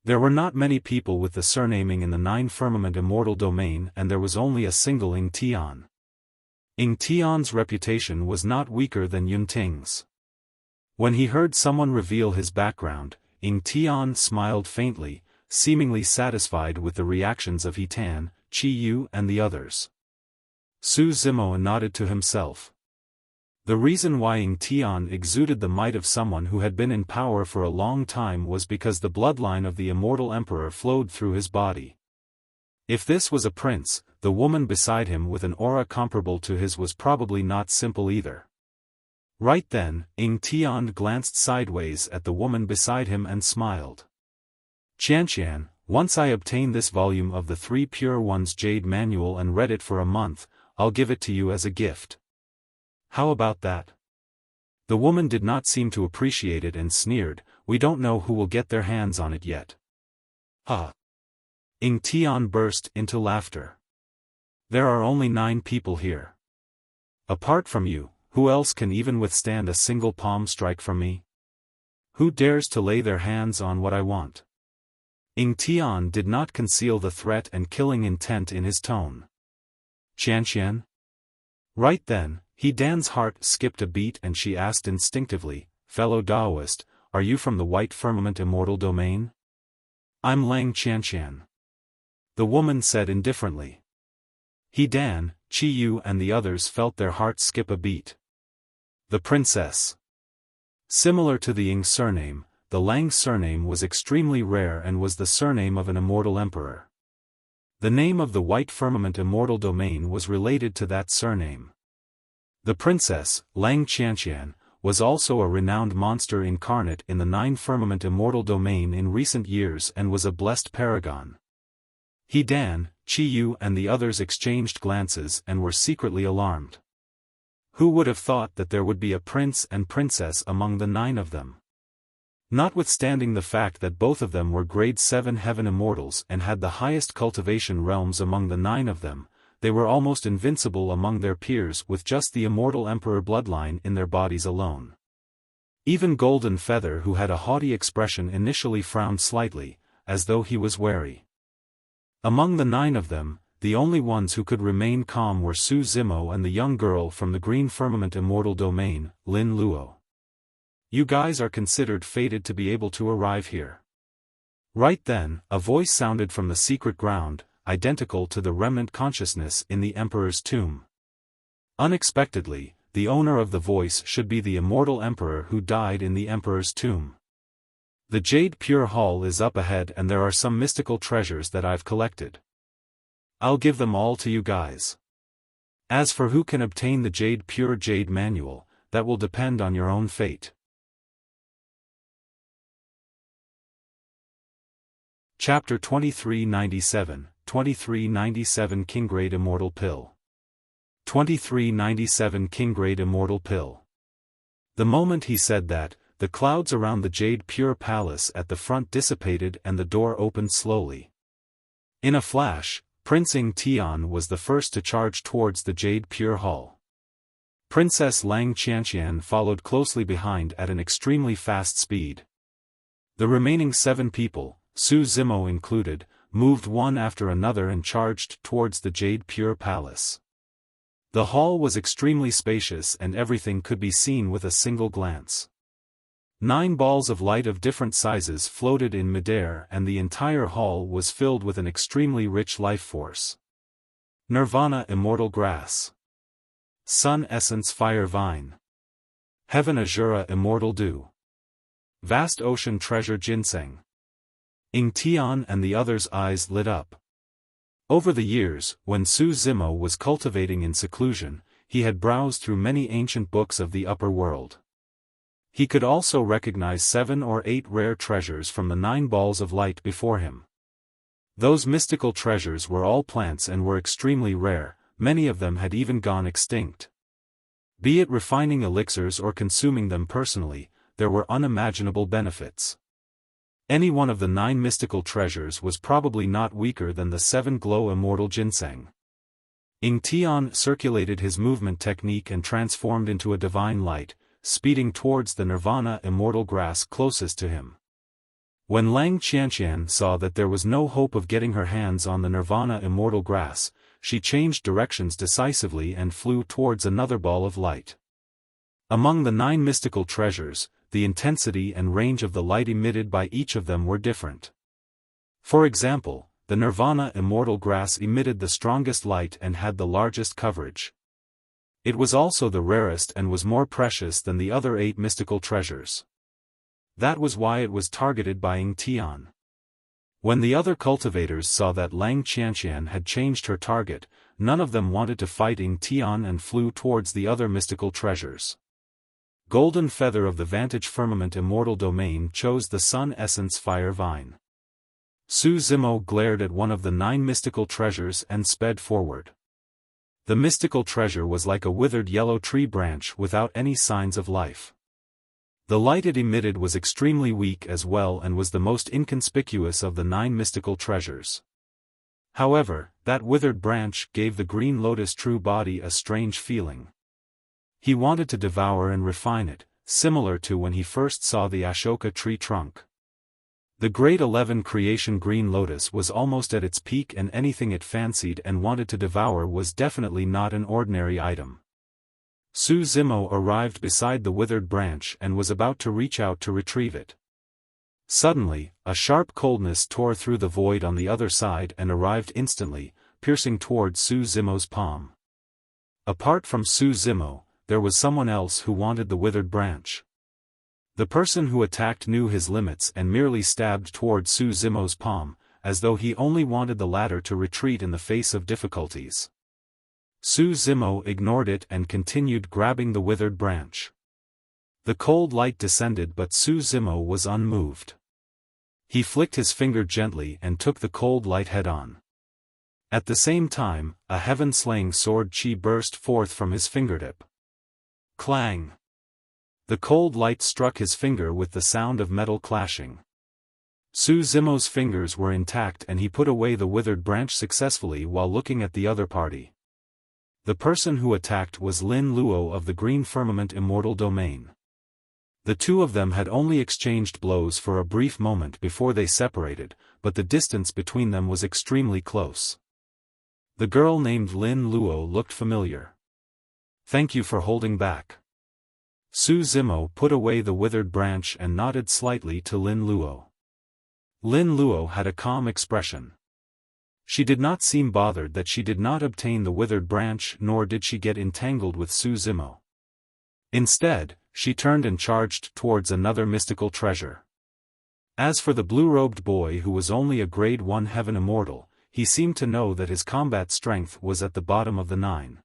There were not many people with the surnaming in the 9 Firmament Immortal Domain and there was only a single Ing Tian. Ing Tian's reputation was not weaker than Yunting's. When he heard someone reveal his background, Ing Tian smiled faintly, seemingly satisfied with the reactions of Hitan, Chi Yu and the others. Su Zimo nodded to himself. The reason why Ing Tian exuded the might of someone who had been in power for a long time was because the bloodline of the immortal emperor flowed through his body. If this was a prince, the woman beside him with an aura comparable to his was probably not simple either. Right then, Ing Tian glanced sideways at the woman beside him and smiled. Qianqian, once I obtain this volume of the 3 Pure Ones Jade Manual and read it for a month, I'll give it to you as a gift. How about that? The woman did not seem to appreciate it and sneered, we don't know who will get their hands on it yet. Ha! Ing Tian burst into laughter. There are only 9 people here. Apart from you, who else can even withstand a single palm strike from me? Who dares to lay their hands on what I want? Ing Tian did not conceal the threat and killing intent in his tone. Qianqian? Right then, Dan's heart skipped a beat and she asked instinctively, fellow Daoist, are you from the White Firmament Immortal Domain? I'm Lang Qianqian. The woman said indifferently. Dan, Chi Yu and the others felt their hearts skip a beat. The princess. Similar to the Ing surname, the Lang surname was extremely rare and was the surname of an immortal emperor. The name of the White Firmament Immortal Domain was related to that surname. The princess, Lang Qianqian, was also a renowned monster incarnate in the 9 Firmament Immortal Domain in recent years and was a blessed paragon. Dan, Chi Yu and the others exchanged glances and were secretly alarmed. Who would have thought that there would be a prince and princess among the 9 of them? Notwithstanding the fact that both of them were Grade 7 Heaven Immortals and had the highest cultivation realms among the 9 of them, they were almost invincible among their peers with just the Immortal Emperor bloodline in their bodies alone. Even Golden Feather, who had a haughty expression, initially frowned slightly, as though he was wary. Among the 9 of them, the only ones who could remain calm were Su Zimo and the young girl from the Green Firmament Immortal Domain, Lin Luo. You guys are considered fated to be able to arrive here. Right then, a voice sounded from the secret ground, identical to the remnant consciousness in the Emperor's tomb. Unexpectedly, the owner of the voice should be the immortal Emperor who died in the Emperor's tomb. The Jade Pure Hall is up ahead and there are some mystical treasures that I've collected. I'll give them all to you guys. As for who can obtain the Jade Pure Jade Manual, that will depend on your own fate. Chapter 2397, 2397 Kingrade Immortal Pill. 2397 Kingrade Immortal Pill. The moment he said that, the clouds around the Jade Pure Palace at the front dissipated and the door opened slowly. In a flash, Prince Ing Tian was the first to charge towards the Jade Pure Hall. Princess Lang Qianqian followed closely behind at an extremely fast speed. The remaining 7 people, Su Zimo included, moved one after another and charged towards the Jade Pure Palace. The hall was extremely spacious and everything could be seen with a single glance. 9 balls of light of different sizes floated in midair and the entire hall was filled with an extremely rich life force. Nirvana Immortal Grass. Sun Essence Fire Vine. Heaven Azura Immortal Dew. Vast Ocean Treasure Ginseng. Ing Tian and the others' eyes lit up. Over the years, when Su Zimo was cultivating in seclusion, he had browsed through many ancient books of the upper world. He could also recognize 7 or 8 rare treasures from the 9 balls of light before him. Those mystical treasures were all plants and were extremely rare, many of them had even gone extinct. Be it refining elixirs or consuming them personally, there were unimaginable benefits. Any one of the 9 mystical treasures was probably not weaker than the 7 glow immortal ginseng. Ing Tian circulated his movement technique and transformed into a divine light, speeding towards the Nirvana Immortal Grass closest to him. When Lang Qianqian saw that there was no hope of getting her hands on the Nirvana Immortal Grass, she changed directions decisively and flew towards another ball of light. Among the 9 mystical treasures, the intensity and range of the light emitted by each of them were different. For example, the Nirvana Immortal Grass emitted the strongest light and had the largest coverage. It was also the rarest and was more precious than the other 8 mystical treasures. That was why it was targeted by Ing Tian. When the other cultivators saw that Lang Qianqian had changed her target, none of them wanted to fight Ing Tian and flew towards the other mystical treasures. Golden Feather of the Vantage Firmament Immortal Domain chose the Sun Essence Fire Vine. Su Zimo glared at one of the 9 mystical treasures and sped forward. The mystical treasure was like a withered yellow tree branch without any signs of life. The light it emitted was extremely weak as well and was the most inconspicuous of the 9 mystical treasures. However, that withered branch gave the Green Lotus true body a strange feeling. He wanted to devour and refine it, similar to when he first saw the Ashoka tree trunk. The Great 11 Creation Green Lotus was almost at its peak and anything it fancied and wanted to devour was definitely not an ordinary item. Su Zimo arrived beside the withered branch and was about to reach out to retrieve it. Suddenly, a sharp coldness tore through the void on the other side and arrived instantly, piercing towards Su Zimo's palm. Apart from Su Zimo, there was someone else who wanted the withered branch. The person who attacked knew his limits and merely stabbed toward Su Zimo's palm, as though he only wanted the latter to retreat in the face of difficulties. Su Zimo ignored it and continued grabbing the withered branch. The cold light descended but Su Zimo was unmoved. He flicked his finger gently and took the cold light head-on. At the same time, a heaven-slaying sword chi burst forth from his fingertip. Clang! The cold light struck his finger with the sound of metal clashing. Su Zimo's fingers were intact and he put away the withered branch successfully while looking at the other party. The person who attacked was Lin Luo of the Green Firmament Immortal Domain. The two of them had only exchanged blows for a brief moment before they separated, but the distance between them was extremely close. The girl named Lin Luo looked familiar. Thank you for holding back. Su Zimo put away the withered branch and nodded slightly to Lin Luo. Lin Luo had a calm expression. She did not seem bothered that she did not obtain the withered branch, nor did she get entangled with Su Zimo. Instead, she turned and charged towards another mystical treasure. As for the blue-robed boy who was only a grade 1 heaven immortal, he seemed to know that his combat strength was at the bottom of the 9.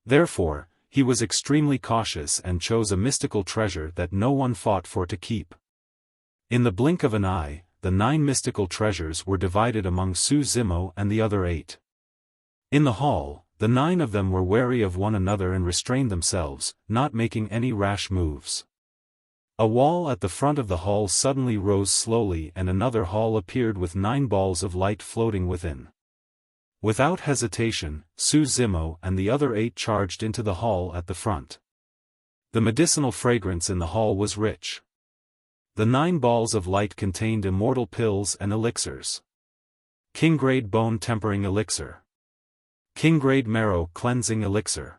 Therefore, he was extremely cautious and chose a mystical treasure that no one fought for to keep. In the blink of an eye, the 9 mystical treasures were divided among Su Zimo and the other 8. In the hall, the 9 of them were wary of one another and restrained themselves, not making any rash moves. A wall at the front of the hall suddenly rose slowly and another hall appeared with 9 balls of light floating within. Without hesitation, Su Zimo and the other 8 charged into the hall at the front. The medicinal fragrance in the hall was rich. The 9 balls of light contained immortal pills and elixirs. King-grade bone tempering elixir. King-grade marrow cleansing elixir.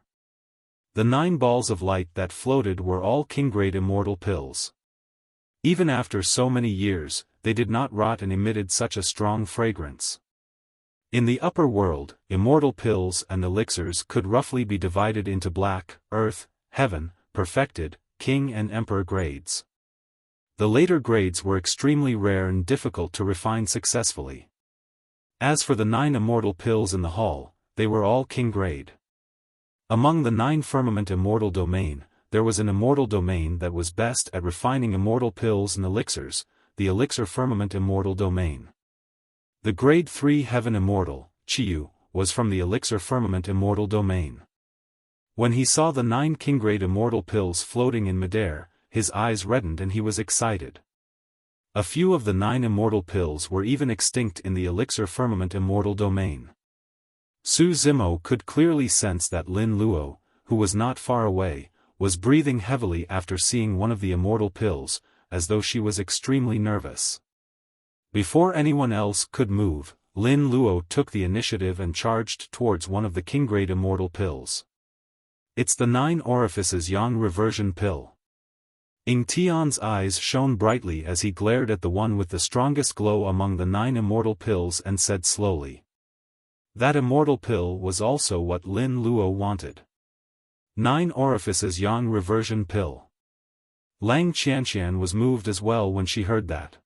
The 9 balls of light that floated were all king-grade immortal pills. Even after so many years, they did not rot and emitted such a strong fragrance. In the upper world, immortal pills and elixirs could roughly be divided into black, earth, heaven, perfected, king and emperor grades. The later grades were extremely rare and difficult to refine successfully. As for the 9 immortal pills in the hall, they were all king grade. Among the 9 firmament immortal domain, there was an immortal domain that was best at refining immortal pills and elixirs, the elixir firmament immortal domain. The grade 3 heaven immortal, Chiyu, was from the elixir firmament immortal domain. When he saw the 9 king-grade immortal pills floating in midair, his eyes reddened and he was excited. A few of the 9 immortal pills were even extinct in the elixir firmament immortal domain. Su Zimo could clearly sense that Lin Luo, who was not far away, was breathing heavily after seeing one of the immortal pills, as though she was extremely nervous. Before anyone else could move, Lin Luo took the initiative and charged towards one of the king-grade immortal pills. It's the 9 orifices yang reversion pill. Ying Tian's eyes shone brightly as he glared at the one with the strongest glow among the 9 immortal pills and said slowly. That immortal pill was also what Lin Luo wanted. 9 orifices yang reversion pill. Lang Qianqian was moved as well when she heard that.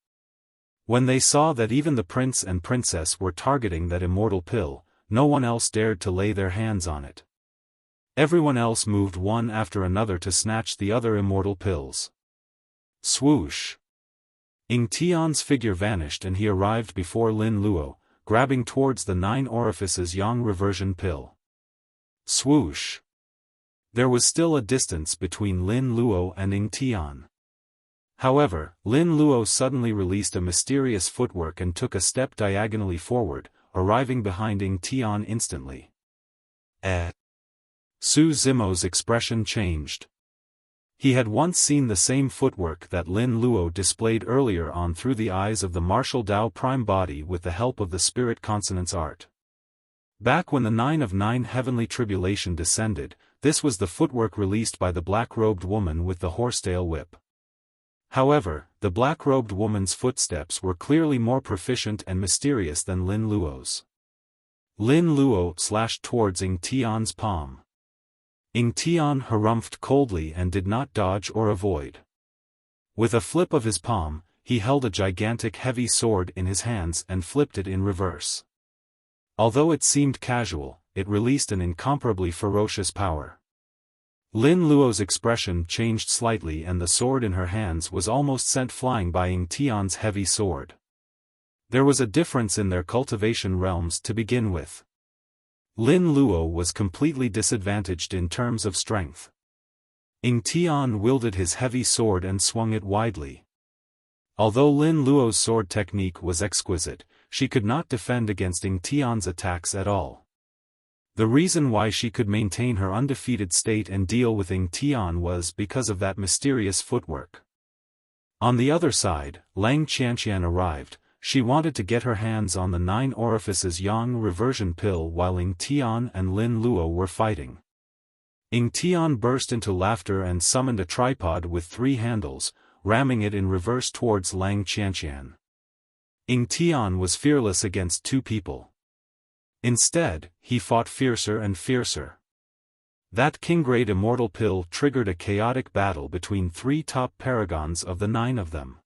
When they saw that even the prince and princess were targeting that immortal pill, no one else dared to lay their hands on it. Everyone else moved one after another to snatch the other immortal pills. Swoosh! Ying Tian's figure vanished and he arrived before Lin Luo, grabbing towards the 9 orifices yang reversion pill. Swoosh! There was still a distance between Lin Luo and Ying Tian. However, Lin Luo suddenly released a mysterious footwork and took a step diagonally forward, arriving behind Ying Tian instantly. Su Zimo's expression changed. He had once seen the same footwork that Lin Luo displayed earlier on through the eyes of the martial Tao prime body with the help of the spirit consonance art. Back when the 9 of 9 heavenly tribulation descended, this was the footwork released by the black-robed woman with the horsetail whip. However, the black-robed woman's footsteps were clearly more proficient and mysterious than Lin Luo's. Lin Luo slashed towards Ying Tian's palm. Ying Tian harumphed coldly and did not dodge or avoid. With a flip of his palm, he held a gigantic heavy sword in his hands and flipped it in reverse. Although it seemed casual, it released an incomparably ferocious power. Lin Luo's expression changed slightly and the sword in her hands was almost sent flying by Ying Tian's heavy sword. There was a difference in their cultivation realms to begin with. Lin Luo was completely disadvantaged in terms of strength. Ying Tian wielded his heavy sword and swung it widely. Although Lin Luo's sword technique was exquisite, she could not defend against Ying Tian's attacks at all. The reason why she could maintain her undefeated state and deal with Ying Tian was because of that mysterious footwork. On the other side, Lang Qianqian arrived, She wanted to get her hands on the 9 orifices yang reversion pill while Ying Tian and Lin Luo were fighting. Ying Tian burst into laughter and summoned a tripod with 3 handles, ramming it in reverse towards Lang Qianqian. Ying Tian was fearless against 2 people. Instead, he fought fiercer and fiercer. That king-grade immortal pill triggered a chaotic battle between 3 top paragons of the 9 of them.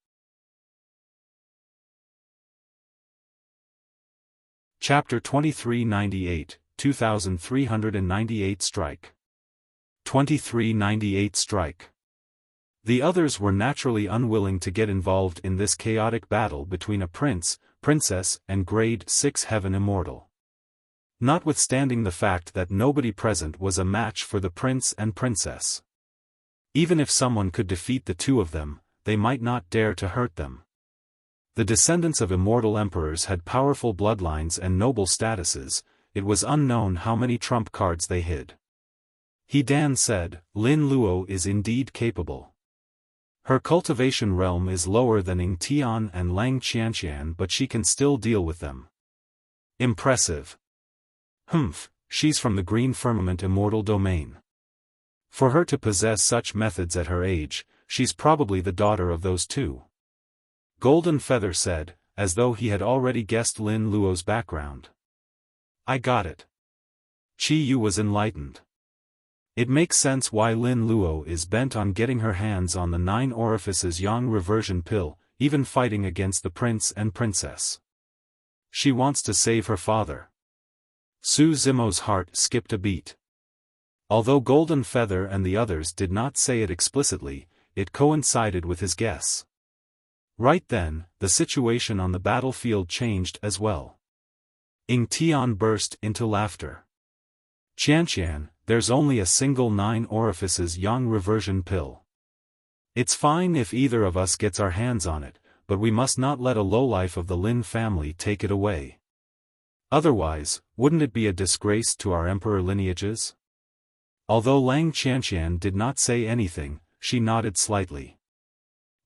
Chapter 2398, 2398 Strike. 2398 Strike. The others were naturally unwilling to get involved in this chaotic battle between a prince, princess, and grade 6 heaven immortal. Notwithstanding the fact that nobody present was a match for the prince and princess. Even if someone could defeat the 2 of them, they might not dare to hurt them. The descendants of immortal emperors had powerful bloodlines and noble statuses. It was unknown how many trump cards they hid. He Dan said, Lin Luo is indeed capable. Her cultivation realm is lower than Ying Tian and Lang Qianqian, but she can still deal with them. Impressive. She's from the Green Firmament Immortal Domain. For her to possess such methods at her age, she's probably the daughter of those 2. Golden Feather said, as though he had already guessed Lin Luo's background. I got it. Qi Yu was enlightened. It makes sense why Lin Luo is bent on getting her hands on the 9 orifices yang reversion pill, even fighting against the prince and princess. She wants to save her father. Su Zimo's heart skipped a beat. Although Golden Feather and the others did not say it explicitly, it coincided with his guess. Right then, the situation on the battlefield changed as well. Ying Tian burst into laughter. Qianqian, there's only a single 9 orifices yang reversion pill. It's fine if either of us gets our hands on it, but we must not let a lowlife of the Lin family take it away. Otherwise, wouldn't it be a disgrace to our emperor lineages? Although Lang Qianqian did not say anything, she nodded slightly.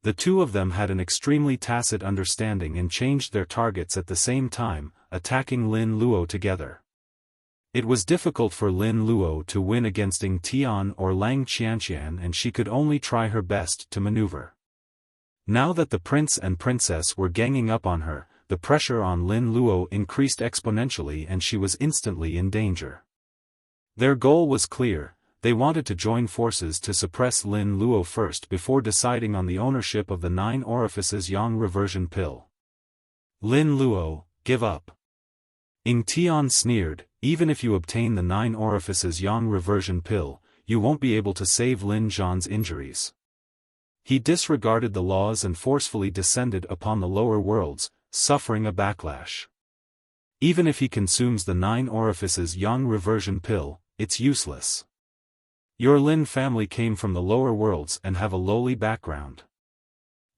The 2 of them had an extremely tacit understanding and changed their targets at the same time, attacking Lin Luo together. It was difficult for Lin Luo to win against Ying Tian or Lang Qianqian, and she could only try her best to maneuver. Now that the prince and princess were ganging up on her, the pressure on Lin Luo increased exponentially and she was instantly in danger. Their goal was clear: they wanted to join forces to suppress Lin Luo first before deciding on the ownership of the 9 orifices yang reversion pill. Lin Luo, give up. Ying Tian sneered, even if you obtain the 9 orifices yang reversion pill, you won't be able to save Lin Zhan's injuries. He disregarded the laws and forcefully descended upon the lower worlds, suffering a backlash. Even if he consumes the 9 orifices yang reversion pill, it's useless. Your Lin family came from the lower worlds and have a lowly background.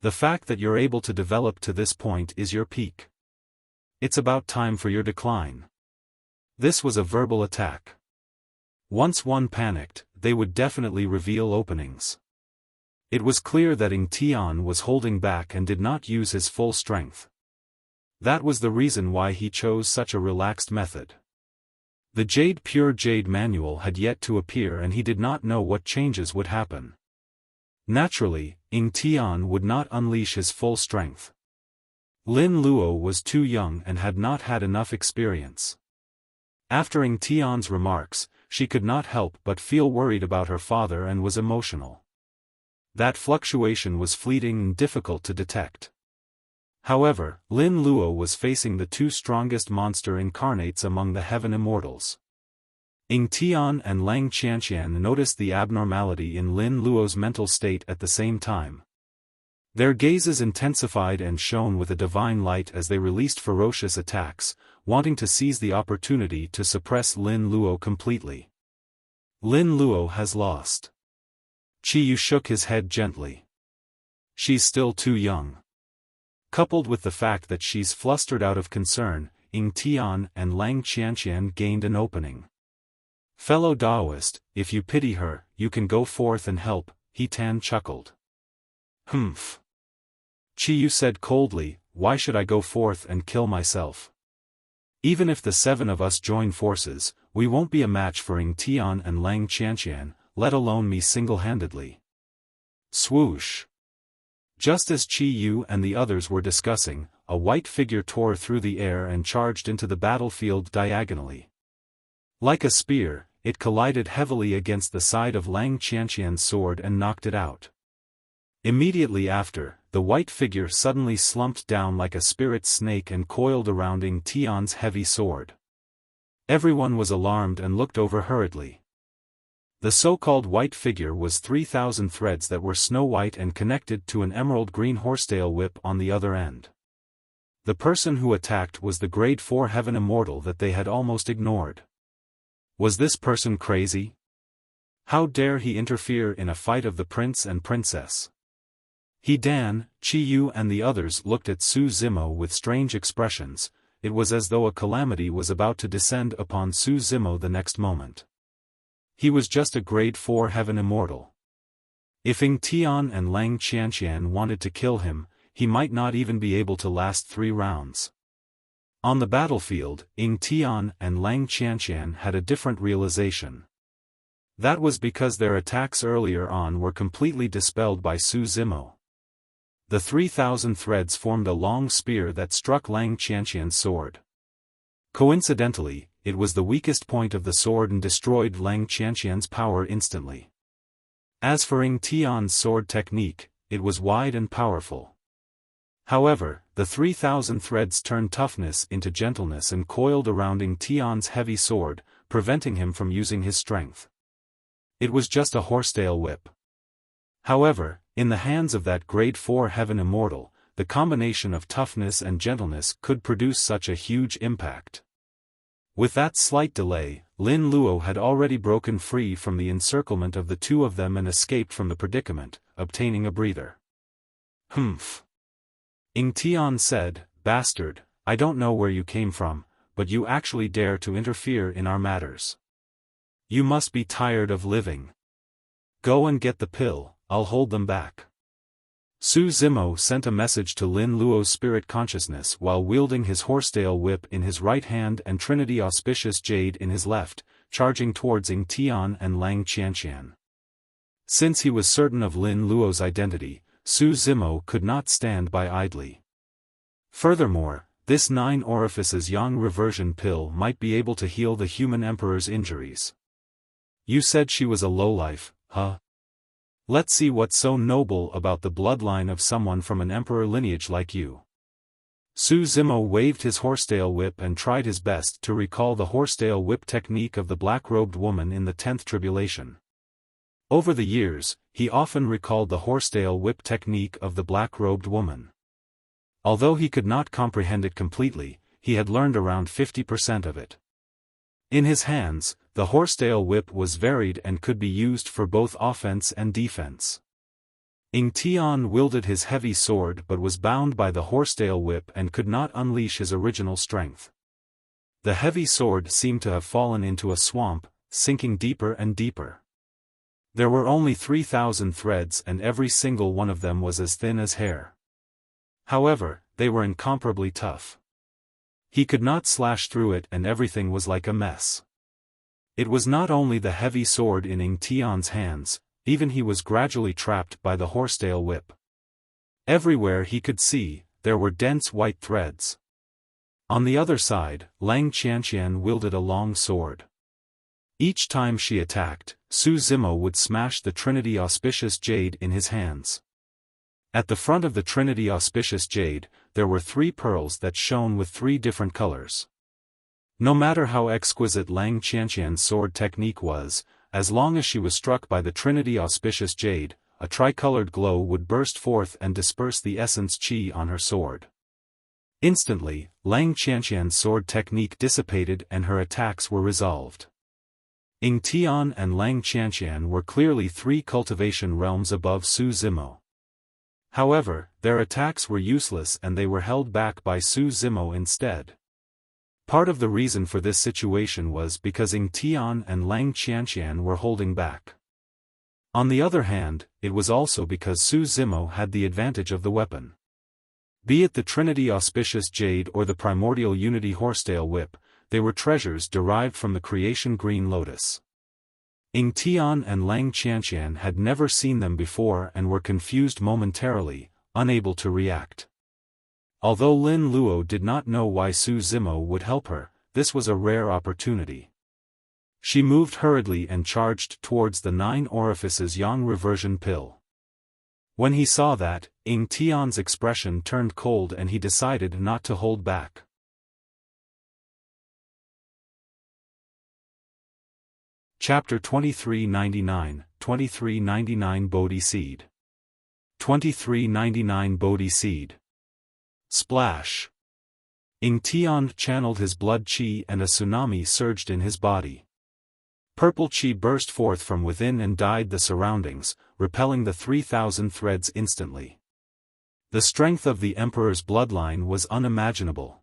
The fact that you're able to develop to this point is your peak. It's about time for your decline. This was a verbal attack. Once one panicked, they would definitely reveal openings. It was clear that Ying Tian was holding back and did not use his full strength. That was the reason why he chose such a relaxed method. The Pure Jade manual had yet to appear and he did not know what changes would happen. Naturally, Ying Tian would not unleash his full strength. Lin Luo was too young and had not had enough experience. After Ying Tian's remarks, she could not help but feel worried about her father and was emotional. That fluctuation was fleeting and difficult to detect. However, Lin Luo was facing the 2 strongest monster incarnates among the heaven immortals. Ying Tian and Lang Qianqian noticed the abnormality in Lin Luo's mental state at the same time. Their gazes intensified and shone with a divine light as they released ferocious attacks, wanting to seize the opportunity to suppress Lin Luo completely. Lin Luo has lost. Qi Yu shook his head gently. She's still too young. Coupled with the fact that she's flustered out of concern, Ying Tian and Lang Qianqian gained an opening. Fellow Daoist, if you pity her, you can go forth and help, He Tan chuckled. Qi Yu said coldly, why should I go forth and kill myself? Even if the 7 of us join forces, we won't be a match for Ying Tian and Lang Qianqian, let alone me single-handedly. Swoosh! Just as Qi Yu and the others were discussing, a white figure tore through the air and charged into the battlefield diagonally. Like a spear, it collided heavily against the side of Lang Qianqian's sword and knocked it out. Immediately after, the white figure suddenly slumped down like a spirit snake and coiled around Ying Tian's heavy sword. Everyone was alarmed and looked over hurriedly. The so-called white figure was 3,000 threads that were snow-white and connected to an emerald-green horsetail whip on the other end. The person who attacked was the Grade 4 Heaven Immortal that they had almost ignored. Was this person crazy? How dare he interfere in a fight of the prince and princess? He Dan, Qi Yu and the others looked at Su Zimo with strange expressions. It was as though a calamity was about to descend upon Su Zimo the next moment. He was just a Grade 4 Heaven Immortal. If Ying Tian and Lang Qianqian wanted to kill him, he might not even be able to last 3 rounds. On the battlefield, Ying Tian and Lang Qianqian had a different realization. That was because their attacks earlier on were completely dispelled by Su Zimo. The 3,000 threads formed a long spear that struck Lang Qianqian's sword. Coincidentally, it was the weakest point of the sword and destroyed Lang Qianqian's power instantly. As for Ying Tian's sword technique, it was wide and powerful. However, the 3,000 threads turned toughness into gentleness and coiled around Ying Tian's heavy sword, preventing him from using his strength. It was just a horsetail whip. However, in the hands of that Grade 4 Heaven Immortal, the combination of toughness and gentleness could produce such a huge impact. With that slight delay, Lin Luo had already broken free from the encirclement of the 2 of them and escaped from the predicament, obtaining a breather. Humph. Ying Tian said, "Bastard, I don't know where you came from, but you actually dare to interfere in our matters. You must be tired of living. Go and get the pill, I'll hold them back." Su Zimo sent a message to Lin Luo's spirit consciousness while wielding his horsetail whip in his right hand and Trinity Auspicious Jade in his left, charging towards Ying Tian and Lang Qianqian. Since he was certain of Lin Luo's identity, Su Zimo could not stand by idly. Furthermore, this 9 orifices Yang reversion pill might be able to heal the human emperor's injuries. You said she was a lowlife, huh? Let's see what's so noble about the bloodline of someone from an emperor lineage like you. Su Zimo waved his horsetail whip and tried his best to recall the horsetail whip technique of the black-robed woman in the 10th tribulation. Over the years, he often recalled the horsetail whip technique of the black-robed woman. Although he could not comprehend it completely, he had learned around 50% of it. In his hands, the horsetail whip was varied and could be used for both offense and defense. Ying Tian wielded his heavy sword but was bound by the horsetail whip and could not unleash his original strength. The heavy sword seemed to have fallen into a swamp, sinking deeper and deeper. There were only 3,000 threads and every single one of them was as thin as hair. However, they were incomparably tough. He could not slash through it and everything was like a mess. It was not only the heavy sword in Ying Tian's hands, even he was gradually trapped by the horsetail whip. Everywhere he could see, there were dense white threads. On the other side, Lang Qianqian wielded a long sword. Each time she attacked, Su Zimo would smash the Trinity Auspicious Jade in his hands. At the front of the Trinity Auspicious Jade, there were 3 pearls that shone with 3 different colors. No matter how exquisite Lang Qianqian's sword technique was, as long as she was struck by the Trinity Auspicious Jade, a tricolored glow would burst forth and disperse the essence qi on her sword. Instantly, Lang Qianqian's sword technique dissipated and her attacks were resolved. Ying Tian and Lang Qianqian were clearly 3 cultivation realms above Su Zimo. However, their attacks were useless and they were held back by Su Zimo instead. Part of the reason for this situation was because Ying Tian and Lang Qianqian were holding back. On the other hand, it was also because Su Zimo had the advantage of the weapon. Be it the Trinity Auspicious Jade or the Primordial Unity Horsetail Whip, they were treasures derived from the creation Green Lotus. Ying Tian and Lang Qianqian had never seen them before and were confused momentarily, unable to react. Although Lin Luo did not know why Su Zimo would help her, this was a rare opportunity. She moved hurriedly and charged towards the 9 orifices Yang reversion pill. When he saw that, Ying Tian's expression turned cold and he decided not to hold back. Chapter 2399, 2399 Bodhi Seed. 2399 Bodhi Seed. Splash. Ying Tian channeled his blood qi and a tsunami surged in his body. Purple qi burst forth from within and dyed the surroundings, repelling the 3,000 threads instantly. The strength of the Emperor's bloodline was unimaginable.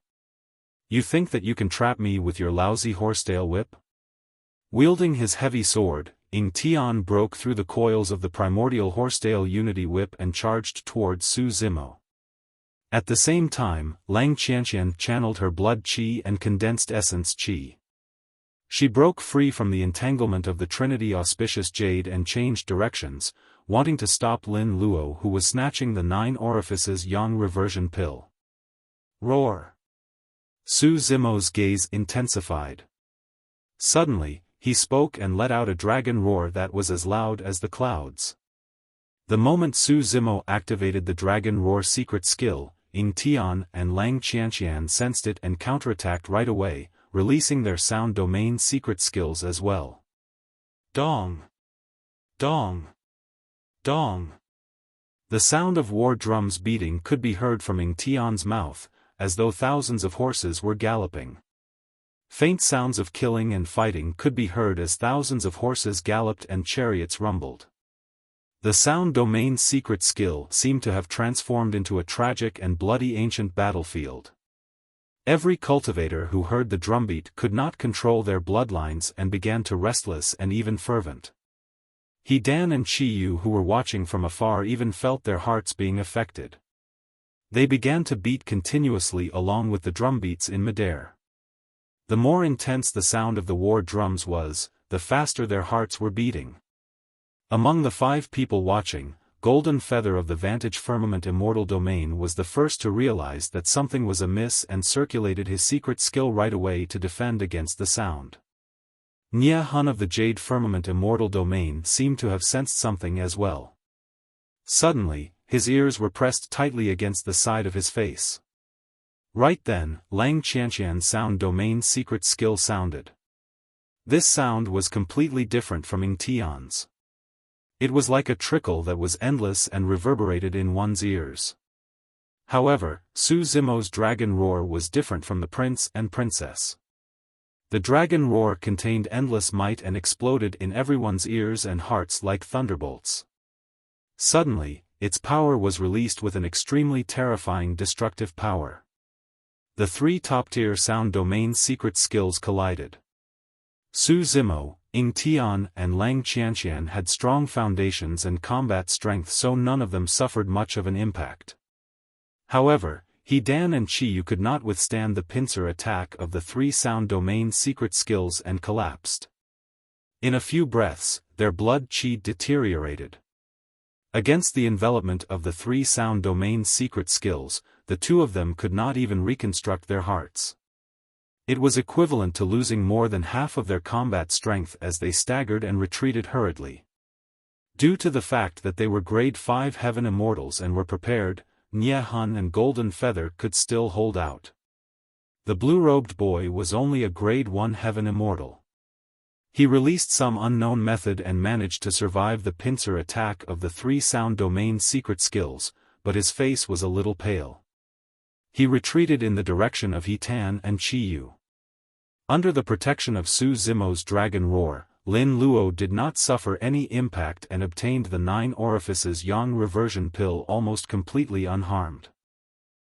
You think that you can trap me with your lousy horsetail whip? Wielding his heavy sword, Ying Tian broke through the coils of the primordial horsetail unity whip and charged towards Su Zimo. At the same time, Lang Qianqian channeled her blood qi and condensed essence qi. She broke free from the entanglement of the Trinity Auspicious Jade and changed directions, wanting to stop Lin Luo who was snatching the 9 orifices Yang reversion pill. Roar! Su Zimo's gaze intensified. Suddenly, he spoke and let out a dragon roar that was as loud as the clouds. The moment Su Zimo activated the dragon roar secret skill, Ying Tian and Lang Qianqian sensed it and counterattacked right away, releasing their sound domain secret skills as well. Dong! Dong! Dong! The sound of war drums beating could be heard from Ying Tian's mouth, as though thousands of horses were galloping. Faint sounds of killing and fighting could be heard as thousands of horses galloped and chariots rumbled. The sound domain secret skill seemed to have transformed into a tragic and bloody ancient battlefield. Every cultivator who heard the drumbeat could not control their bloodlines and began to restless and even fervent. He Dan and Chi Yu who were watching from afar even felt their hearts being affected. They began to beat continuously along with the drumbeats in midair. The more intense the sound of the war drums was, the faster their hearts were beating. Among the 5 people watching, Golden Feather of the Vantage Firmament Immortal Domain was the first to realize that something was amiss and circulated his secret skill right away to defend against the sound. Nye Hun of the Jade Firmament Immortal Domain seemed to have sensed something as well. Suddenly, his ears were pressed tightly against the side of his face. Right then, Lang Qianqian's sound domain secret skill sounded. This sound was completely different from Ying Tian's. It was like a trickle that was endless and reverberated in one's ears. However, Su Zimo's dragon roar was different from the prince and princess. The dragon roar contained endless might and exploded in everyone's ears and hearts like thunderbolts. Suddenly, its power was released with an extremely terrifying destructive power. The 3 top-tier sound domain secret skills collided. Su Zimo, Ying Tian and Lang Qianqian had strong foundations and combat strength, so none of them suffered much of an impact. However, He Dan and Chi Yu could not withstand the pincer attack of the 3 sound domain secret skills and collapsed. In a few breaths, their blood qi deteriorated. Against the envelopment of the 3 sound domain secret skills, the 2 of them could not even reconstruct their hearts. It was equivalent to losing more than half of their combat strength as they staggered and retreated hurriedly. Due to the fact that they were grade 5 heaven immortals and were prepared, Nye Hun and Golden Feather could still hold out. The blue-robed boy was only a grade 1 heaven immortal. He released some unknown method and managed to survive the pincer attack of the 3 sound domain secret skills, but his face was a little pale. He retreated in the direction of He Tan and Chi Yu. Under the protection of Su Zimo's dragon roar, Lin Luo did not suffer any impact and obtained the 9 orifices Yang reversion pill almost completely unharmed.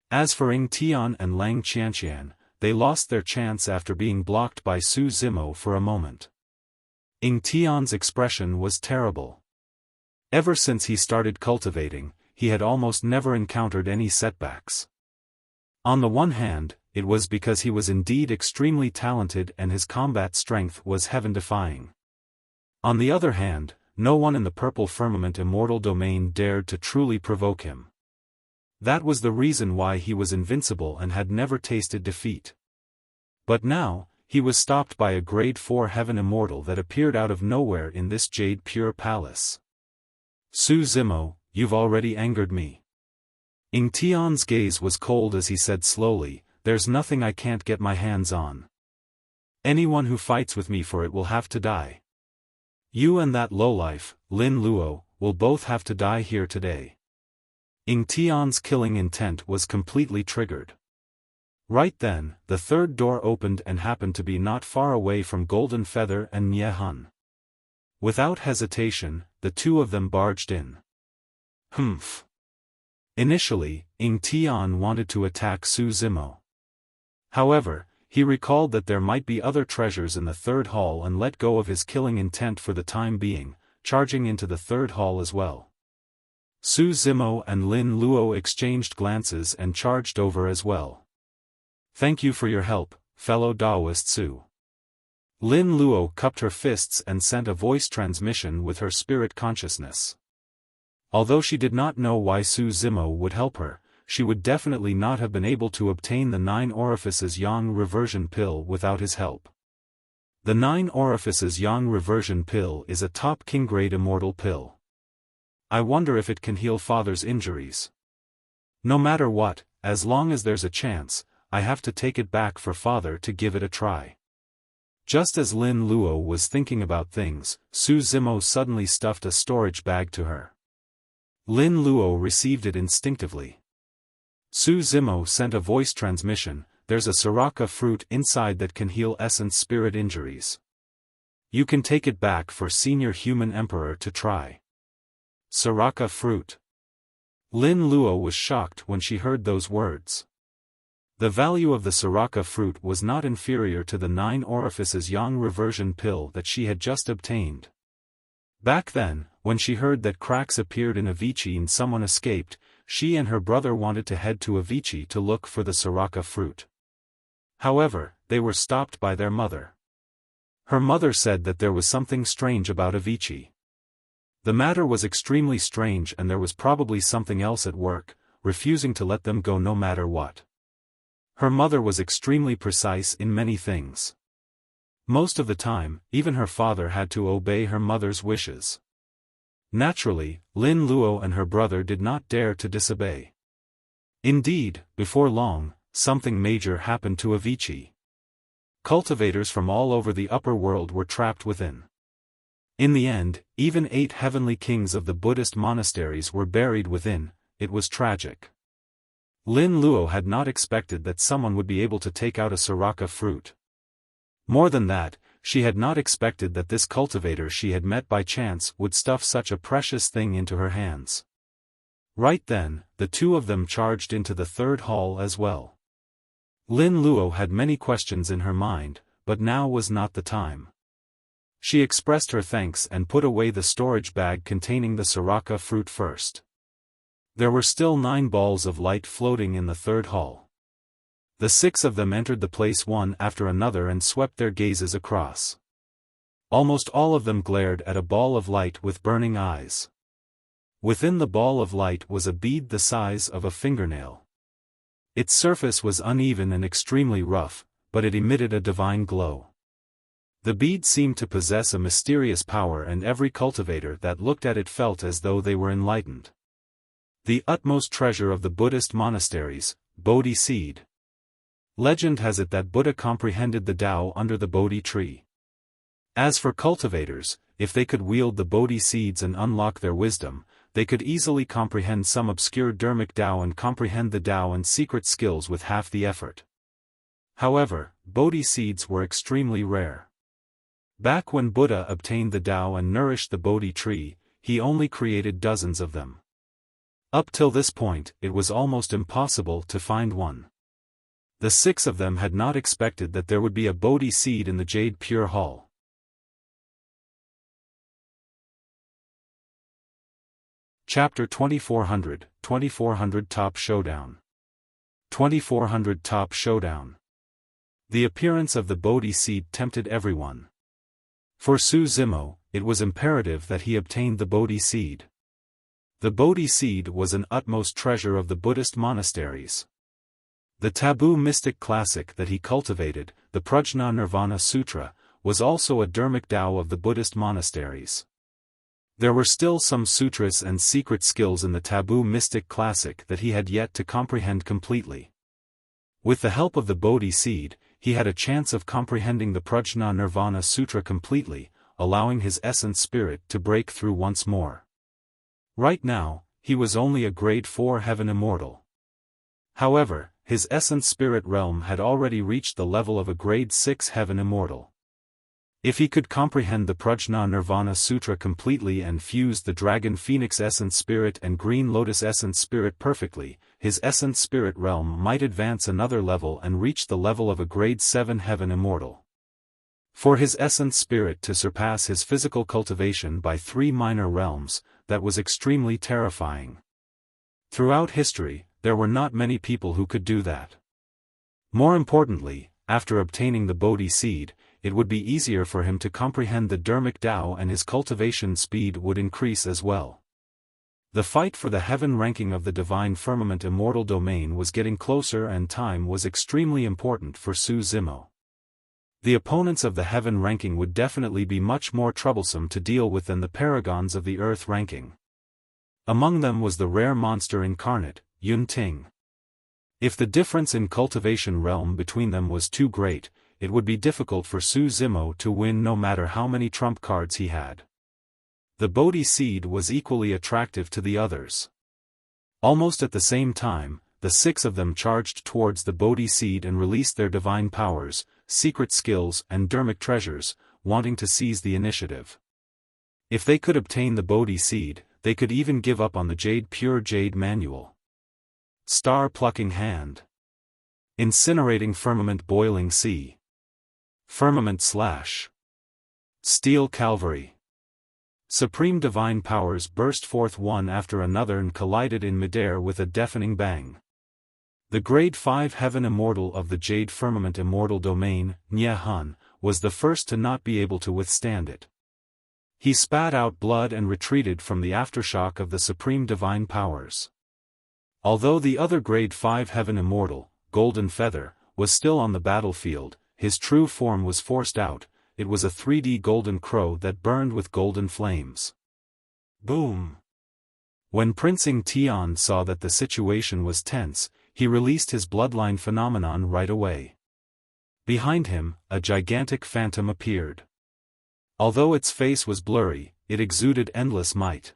As for Ying Tian and Lang Qianqian, they lost their chance after being blocked by Su Zimo for a moment. Ying Tian's expression was terrible. Ever since he started cultivating, he had almost never encountered any setbacks. On the one hand, it was because he was indeed extremely talented and his combat strength was heaven-defying. On the other hand, no one in the purple firmament immortal domain dared to truly provoke him. That was the reason why he was invincible and had never tasted defeat. But now, he was stopped by a grade 4 heaven immortal that appeared out of nowhere in this jade pure palace. Su Zimo, you've already angered me. Ing Tian's gaze was cold as he said slowly, there's nothing I can't get my hands on. Anyone who fights with me for it will have to die. You and that lowlife, Lin Luo, will both have to die here today. Ing Tian's killing intent was completely triggered. Right then, the third door opened and happened to be not far away from Golden Feather and Nye Hun. Without hesitation, the two of them barged in. Humph. Initially, Ing Tian wanted to attack Su Zimo. However, he recalled that there might be other treasures in the third hall and let go of his killing intent for the time being, charging into the third hall as well. Su Zimo and Lin Luo exchanged glances and charged over as well. Thank you for your help, fellow Daoist Su. Lin Luo cupped her fists and sent a voice transmission with her spirit consciousness. Although she did not know why Su Zimo would help her, she would definitely not have been able to obtain the 9 Orifices Yang Reversion Pill without his help. The 9 Orifices Yang Reversion Pill is a top king-grade immortal pill. I wonder if it can heal father's injuries. No matter what, as long as there's a chance, I have to take it back for father to give it a try. Just as Lin Luo was thinking about things, Su Zimo suddenly stuffed a storage bag to her. Lin Luo received it instinctively. Su Zimo sent a voice transmission, there's a Soraka fruit inside that can heal essence spirit injuries. You can take it back for Senior Human Emperor to try. Soraka fruit. Lin Luo was shocked when she heard those words. The value of the Soraka fruit was not inferior to the 9 Orifices Yang Reversion Pill that she had just obtained. Back then, when she heard that cracks appeared in Avicii and someone escaped, she and her brother wanted to head to Avicii to look for the Soraka fruit. However, they were stopped by their mother. Her mother said that there was something strange about Avicii. The matter was extremely strange and there was probably something else at work, refusing to let them go no matter what. Her mother was extremely precise in many things. Most of the time, even her father had to obey her mother's wishes. Naturally, Lin Luo and her brother did not dare to disobey. Indeed, before long, something major happened to Avicii. Cultivators from all over the upper world were trapped within. In the end, even 8 heavenly kings of the Buddhist monasteries were buried within. It was tragic. Lin Luo had not expected that someone would be able to take out a Soraka fruit. More than that, she had not expected that this cultivator she had met by chance would stuff such a precious thing into her hands. Right then, the two of them charged into the third hall as well. Lin Luo had many questions in her mind, but now was not the time. She expressed her thanks and put away the storage bag containing the Soraka fruit first. There were still 9 balls of light floating in the third hall. The 6 of them entered the place one after another and swept their gazes across. Almost all of them glared at a ball of light with burning eyes. Within the ball of light was a bead the size of a fingernail. Its surface was uneven and extremely rough, but it emitted a divine glow. The bead seemed to possess a mysterious power and every cultivator that looked at it felt as though they were enlightened. The utmost treasure of the Buddhist monasteries, Bodhi seed. Legend has it that Buddha comprehended the Tao under the Bodhi tree. As for cultivators, if they could wield the Bodhi seeds and unlock their wisdom, they could easily comprehend some obscure Dharmic Tao and comprehend the Tao and secret skills with half the effort. However, Bodhi seeds were extremely rare. Back when Buddha obtained the Tao and nourished the Bodhi tree, he only created dozens of them. Up till this point, it was almost impossible to find one. The 6 of them had not expected that there would be a Bodhi seed in the Jade Pure Hall. Chapter 2400 Top Showdown. 2400 Top Showdown. The appearance of the Bodhi seed tempted everyone. For Su Zimo, it was imperative that he obtained the Bodhi seed. The Bodhi seed was an utmost treasure of the Buddhist monasteries. The taboo mystic classic that he cultivated, the Prajna Nirvana Sutra, was also a dharmic Tao of the Buddhist monasteries. There were still some sutras and secret skills in the taboo mystic classic that he had yet to comprehend completely. With the help of the Bodhi seed, he had a chance of comprehending the Prajna Nirvana Sutra completely, allowing his essence spirit to break through once more. Right now, he was only a grade 4 heaven immortal. However, his essence spirit realm had already reached the level of a grade 6 heaven immortal. If he could comprehend the Prajna Nirvana Sutra completely and fuse the Dragon Phoenix Essence Spirit and Green Lotus Essence Spirit perfectly, his Essence Spirit realm might advance another level and reach the level of a Grade 7 Heaven Immortal. For his Essence Spirit to surpass his physical cultivation by 3 minor realms, that was extremely terrifying. Throughout history, there were not many people who could do that. More importantly, after obtaining the Bodhi seed, it would be easier for him to comprehend the dharmic Tao and his cultivation speed would increase as well. The fight for the heaven ranking of the Divine Firmament Immortal Domain was getting closer and time was extremely important for Su Zimo. The opponents of the heaven ranking would definitely be much more troublesome to deal with than the paragons of the earth ranking. Among them was the rare monster incarnate, Yun Ting. If the difference in cultivation realm between them was too great, it would be difficult for Su Zimo to win no matter how many trump cards he had. The Bodhi seed was equally attractive to the others. Almost at the same time, the 6 of them charged towards the Bodhi seed and released their divine powers, secret skills and dharmic treasures, wanting to seize the initiative. If they could obtain the Bodhi seed, they could even give up on the Pure Jade Manual. Star Plucking Hand. Incinerating Firmament Boiling Sea. Firmament Slash. Steel Calvary. Supreme divine powers burst forth one after another and collided in midair with a deafening bang. The Grade 5 Heaven Immortal of the Jade Firmament Immortal Domain, Nye Han, was the first to not be able to withstand it. He spat out blood and retreated from the aftershock of the supreme divine powers. Although the other Grade 5 Heaven Immortal, Golden Feather, was still on the battlefield, his true form was forced out. It was a 3D golden crow that burned with golden flames. Boom! When Prince Ing Tian saw that the situation was tense, he released his bloodline phenomenon right away. Behind him, a gigantic phantom appeared. Although its face was blurry, it exuded endless might.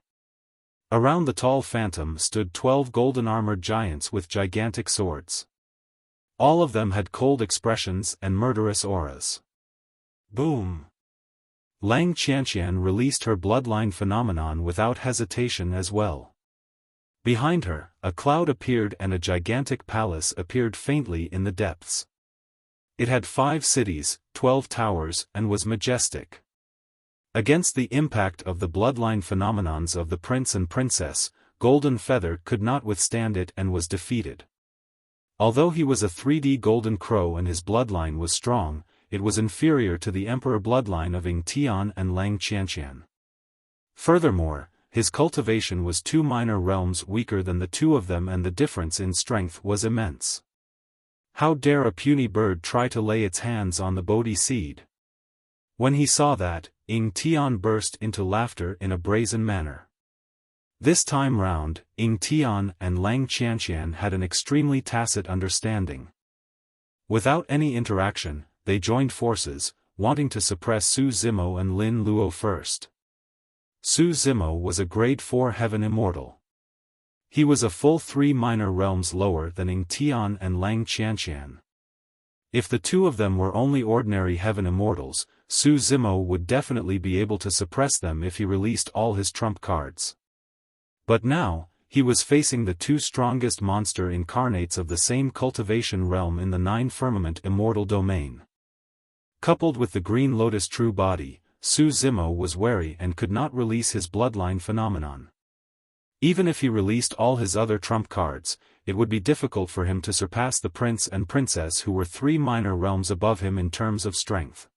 Around the tall phantom stood 12 golden-armored giants with gigantic swords. All of them had cold expressions and murderous auras. Boom! Lang Qianqian released her bloodline phenomenon without hesitation as well. Behind her, a cloud appeared and a gigantic palace appeared faintly in the depths. It had 5 cities, 12 towers, and was majestic. Against the impact of the bloodline phenomenons of the prince and princess, Golden Feather could not withstand it and was defeated. Although he was a 3D golden crow and his bloodline was strong, it was inferior to the emperor bloodline of Ing Tian and Lang Qianqian. Furthermore, his cultivation was 2 minor realms weaker than the 2 of them and the difference in strength was immense. How dare a puny bird try to lay its hands on the Bodhi seed? When he saw that, Ing Tian burst into laughter in a brazen manner. This time round, Ing Tian and Lang Qianqian had an extremely tacit understanding. Without any interaction, they joined forces, wanting to suppress Su Zimo and Lin Luo first. Su Zimo was a Grade 4 Heaven Immortal. He was a full 3 minor realms lower than Ing Tian and Lang Qianqian. If the 2 of them were only ordinary Heaven Immortals, Su Zimo would definitely be able to suppress them if he released all his trump cards. But now, he was facing the 2 strongest monster incarnates of the same cultivation realm in the 9 Firmament Immortal Domain. Coupled with the Green Lotus True Body, Su Zimo was wary and could not release his bloodline phenomenon. Even if he released all his other trump cards, it would be difficult for him to surpass the prince and princess who were 3 minor realms above him in terms of strength.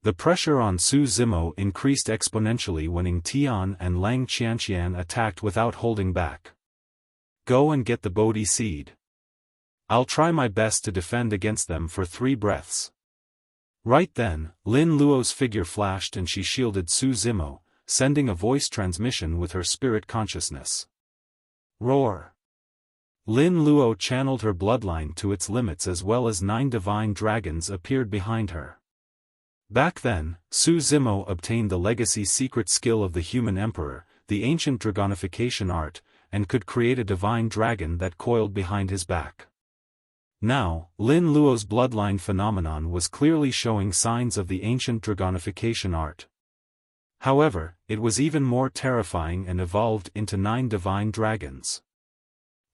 The pressure on Su Zimo increased exponentially when Ying Tian and Lang Qianqian attacked without holding back. Go and get the Bodhi seed. I'll try my best to defend against them for 3 breaths. Right then, Lin Luo's figure flashed and she shielded Su Zimo, sending a voice transmission with her spirit consciousness. Roar! Lin Luo channeled her bloodline to its limits as well as 9 divine dragons appeared behind her. Back then, Su Zimo obtained the legacy secret skill of the human emperor, the ancient dragonification art, and could create a divine dragon that coiled behind his back. Now, Lin Luo's bloodline phenomenon was clearly showing signs of the ancient dragonification art. However, it was even more terrifying and evolved into 9 divine dragons.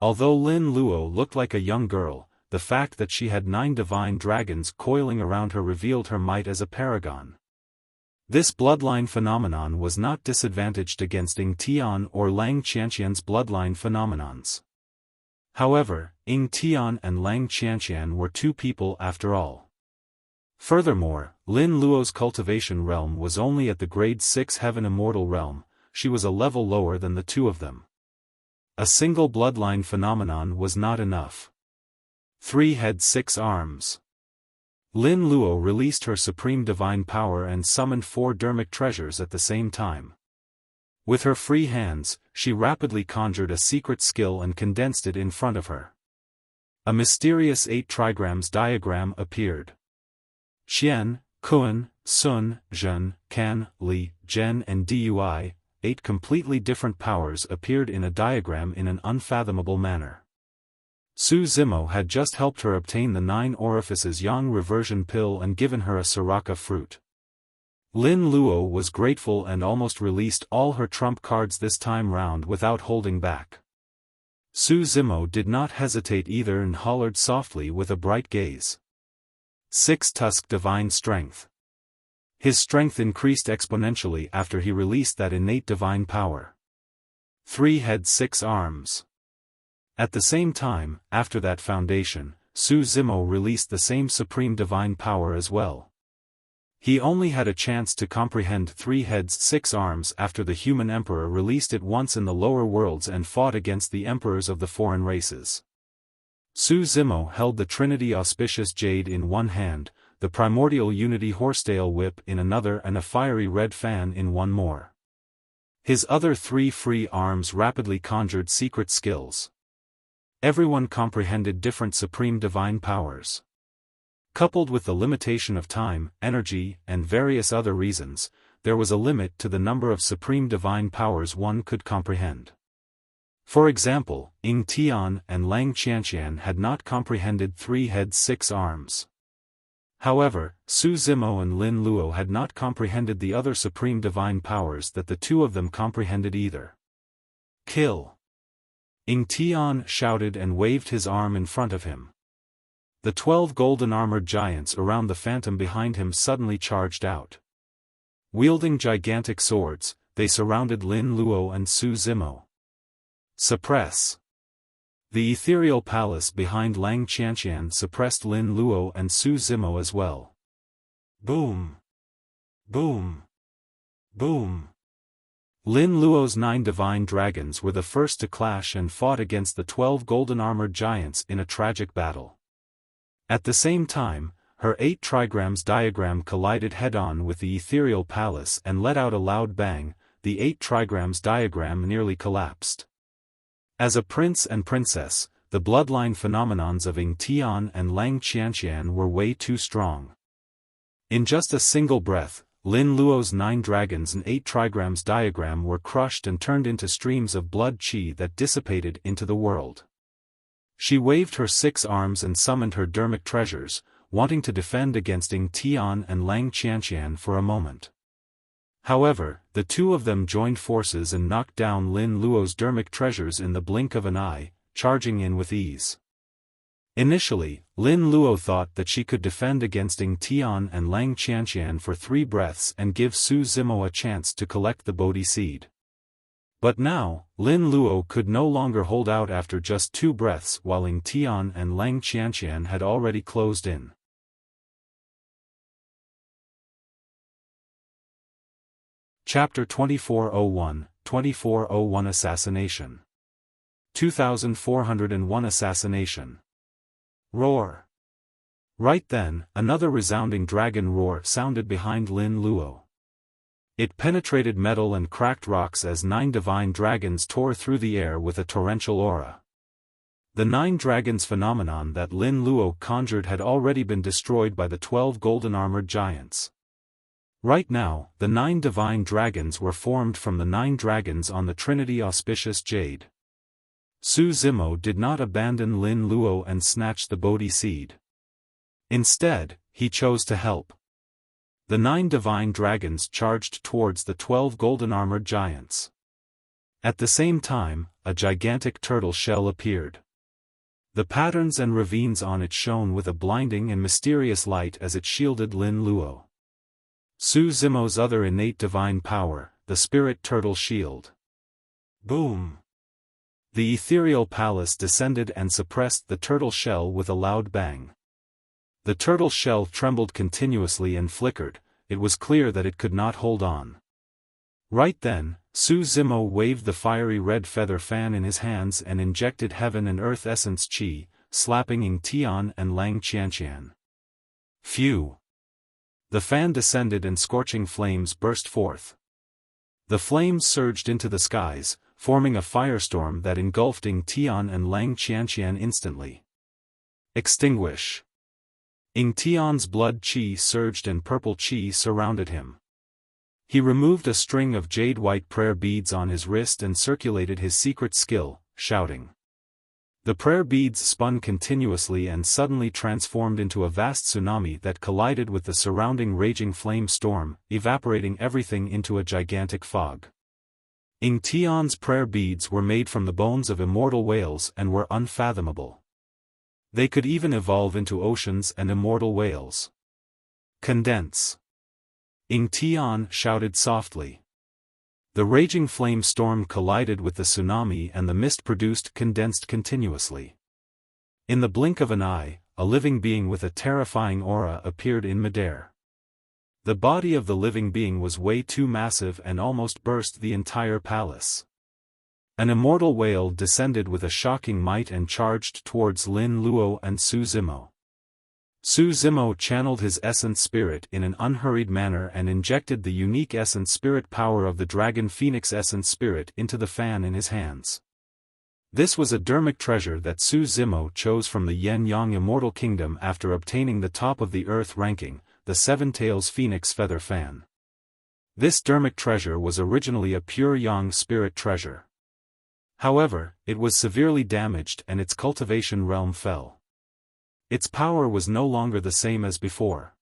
Although Lin Luo looked like a young girl, the fact that she had 9 divine dragons coiling around her revealed her might as a paragon. This bloodline phenomenon was not disadvantaged against Ying Tian or Lang Qianqian's bloodline phenomenons. However, Ying Tian and Lang Qianqian were 2 people after all. Furthermore, Lin Luo's cultivation realm was only at the grade 6 heaven immortal realm, she was a level lower than the 2 of them. A single bloodline phenomenon was not enough. 3 heads 6 arms. Lin Luo released her supreme divine power and summoned 4 dermic treasures at the same time. With her free hands, she rapidly conjured a secret skill and condensed it in front of her. A mysterious 8 trigrams diagram appeared. Xian, Kun, Sun, Zhen, Kan, Li, Zhen and Dui, 8 completely different powers appeared in a diagram in an unfathomable manner. Su Zimo had just helped her obtain the 9 orifices Yang reversion pill and given her a Soraka fruit. Lin Luo was grateful and almost released all her trump cards this time round without holding back. Su Zimo did not hesitate either and hollered softly with a bright gaze. 6 Tusk Divine Strength. His strength increased exponentially after he released that innate divine power. 3 Head 6 Arms. At the same time, after that foundation, Su Zimo released the same supreme divine power as well. He only had a chance to comprehend 3 heads 6 arms after the human emperor released it once in the lower worlds and fought against the emperors of the foreign races. Su Zimo held the Trinity Auspicious Jade in one hand, the Primordial Unity Horsetail Whip in another and a fiery red fan in one more. His other 3 free arms rapidly conjured secret skills. Everyone comprehended different supreme divine powers. Coupled with the limitation of time, energy, and various other reasons, there was a limit to the number of supreme divine powers one could comprehend. For example, Ying Tian and Lang Qianqian had not comprehended 3 heads 6 arms. However, Su Zimo and Lin Luo had not comprehended the other supreme divine powers that the 2 of them comprehended either. Kill! Ying Tian shouted and waved his arm in front of him. The 12 golden-armored giants around the phantom behind him suddenly charged out. Wielding gigantic swords, they surrounded Lin Luo and Su Zimo. Suppress! The ethereal palace behind Lang Qianqian suppressed Lin Luo and Su Zimo as well. Boom! Boom! Boom! Lin Luo's 9 divine dragons were the first to clash and fought against the 12 golden-armored giants in a tragic battle. At the same time, her 8 trigrams diagram collided head-on with the ethereal palace and let out a loud bang. The 8 trigrams diagram nearly collapsed. As a prince and princess, the bloodline phenomenons of Ying Tian and Lang Qianqian were way too strong. In just a single breath, Lin Luo's 9 dragons and 8 trigrams diagram were crushed and turned into streams of blood qi that dissipated into the world. She waved her 6 arms and summoned her dermic treasures, wanting to defend against Ying Tian and Lang Qianqian for a moment. However, the 2 of them joined forces and knocked down Lin Luo's dermic treasures in the blink of an eye, charging in with ease. Initially, Lin Luo thought that she could defend against Ying Tian and Lang Qianqian for 3 breaths and give Su Zimo a chance to collect the Bodhi seed. But now, Lin Luo could no longer hold out after just 2 breaths while Ying Tian and Lang Qianqian had already closed in. Chapter 2401, 2401 Assassination. 2401 Assassination. Roar. Right then, another resounding dragon roar sounded behind Lin Luo. It penetrated metal and cracked rocks as 9 divine dragons tore through the air with a torrential aura. The 9 dragons phenomenon that Lin Luo conjured had already been destroyed by the 12 golden-armored giants. Right now, the 9 divine dragons were formed from the 9 dragons on the Trinity Auspicious Jade. Su Zimo did not abandon Lin Luo and snatch the Bodhi seed. Instead, he chose to help. The 9 divine dragons charged towards the 12 golden-armored giants. At the same time, a gigantic turtle shell appeared. The patterns and ravines on it shone with a blinding and mysterious light as it shielded Lin Luo. Su Zimo's other innate divine power, the spirit turtle shield. Boom! The ethereal palace descended and suppressed the turtle shell with a loud bang. The turtle shell trembled continuously and flickered. It was clear that it could not hold on. Right then, Su Zimo waved the fiery red feather fan in his hands and injected heaven and earth essence qi, slapping Ying Tian and Lang Qianqian. Phew! The fan descended and scorching flames burst forth. The flames surged into the skies, forming a firestorm that engulfed Ying Tian and Lang Qianqian instantly. Extinguish! Ying Tian's blood qi surged and purple qi surrounded him. He removed a string of jade-white prayer beads on his wrist and circulated his secret skill, shouting. The prayer beads spun continuously and suddenly transformed into a vast tsunami that collided with the surrounding raging flame storm, evaporating everything into a gigantic fog. Ying Tian's prayer beads were made from the bones of immortal whales and were unfathomable. They could even evolve into oceans and immortal whales. Condense! Ying Tian shouted softly. The raging flame storm collided with the tsunami and the mist produced condensed continuously. In the blink of an eye, a living being with a terrifying aura appeared in midair. The body of the living being was way too massive and almost burst the entire palace. An immortal whale descended with a shocking might and charged towards Lin Luo and Su Zimo. Su Zimo channeled his essence spirit in an unhurried manner and injected the unique essence spirit power of the dragon phoenix essence spirit into the fan in his hands. This was a dermic treasure that Su Zimo chose from the Yen-Yang Immortal Kingdom after obtaining the top of the Earth ranking, the Seven Tails Phoenix Feather Fan. This dermic treasure was originally a pure Yang spirit treasure. However, it was severely damaged and its cultivation realm fell. Its power was no longer the same as before.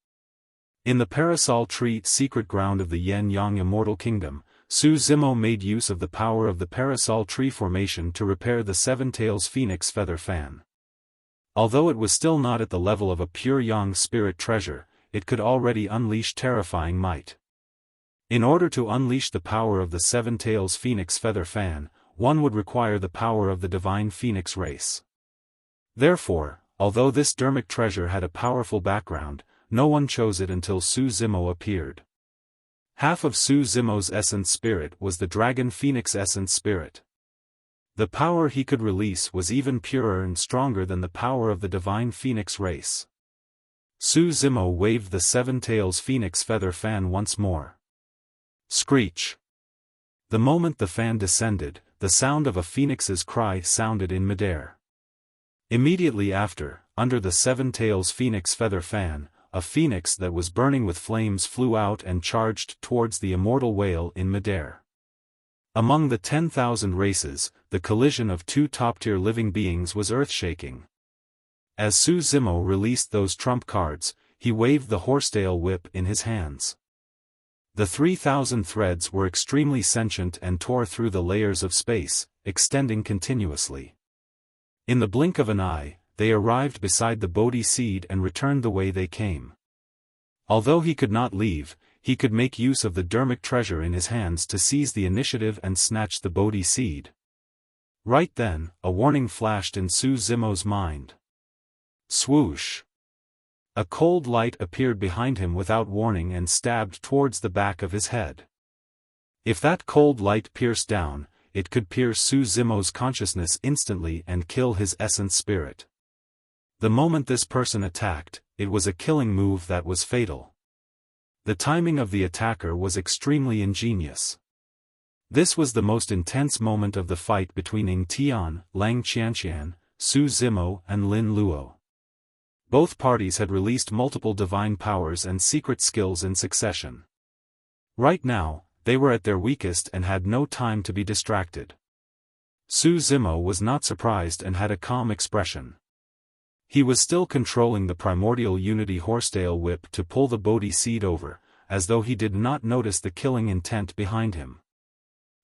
In the Parasol Tree secret ground of the Yen-Yang Immortal Kingdom, Su Zimo made use of the power of the Parasol Tree formation to repair the Seven Tails Phoenix Feather Fan. Although it was still not at the level of a pure Yang spirit treasure, it could already unleash terrifying might. In order to unleash the power of the Seven Tails Phoenix Feather Fan, one would require the power of the divine phoenix race. Therefore, although this dermic treasure had a powerful background, no one chose it until Su Zimo appeared. Half of Su Zimo's essence spirit was the dragon phoenix essence spirit. The power he could release was even purer and stronger than the power of the divine phoenix race. Su Zimo waved the Seven Tails Phoenix Feather Fan once more. Screech! The moment the fan descended, the sound of a phoenix's cry sounded in midair. Immediately after, under the Seven Tails Phoenix Feather Fan, a phoenix that was burning with flames flew out and charged towards the immortal whale in midair. Among the 10,000 races, the collision of 2 top-tier living beings was earth-shaking. As Su Zimo released those trump cards, he waved the horsetail whip in his hands. The 3,000 threads were extremely sentient and tore through the layers of space, extending continuously. In the blink of an eye, they arrived beside the Bodhi seed and returned the way they came. Although he could not leave, he could make use of the dermic treasure in his hands to seize the initiative and snatch the Bodhi seed. Right then, a warning flashed in Su Zimo's mind. Swoosh! A cold light appeared behind him without warning and stabbed towards the back of his head. If that cold light pierced down, it could pierce Su Zimo's consciousness instantly and kill his essence spirit. The moment this person attacked, it was a killing move that was fatal. The timing of the attacker was extremely ingenious. This was the most intense moment of the fight between Ying Tian, Lang Qianqian, Su Zimo and Lin Luo. Both parties had released multiple divine powers and secret skills in succession. Right now, they were at their weakest and had no time to be distracted. Su Zimo was not surprised and had a calm expression. He was still controlling the primordial unity horsetail whip to pull the Bodhi seed over, as though he did not notice the killing intent behind him.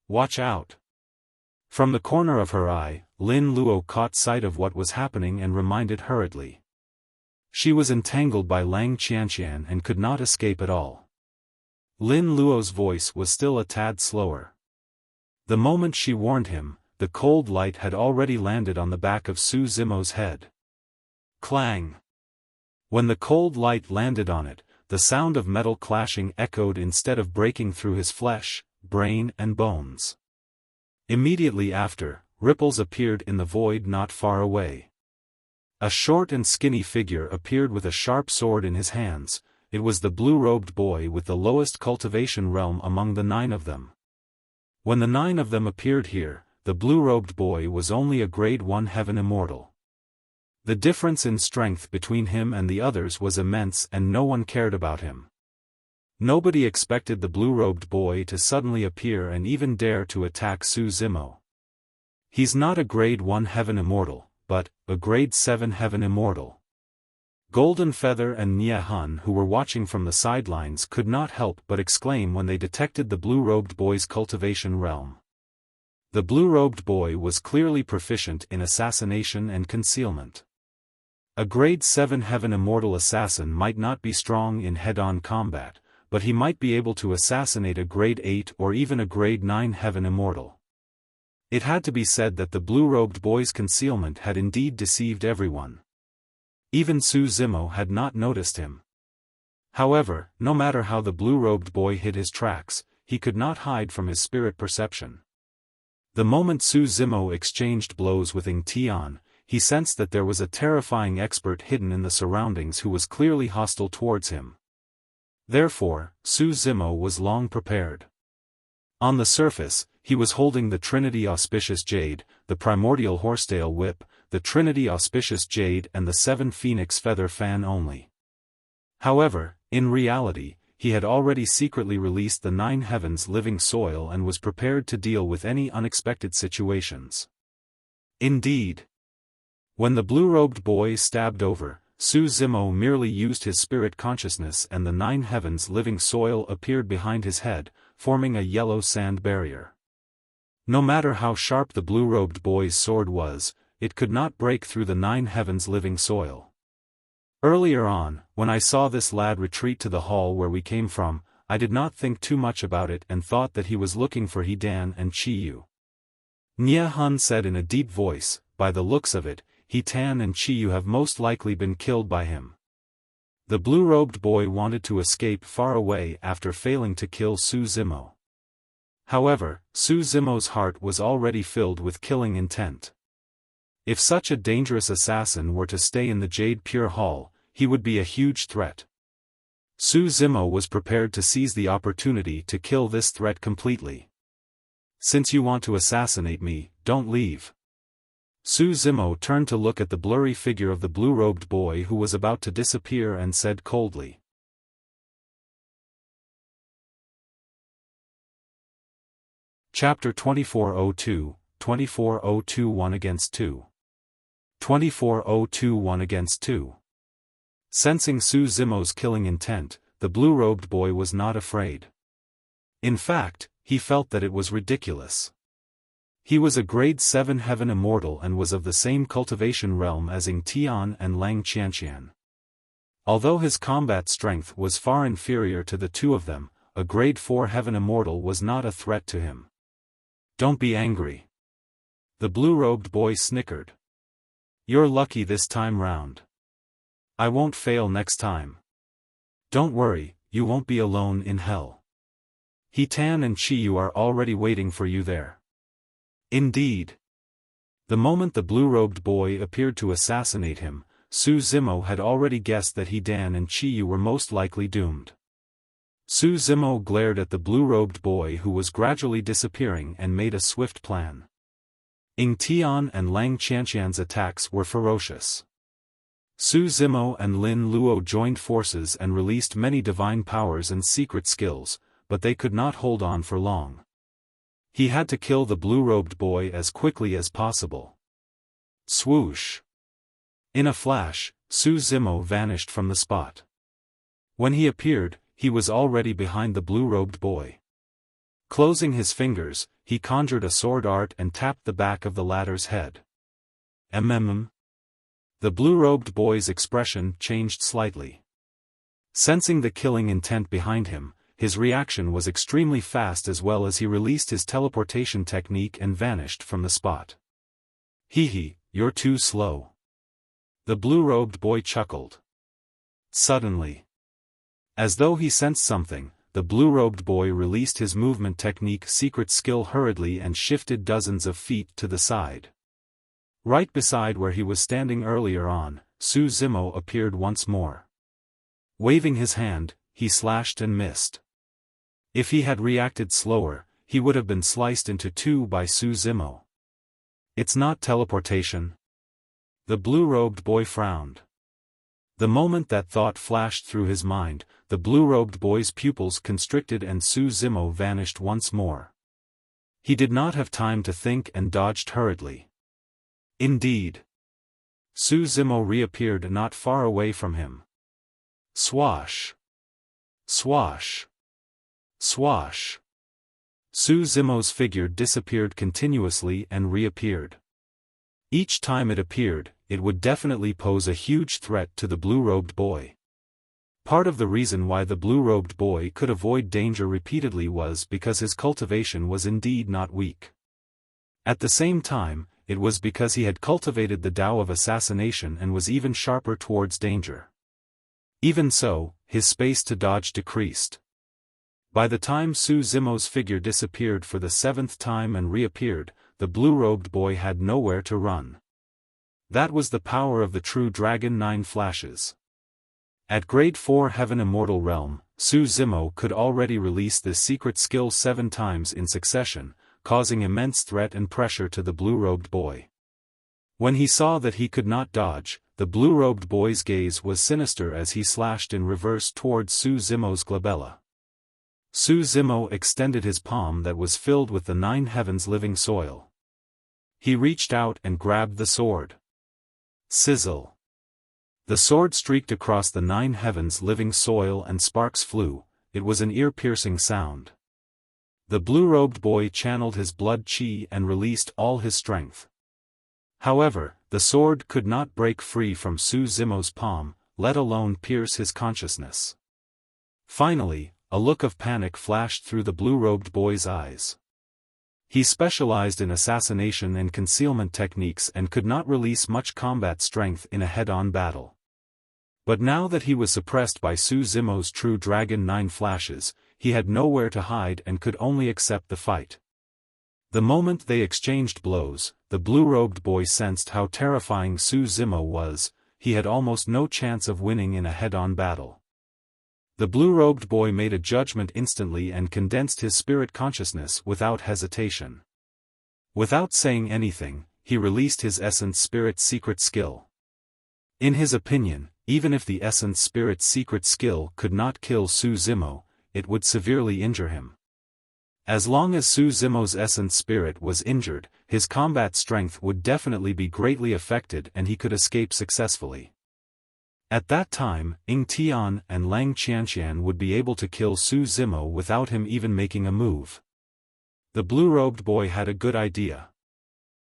Watch out! From the corner of her eye, Lin Luo caught sight of what was happening and reminded hurriedly. She was entangled by Lang Qianqian and could not escape at all. Lin Luo's voice was still a tad slower. The moment she warned him, the cold light had already landed on the back of Su Zimo's head. Clang! When the cold light landed on it, the sound of metal clashing echoed instead of breaking through his flesh, brain and bones. Immediately after, ripples appeared in the void not far away. A short and skinny figure appeared with a sharp sword in his hands. It was the blue-robed boy with the lowest cultivation realm among the 9 of them. When the 9 of them appeared here, the blue-robed boy was only a grade 1 heaven immortal. The difference in strength between him and the others was immense and no one cared about him. Nobody expected the blue-robed boy to suddenly appear and even dare to attack Su Zimo. He's not a grade 1 heaven immortal, but a grade 7 heaven immortal. Golden Feather and Nie Hun, who were watching from the sidelines, could not help but exclaim when they detected the blue-robed boy's cultivation realm. The blue-robed boy was clearly proficient in assassination and concealment. A grade 7 heaven immortal assassin might not be strong in head-on combat, but he might be able to assassinate a grade 8 or even a grade 9 heaven immortal. It had to be said that the blue-robed boy's concealment had indeed deceived everyone. Even Su Zimo had not noticed him. However, no matter how the blue-robed boy hid his tracks, he could not hide from his spirit perception. The moment Su Zimo exchanged blows with Ying Tian, he sensed that there was a terrifying expert hidden in the surroundings who was clearly hostile towards him. Therefore, Su Zimo was long prepared. On the surface, he was holding the Trinity Auspicious Jade, the Primordial Horsetail Whip, the Trinity Auspicious Jade and the 7 Phoenix Feather Fan only. However, in reality, he had already secretly released the 9 Heavens Living Soil and was prepared to deal with any unexpected situations. Indeed. When the blue-robed boy stabbed over, Su Zimo merely used his spirit consciousness and the 9 Heavens Living Soil appeared behind his head, forming a yellow sand barrier. No matter how sharp the blue-robed boy's sword was, it could not break through the 9 Heavens Living Soil. Earlier on, when I saw this lad retreat to the hall where we came from, I did not think too much about it and thought that he was looking for He-Dan and Chi-Yu. Nie Hun said in a deep voice, by the looks of it, He-Dan and Chi-Yu have most likely been killed by him. The blue-robed boy wanted to escape far away after failing to kill Su Zimo. However, Su Zimo's heart was already filled with killing intent. If such a dangerous assassin were to stay in the Jade Pure Hall, he would be a huge threat. Su Zimo was prepared to seize the opportunity to kill this threat completely. Since you want to assassinate me, don't leave. Su Zimo turned to look at the blurry figure of the blue-robed boy who was about to disappear and said coldly. Chapter 2402, 24021 1 against 2. 24021 1 against 2. Sensing Su Zimo's killing intent, the blue-robed boy was not afraid. In fact, he felt that it was ridiculous. He was a grade 7 heaven immortal and was of the same cultivation realm as Ying Tian and Lang Qianqian. Although his combat strength was far inferior to the two of them, a grade 4 heaven immortal was not a threat to him. Don't be angry. The blue-robed boy snickered. You're lucky this time round. I won't fail next time. Don't worry, you won't be alone in hell. He-Tan and Chi-Yu are already waiting for you there. Indeed. The moment the blue-robed boy appeared to assassinate him, Su Zimo had already guessed that He-Dan and Chi-Yu were most likely doomed. Su Zimo glared at the blue-robed boy who was gradually disappearing and made a swift plan. Ying Tian and Lang Qianqian's attacks were ferocious. Su Zimo and Lin Luo joined forces and released many divine powers and secret skills, but they could not hold on for long. He had to kill the blue-robed boy as quickly as possible. Swoosh! In a flash, Su Zimo vanished from the spot. When he appeared, he was already behind the blue-robed boy. Closing his fingers, he conjured a sword art and tapped the back of the latter's head. The blue-robed boy's expression changed slightly. Sensing the killing intent behind him, his reaction was extremely fast as well as he released his teleportation technique and vanished from the spot. Hee, you're too slow. The blue-robed boy chuckled. Suddenly, as though he sensed something, the blue-robed boy released his movement technique secret skill hurriedly and shifted dozens of feet to the side. Right beside where he was standing earlier on, Su Zimo appeared once more. Waving his hand, he slashed and missed. If he had reacted slower, he would have been sliced into two by Su Zimo. It's not teleportation. The blue-robed boy frowned. The moment that thought flashed through his mind, the blue-robed boy's pupils constricted and Su Zimo vanished once more. He did not have time to think and dodged hurriedly. Indeed. Su Zimo reappeared not far away from him. Swash! Swash! Swash! Su Zimo's figure disappeared continuously and reappeared. Each time it appeared, it would definitely pose a huge threat to the blue-robed boy. Part of the reason why the blue-robed boy could avoid danger repeatedly was because his cultivation was indeed not weak. At the same time, it was because he had cultivated the Tao of assassination and was even sharper towards danger. Even so, his space to dodge decreased. By the time Su Zimo's figure disappeared for the 7th time and reappeared, the blue-robed boy had nowhere to run. That was the power of the true Dragon 9 flashes. At grade 4 Heaven Immortal Realm, Su Zimo could already release this secret skill 7 times in succession, causing immense threat and pressure to the blue-robed boy. When he saw that he could not dodge, the blue-robed boy's gaze was sinister as he slashed in reverse towards Su Zimo's glabella. Su Zimo extended his palm that was filled with the 9 heavens living soil. He reached out and grabbed the sword. Sizzle. The sword streaked across the 9 heavens living soil and sparks flew. It was an ear-piercing sound. The blue-robed boy channeled his blood chi and released all his strength. However, the sword could not break free from Su Zimo's palm, let alone pierce his consciousness. Finally, a look of panic flashed through the blue-robed boy's eyes. He specialized in assassination and concealment techniques and could not release much combat strength in a head-on battle. But now that he was suppressed by Su Zimo's true Dragon 9 flashes, he had nowhere to hide and could only accept the fight. The moment they exchanged blows, the blue-robed boy sensed how terrifying Su Zimo was. He had almost no chance of winning in a head-on battle. The blue-robed boy made a judgment instantly and condensed his spirit consciousness without hesitation. Without saying anything, he released his Essence Spirit secret skill. In his opinion, even if the Essence Spirit secret skill could not kill Su Zimo, it would severely injure him. As long as Su Zimo's Essence Spirit was injured, his combat strength would definitely be greatly affected and he could escape successfully. At that time, Ying Tian and Lang Qianqian would be able to kill Su Zimo without him even making a move. The blue-robed boy had a good idea.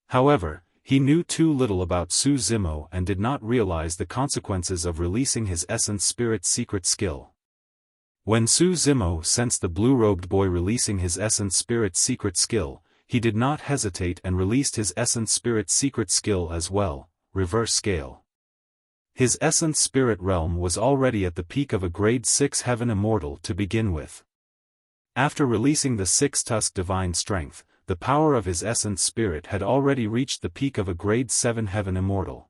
However, he knew too little about Su Zimo and did not realize the consequences of releasing his essence spirit secret skill. When Su Zimo sensed the blue-robed boy releasing his essence spirit secret skill, he did not hesitate and released his essence spirit secret skill as well, reverse scale. His essence spirit realm was already at the peak of a grade 6 heaven immortal to begin with. After releasing the six-tusk divine strength, the power of his essence spirit had already reached the peak of a grade 7 heaven immortal.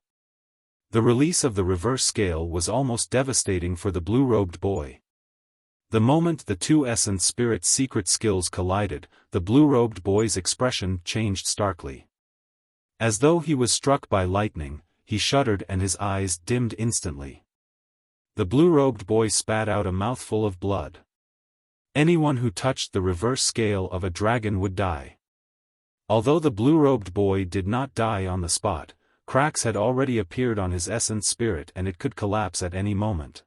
The release of the reverse scale was almost devastating for the blue-robed boy. The moment the two essence spirit secret skills collided, the blue-robed boy's expression changed starkly. As though he was struck by lightning, he shuddered and his eyes dimmed instantly. The blue-robed boy spat out a mouthful of blood. Anyone who touched the reverse scale of a dragon would die. Although the blue-robed boy did not die on the spot, cracks had already appeared on his essence spirit and it could collapse at any moment.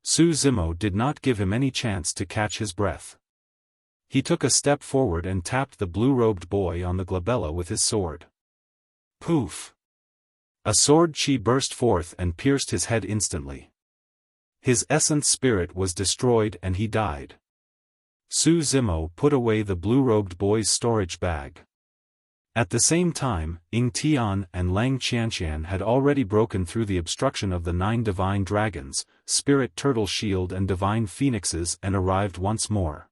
Su Zimo did not give him any chance to catch his breath. He took a step forward and tapped the blue-robed boy on the glabella with his sword. Poof! A sword chi burst forth and pierced his head instantly. His essence spirit was destroyed and he died. Su Zimo put away the blue-robed boy's storage bag. At the same time, Ying Tian and Lang Qianqian had already broken through the obstruction of the 9 divine dragons, spirit turtle shield and divine phoenixes and arrived once more.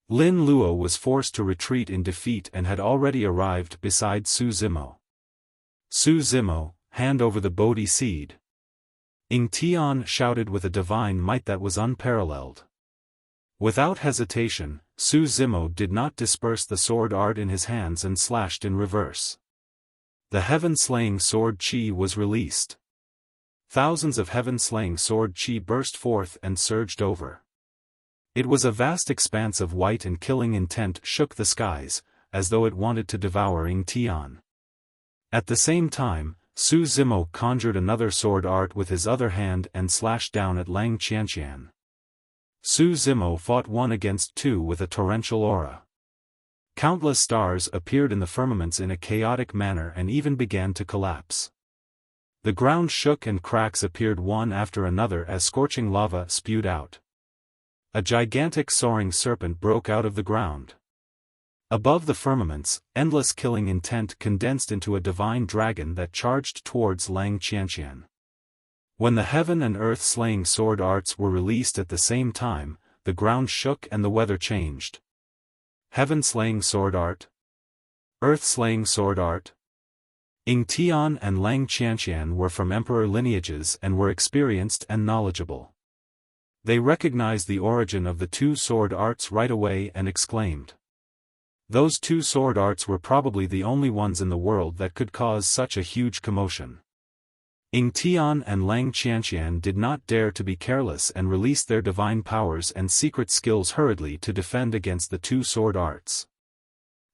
Lin Luo was forced to retreat in defeat and had already arrived beside Su Zimo. Su Zimo, hand over the Bodhi seed. Ying Tian shouted with a divine might that was unparalleled. Without hesitation, Su Zimo did not disperse the sword art in his hands and slashed in reverse. The heaven-slaying sword chi was released. Thousands of heaven-slaying sword chi burst forth and surged over. It was a vast expanse of white and killing intent shook the skies, as though it wanted to devour Ying Tian. At the same time, Su Zimo conjured another sword art with his other hand and slashed down at Lang Qianqian. Su Zimo fought 1 against 2 with a torrential aura. Countless stars appeared in the firmaments in a chaotic manner and even began to collapse. The ground shook and cracks appeared one after another as scorching lava spewed out. A gigantic soaring serpent broke out of the ground. Above the firmaments, endless killing intent condensed into a divine dragon that charged towards Lang Qianqian. When the heaven and earth slaying sword arts were released at the same time, the ground shook and the weather changed. Heaven slaying sword art? Earth slaying sword art? Ying Tian and Lang Qianqian were from emperor lineages and were experienced and knowledgeable. They recognized the origin of the 2 sword arts right away and exclaimed. Those 2 sword arts were probably the only ones in the world that could cause such a huge commotion. Ying Tian and Lang Qianqian did not dare to be careless and released their divine powers and secret skills hurriedly to defend against the 2 sword arts.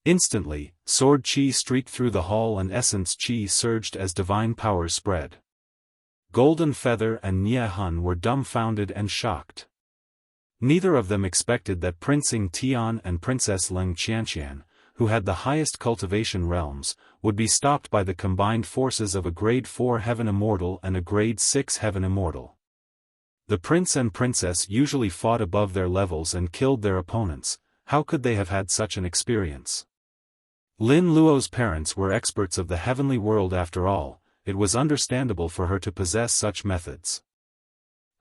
Instantly, sword chi streaked through the hall and essence chi surged as divine powers spread. Golden Feather and Nie Hun were dumbfounded and shocked. Neither of them expected that Prince Ying Tian and Princess Lang Qianqian, who had the highest cultivation realms, would be stopped by the combined forces of a grade 4 heaven immortal and a grade 6 heaven immortal. The prince and princess usually fought above their levels and killed their opponents. How could they have had such an experience? Lin Luo's parents were experts of the heavenly world after all, it was understandable for her to possess such methods.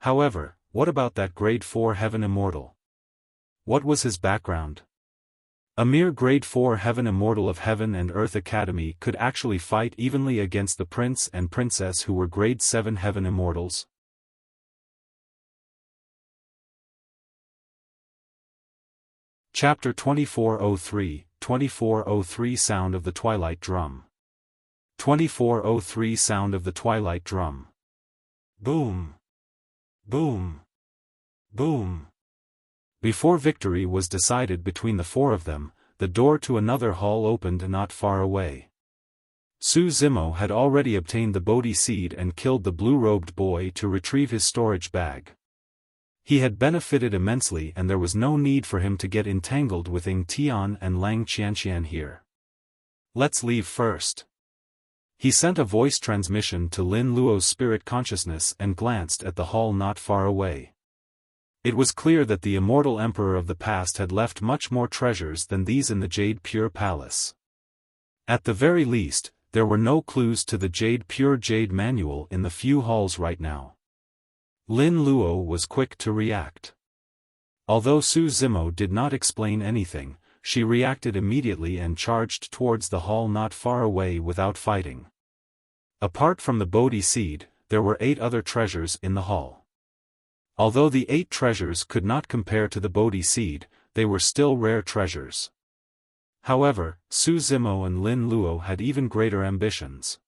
However, what about that grade 4 heaven immortal? What was his background? A mere grade 4 heaven immortal of Heaven and Earth Academy could actually fight evenly against the prince and princess who were grade 7 heaven immortals. Chapter 2403, 2403 Sound of the Twilight Drum. 2403 Sound of the Twilight Drum. Boom! Boom! Boom! Before victory was decided between the 4 of them, the door to another hall opened not far away. Su Zimo had already obtained the Bodhi seed and killed the blue-robed boy to retrieve his storage bag. He had benefited immensely and there was no need for him to get entangled with Ying Tian and Lang Qianqian here. Let's leave first. He sent a voice transmission to Lin Luo's spirit consciousness and glanced at the hall not far away. It was clear that the immortal emperor of the past had left much more treasures than these in the Jade Pure Palace. At the very least, there were no clues to the Jade Pure Jade manual in the few halls right now. Lin Luo was quick to react. Although Su Zimo did not explain anything, she reacted immediately and charged towards the hall not far away without fighting. Apart from the Bodhi seed, there were 8 other treasures in the hall. Although the 8 treasures could not compare to the Bodhi seed, they were still rare treasures. However, Su Zimo and Lin Luo had even greater ambitions.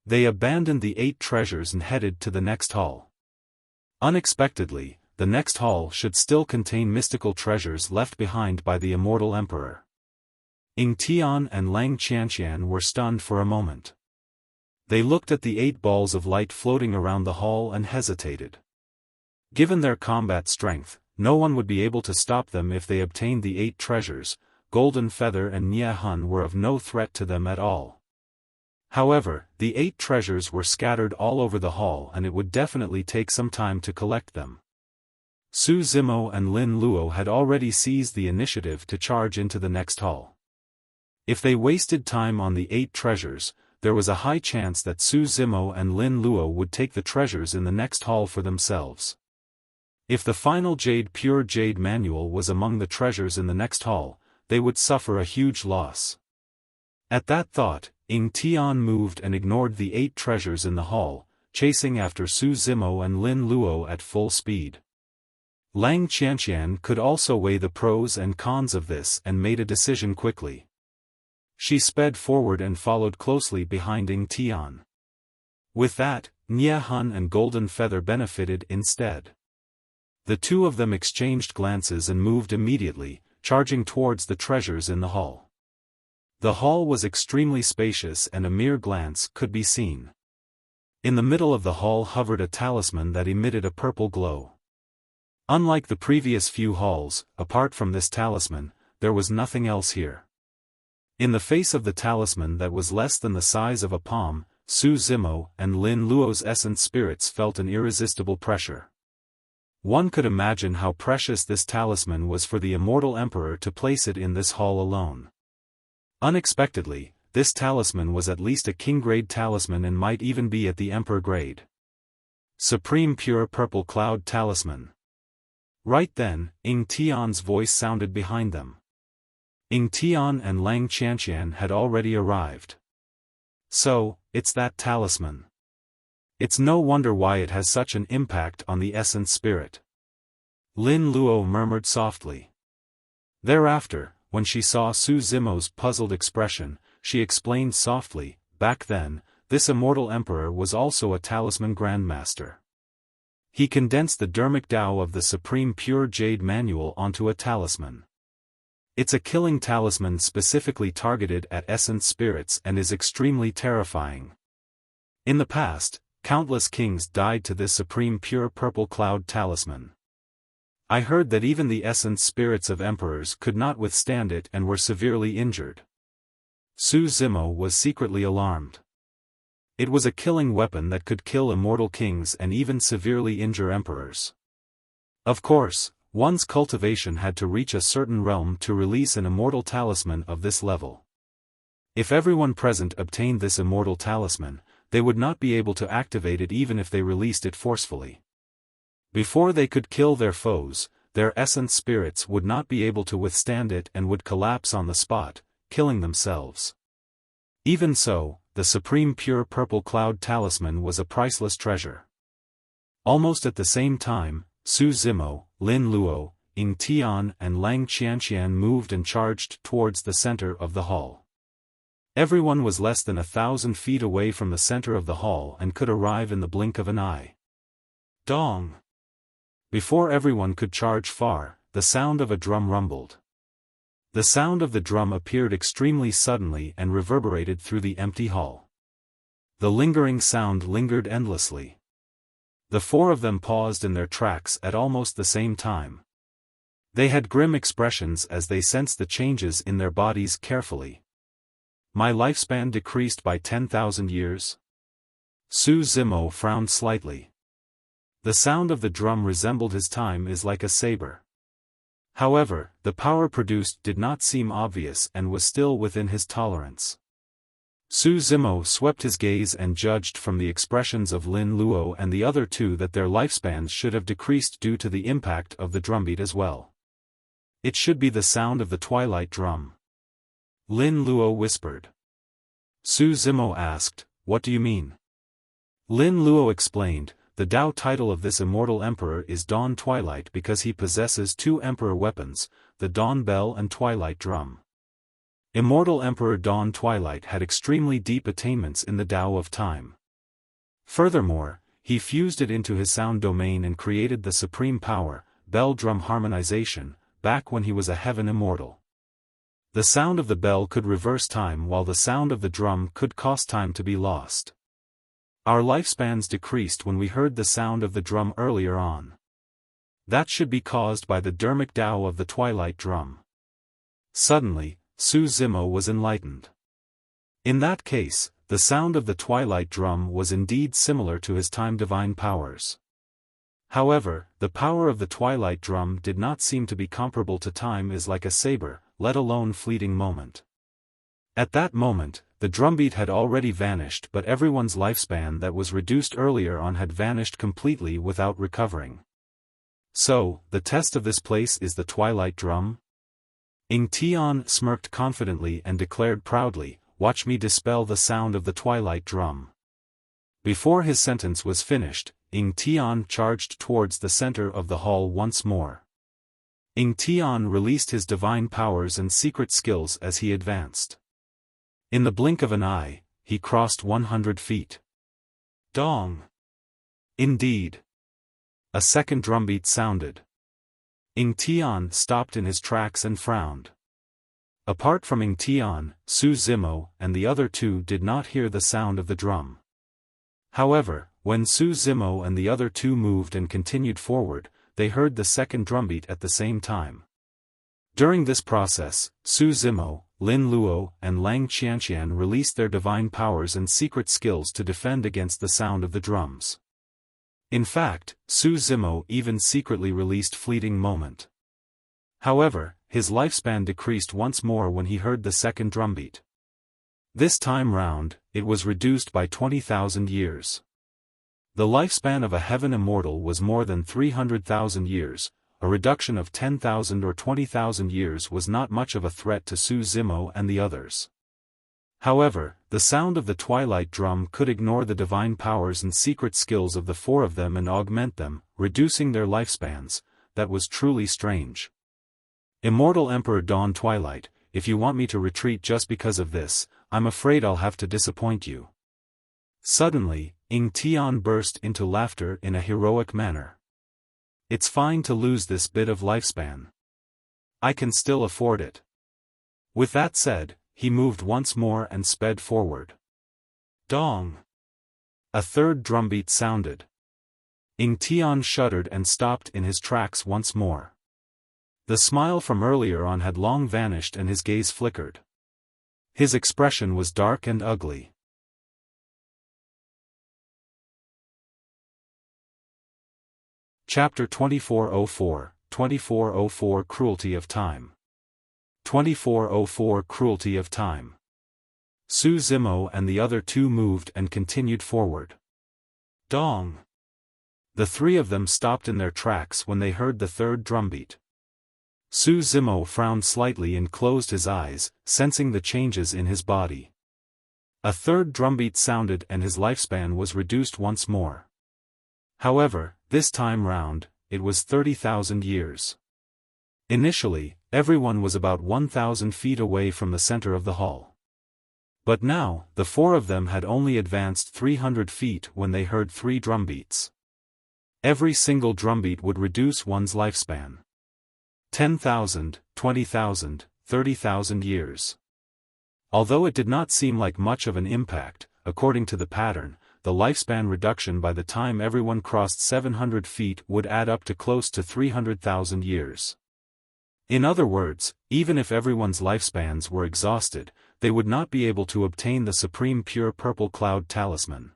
They abandoned the 8 treasures and headed to the next hall. Unexpectedly, the next hall should still contain mystical treasures left behind by the immortal emperor. Ying Tian and Lang Qianqian were stunned for a moment. They looked at the 8 balls of light floating around the hall and hesitated. Given their combat strength, no one would be able to stop them if they obtained the 8 treasures. Golden Feather and Nie Hun were of no threat to them at all. However, the 8 treasures were scattered all over the hall and it would definitely take some time to collect them. Su Zimo and Lin Luo had already seized the initiative to charge into the next hall. If they wasted time on the 8 treasures, there was a high chance that Su Zimo and Lin Luo would take the treasures in the next hall for themselves. If the final Jade Pure Jade manual was among the treasures in the next hall, they would suffer a huge loss. At that thought, Ying Tian moved and ignored the 8 treasures in the hall, chasing after Su Zimo and Lin Luo at full speed. Lang Qianqian could also weigh the pros and cons of this and made a decision quickly. She sped forward and followed closely behind Ying Tian. With that, Nie Hun and Golden Feather benefited instead. The two of them exchanged glances and moved immediately, charging towards the treasures in the hall. The hall was extremely spacious and a mere glance could be seen. In the middle of the hall hovered a talisman that emitted a purple glow. Unlike the previous few halls, apart from this talisman, there was nothing else here. In the face of the talisman that was less than the size of a palm, Su Zimo and Lin Luo's essence spirits felt an irresistible pressure. One could imagine how precious this talisman was for the immortal emperor to place it in this hall alone. Unexpectedly, this talisman was at least a king-grade talisman and might even be at the emperor grade. Supreme Pure Purple Cloud Talisman. Right then, Ying Tian's voice sounded behind them. Ying Tian and Lang Qianqian had already arrived. So, it's that talisman. It's no wonder why it has such an impact on the essence spirit. Lin Luo murmured softly. Thereafter, when she saw Su Zimo's puzzled expression, she explained softly, back then, this immortal emperor was also a talisman grandmaster. He condensed the Dermic Tao of the Supreme Pure Jade Manual onto a talisman. It's a killing talisman specifically targeted at essence spirits and is extremely terrifying. In the past, countless kings died to this Supreme Pure Purple Cloud Talisman. I heard that even the essence spirits of emperors could not withstand it and were severely injured. Su Zimo was secretly alarmed. It was a killing weapon that could kill immortal kings and even severely injure emperors. Of course, one's cultivation had to reach a certain realm to release an immortal talisman of this level. If everyone present obtained this immortal talisman, they would not be able to activate it even if they released it forcefully. Before they could kill their foes, their essence spirits would not be able to withstand it and would collapse on the spot, killing themselves. Even so, the Supreme Pure Purple Cloud Talisman was a priceless treasure. Almost at the same time, Su Zimo, Lin Luo, Ying Tian and Lang Qianqian moved and charged towards the center of the hall. Everyone was less than 1,000 feet away from the center of the hall and could arrive in the blink of an eye. Dong! Before everyone could charge far, the sound of a drum rumbled. The sound of the drum appeared extremely suddenly and reverberated through the empty hall. The lingering sound lingered endlessly. The four of them paused in their tracks at almost the same time. They had grim expressions as they sensed the changes in their bodies carefully. My lifespan decreased by 10,000 years? Su Zimo frowned slightly. The sound of the drum resembled his time is like a saber. However, the power produced did not seem obvious and was still within his tolerance. Su Zimo swept his gaze and judged from the expressions of Lin Luo and the other two that their lifespans should have decreased due to the impact of the drumbeat as well. It should be the sound of the twilight drum. Lin Luo whispered. Su Zimo asked, "What do you mean?" Lin Luo explained, "The Tao title of this immortal emperor is Dawn Twilight because he possesses two emperor weapons, the Dawn Bell and Twilight Drum." Immortal Emperor Dawn Twilight had extremely deep attainments in the Tao of Time. Furthermore, he fused it into his sound domain and created the supreme power, Bell Drum Harmonization, back when he was a heaven immortal. The sound of the bell could reverse time while the sound of the drum could cause time to be lost. Our lifespans decreased when we heard the sound of the drum earlier on. That should be caused by the dermic Tao of the twilight drum. Suddenly, Su Zimo was enlightened. In that case, the sound of the twilight drum was indeed similar to his time divine powers. However, the power of the twilight drum did not seem to be comparable to time is like a saber, let alone fleeting moment. At that moment, the drumbeat had already vanished but everyone's lifespan that was reduced earlier on had vanished completely without recovering. So, the test of this place is the twilight drum? Ing Tian smirked confidently and declared proudly, "Watch me dispel the sound of the twilight drum." Before his sentence was finished, Ing Tian charged towards the center of the hall once more. Ing Tian released his divine powers and secret skills as he advanced. In the blink of an eye, he crossed 100 feet. Dong! Indeed. A second drumbeat sounded. Ing Tian stopped in his tracks and frowned. Apart from Ing Tian, Su Zimo and the other two did not hear the sound of the drum. However, when Su Zimo and the other two moved and continued forward, they heard the second drumbeat at the same time. During this process, Su Zimo, Lin Luo and Lang Qianqian released their divine powers and secret skills to defend against the sound of the drums. In fact, Su Zimo even secretly released Fleeting Moment. However, his lifespan decreased once more when he heard the second drumbeat. This time round, it was reduced by 20,000 years. The lifespan of a heaven immortal was more than 300,000 years. A reduction of 10,000 or 20,000 years was not much of a threat to Su Zimo and the others. However, the sound of the twilight drum could ignore the divine powers and secret skills of the four of them and augment them, reducing their lifespans. That was truly strange. Immortal Emperor Dawn Twilight, if you want me to retreat just because of this, I'm afraid I'll have to disappoint you. Suddenly, Ing Tian burst into laughter in a heroic manner. It's fine to lose this bit of lifespan. I can still afford it. With that said, he moved once more and sped forward. Dong! A third drumbeat sounded. Ing Tian shuddered and stopped in his tracks once more. The smile from earlier on had long vanished and his gaze flickered. His expression was dark and ugly. Chapter 2404, 2404 Cruelty of Time. 2404 Cruelty of Time. Su Zimo and the other two moved and continued forward. Dong! The three of them stopped in their tracks when they heard the third drumbeat. Su Zimo frowned slightly and closed his eyes, sensing the changes in his body. A third drumbeat sounded and his lifespan was reduced once more. However, this time round, it was 30,000 years. Initially, everyone was about 1,000 feet away from the center of the hall. But now, the four of them had only advanced 300 feet when they heard three drumbeats. Every single drumbeat would reduce one's lifespan. 10,000, 20,000, 30,000 years. Although it did not seem like much of an impact, according to the pattern, the lifespan reduction by the time everyone crossed 700 feet would add up to close to 300,000 years. In other words, even if everyone's lifespans were exhausted, they would not be able to obtain the supreme pure purple cloud talisman.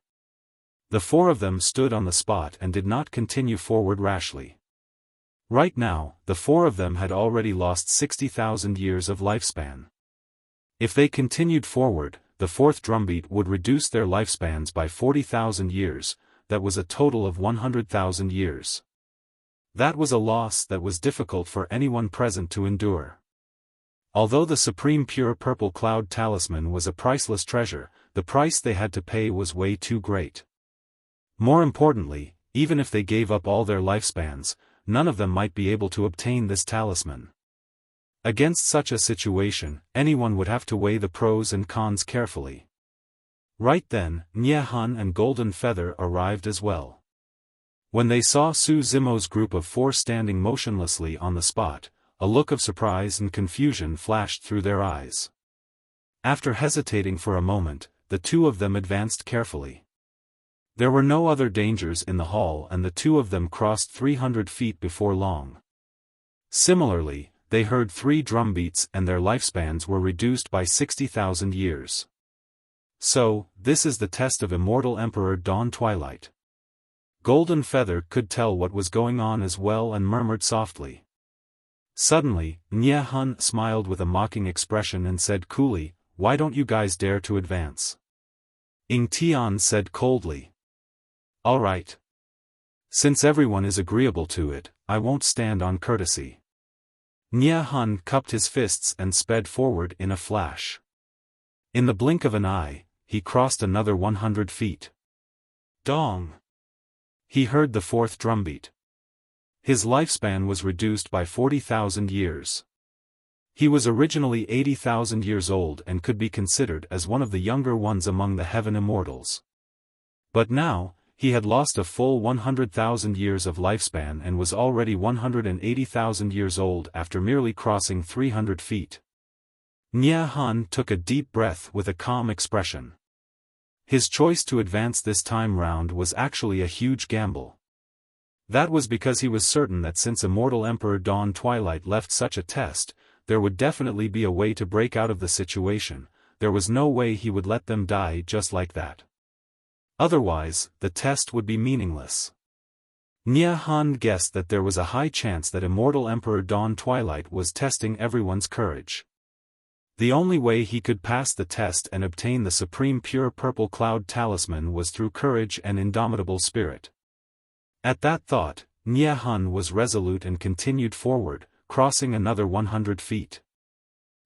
The four of them stood on the spot and did not continue forward rashly. Right now, the four of them had already lost 60,000 years of lifespan. If they continued forward, the fourth drumbeat would reduce their lifespans by 40,000 years, that was a total of 100,000 years. That was a loss that was difficult for anyone present to endure. Although the supreme pure purple cloud talisman was a priceless treasure, the price they had to pay was way too great. More importantly, even if they gave up all their lifespans, none of them might be able to obtain this talisman. Against such a situation, anyone would have to weigh the pros and cons carefully. Right then, Xiaofan and Golden Feather arrived as well. When they saw Su Zimo's group of four standing motionlessly on the spot, a look of surprise and confusion flashed through their eyes. After hesitating for a moment, the two of them advanced carefully. There were no other dangers in the hall and the two of them crossed 300 feet before long. Similarly, they heard 3 drumbeats and their lifespans were reduced by 60,000 years. So, this is the test of Immortal Emperor Dawn Twilight. Golden Feather could tell what was going on as well and murmured softly. Suddenly, Xiaofan smiled with a mocking expression and said coolly, "Why don't you guys dare to advance?" Tian said coldly, "All right. Since everyone is agreeable to it, I won't stand on courtesy." Xiaofan cupped his fists and sped forward in a flash. In the blink of an eye, he crossed another 100 feet. Dong! He heard the fourth drumbeat. His lifespan was reduced by 40,000 years. He was originally 80,000 years old and could be considered as one of the younger ones among the Heaven Immortals. But now, he had lost a full 100,000 years of lifespan and was already 180,000 years old after merely crossing 300 feet. Xiaofan took a deep breath with a calm expression. His choice to advance this time round was actually a huge gamble. That was because he was certain that since Immortal Emperor Dawn Twilight left such a test, there would definitely be a way to break out of the situation. There was no way he would let them die just like that. Otherwise, the test would be meaningless. Xiaofan guessed that there was a high chance that Immortal Emperor Dawn Twilight was testing everyone's courage. The only way he could pass the test and obtain the supreme pure purple cloud talisman was through courage and indomitable spirit. At that thought, Xiaofan was resolute and continued forward, crossing another 100 feet.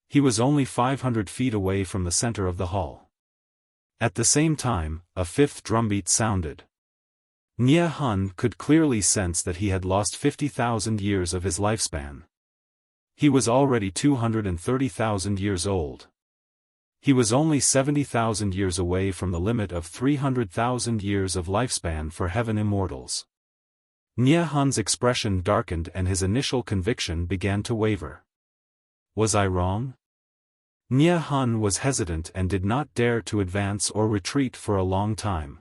He was only 500 feet away from the center of the hall. At the same time, a fifth drumbeat sounded. Xiaofan could clearly sense that he had lost 50,000 years of his lifespan. He was already 230,000 years old. He was only 70,000 years away from the limit of 300,000 years of lifespan for Heaven Immortals. Xiaofan's expression darkened and his initial conviction began to waver. Was I wrong? Xiaofan was hesitant and did not dare to advance or retreat for a long time.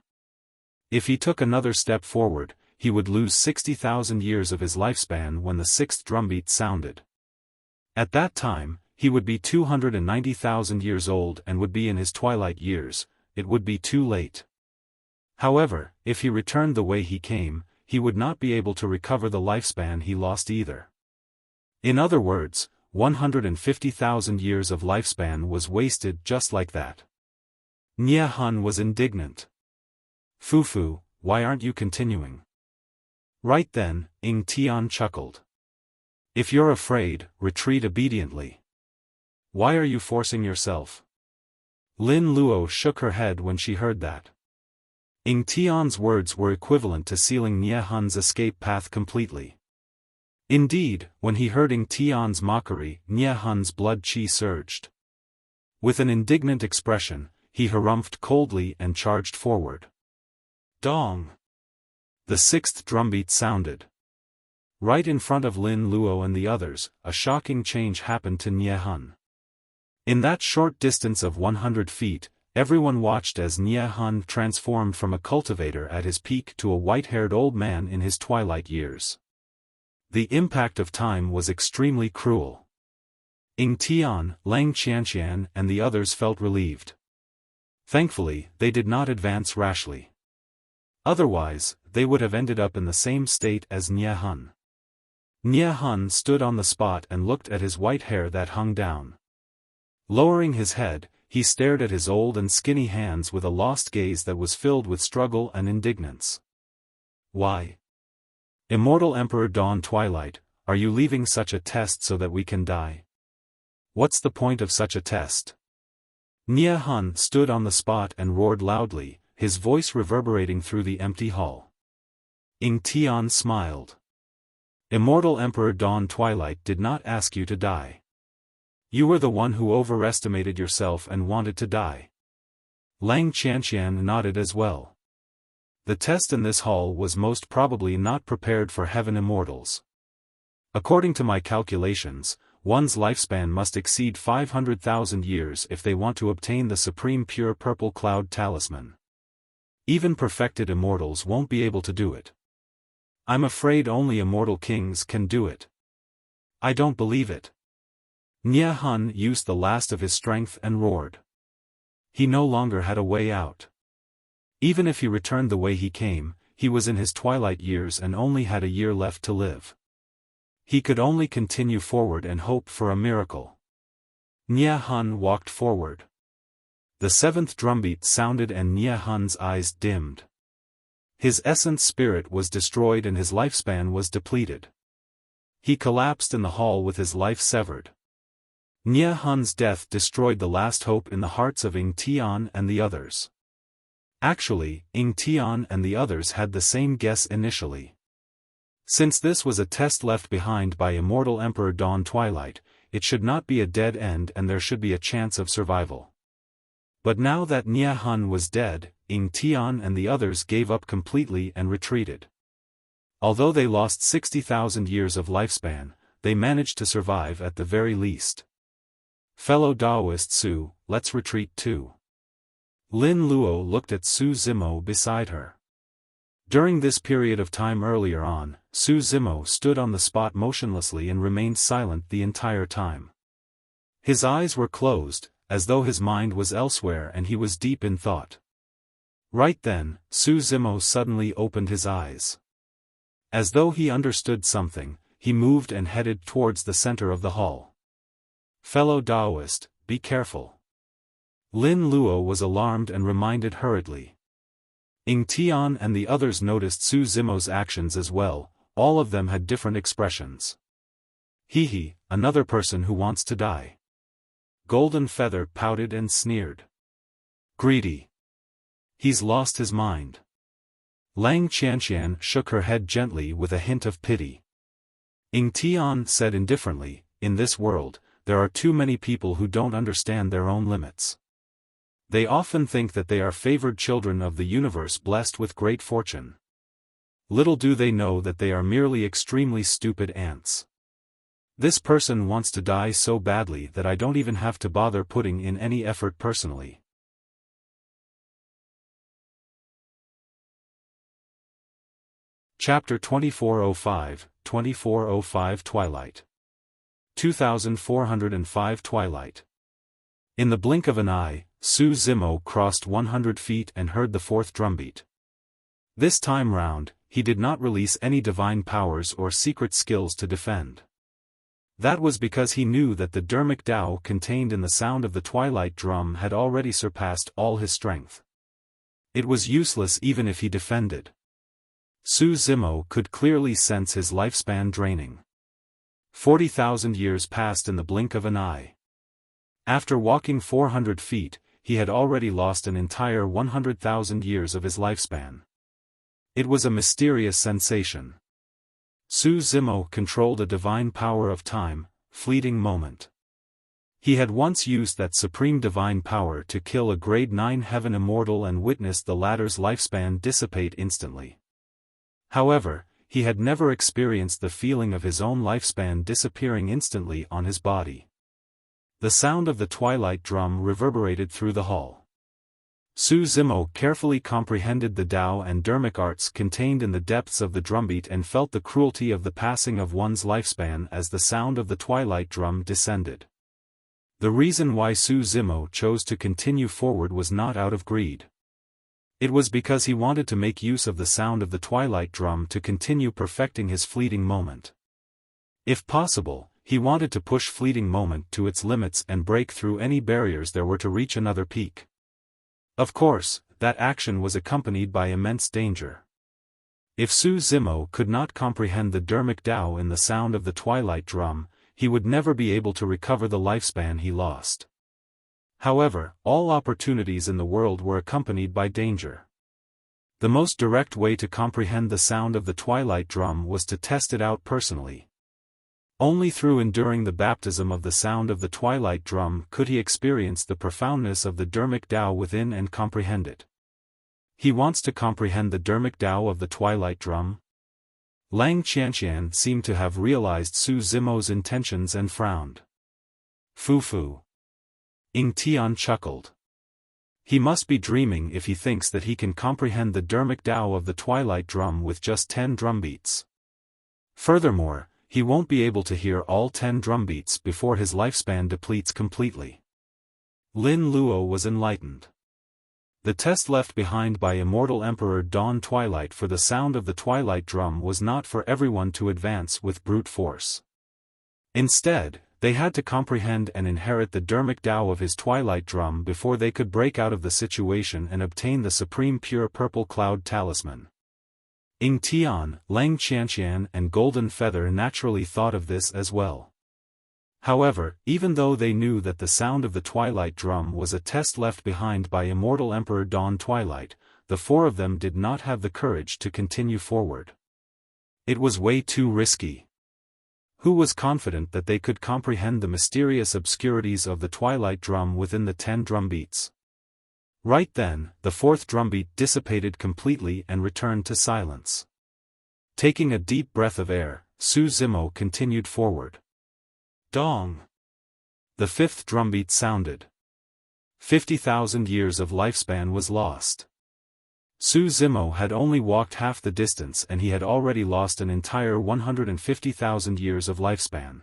If he took another step forward, he would lose 60,000 years of his lifespan when the sixth drumbeat sounded. At that time, he would be 290,000 years old and would be in his twilight years. It would be too late. However, if he returned the way he came, he would not be able to recover the lifespan he lost either. In other words, 150,000 years of lifespan was wasted just like that. Xiaofan was indignant. Fufu, why aren't you continuing? Right then, Tian chuckled. If you're afraid, retreat obediently. Why are you forcing yourself? Lin Luo shook her head when she heard that. Tian's words were equivalent to sealing Xiaofan's escape path completely. Indeed, when he heard Tian's mockery, Xiaofan's blood qi surged. With an indignant expression, he harumphed coldly and charged forward. Dong! The sixth drumbeat sounded. Right in front of Lin Luo and the others, a shocking change happened to Xiaofan. In that short distance of 100 feet, everyone watched as Xiaofan transformed from a cultivator at his peak to a white-haired old man in his twilight years. The impact of time was extremely cruel. Ying Tian, Lang Qianqian and the others felt relieved. Thankfully, they did not advance rashly. Otherwise, they would have ended up in the same state as Nie Hun. Nie Hun stood on the spot and looked at his white hair that hung down. Lowering his head, he stared at his old and skinny hands with a lost gaze that was filled with struggle and indignance. Why? Immortal Emperor Dawn Twilight, are you leaving such a test so that we can die? What's the point of such a test? Nie Hun stood on the spot and roared loudly, his voice reverberating through the empty hall. Ying Tian smiled. Immortal Emperor Dawn Twilight did not ask you to die. You were the one who overestimated yourself and wanted to die. Lang Qianqian nodded as well. The test in this hall was most probably not prepared for heaven immortals. According to my calculations, one's lifespan must exceed 500,000 years if they want to obtain the supreme pure purple cloud talisman. Even perfected immortals won't be able to do it. I'm afraid only immortal kings can do it. I don't believe it. Nie Hun used the last of his strength and roared. He no longer had a way out. Even if he returned the way he came, he was in his twilight years and only had a year left to live. He could only continue forward and hope for a miracle. Nie Hun walked forward. The seventh drumbeat sounded and Nie Hun's eyes dimmed. His essence spirit was destroyed and his lifespan was depleted. He collapsed in the hall with his life severed. Nie Hun's death destroyed the last hope in the hearts of Ying Tian and the others. Actually, Ying Tian and the others had the same guess initially. Since this was a test left behind by Immortal Emperor Dawn Twilight, it should not be a dead end and there should be a chance of survival. But now that Nie Hun was dead, Ying Tian and the others gave up completely and retreated. Although they lost 60,000 years of lifespan, they managed to survive at the very least. Fellow Daoist Su, let's retreat too. Lin Luo looked at Su Zimo beside her. During this period of time earlier on, Su Zimo stood on the spot motionlessly and remained silent the entire time. His eyes were closed, as though his mind was elsewhere and he was deep in thought. Right then, Su Zimo suddenly opened his eyes. As though he understood something, he moved and headed towards the center of the hall. Fellow Daoist, be careful. Lin Luo was alarmed and reminded hurriedly. Ying Tian and the others noticed Su Zimo's actions as well, all of them had different expressions. Hee, another person who wants to die. Golden Feather pouted and sneered. Greedy. He's lost his mind. Lang Qianqian shook her head gently with a hint of pity. Ying Tian said indifferently, in this world, there are too many people who don't understand their own limits. They often think that they are favored children of the universe blessed with great fortune. Little do they know that they are merely extremely stupid ants. This person wants to die so badly that I don't even have to bother putting in any effort personally. Chapter 2405, 2405 Twilight. 2405 Twilight. In the blink of an eye, Su Zimo crossed 100 feet and heard the fourth drumbeat. This time round, he did not release any divine powers or secret skills to defend. That was because he knew that the Dermic Tao contained in the sound of the twilight drum had already surpassed all his strength. It was useless even if he defended. Su Zimo could clearly sense his lifespan draining. 40,000 years passed in the blink of an eye. After walking 400 feet, he had already lost an entire 100,000 years of his lifespan. It was a mysterious sensation. Su Zimo controlled a divine power of time, fleeting moment. He had once used that supreme divine power to kill a grade 9 heaven immortal and witnessed the latter's lifespan dissipate instantly. However, he had never experienced the feeling of his own lifespan disappearing instantly on his body. The sound of the twilight drum reverberated through the hall. Su Zimo carefully comprehended the Tao and Dermic arts contained in the depths of the drumbeat and felt the cruelty of the passing of one's lifespan as the sound of the twilight drum descended. The reason why Su Zimo chose to continue forward was not out of greed. It was because he wanted to make use of the sound of the twilight drum to continue perfecting his fleeting moment. If possible, he wanted to push fleeting moment to its limits and break through any barriers there were to reach another peak. Of course, that action was accompanied by immense danger. If Su Zimo could not comprehend the Dharmic Tao in the sound of the twilight drum, he would never be able to recover the lifespan he lost. However, all opportunities in the world were accompanied by danger. The most direct way to comprehend the sound of the twilight drum was to test it out personally. Only through enduring the baptism of the sound of the twilight drum could he experience the profoundness of the Dharmic Tao within and comprehend it. He wants to comprehend the Dharmic Tao of the twilight drum? Lang Qianqian seemed to have realized Su Zimo's intentions and frowned. Fu. Ying Tian chuckled. He must be dreaming if he thinks that he can comprehend the Dharmic Tao of the twilight drum with just 10 drumbeats. Furthermore, he won't be able to hear all 10 drumbeats before his lifespan depletes completely. Lin Luo was enlightened. The test left behind by Immortal Emperor Dawn Twilight for the sound of the twilight drum was not for everyone to advance with brute force. Instead, they had to comprehend and inherit the Dharmic Tao of his twilight drum before they could break out of the situation and obtain the supreme pure purple cloud talisman. Ying Tian, Lang Qianqian and Golden Feather naturally thought of this as well. However, even though they knew that the sound of the twilight drum was a test left behind by Immortal Emperor Dawn Twilight, the 4 of them did not have the courage to continue forward. It was way too risky. Who was confident that they could comprehend the mysterious obscurities of the twilight drum within the 10 drumbeats? Right then, the 4th drumbeat dissipated completely and returned to silence. Taking a deep breath of air, Su Zimo continued forward. Dong! The 5th drumbeat sounded. 50,000 years of lifespan was lost. Su Zimo had only walked half the distance and he had already lost an entire 150,000 years of lifespan.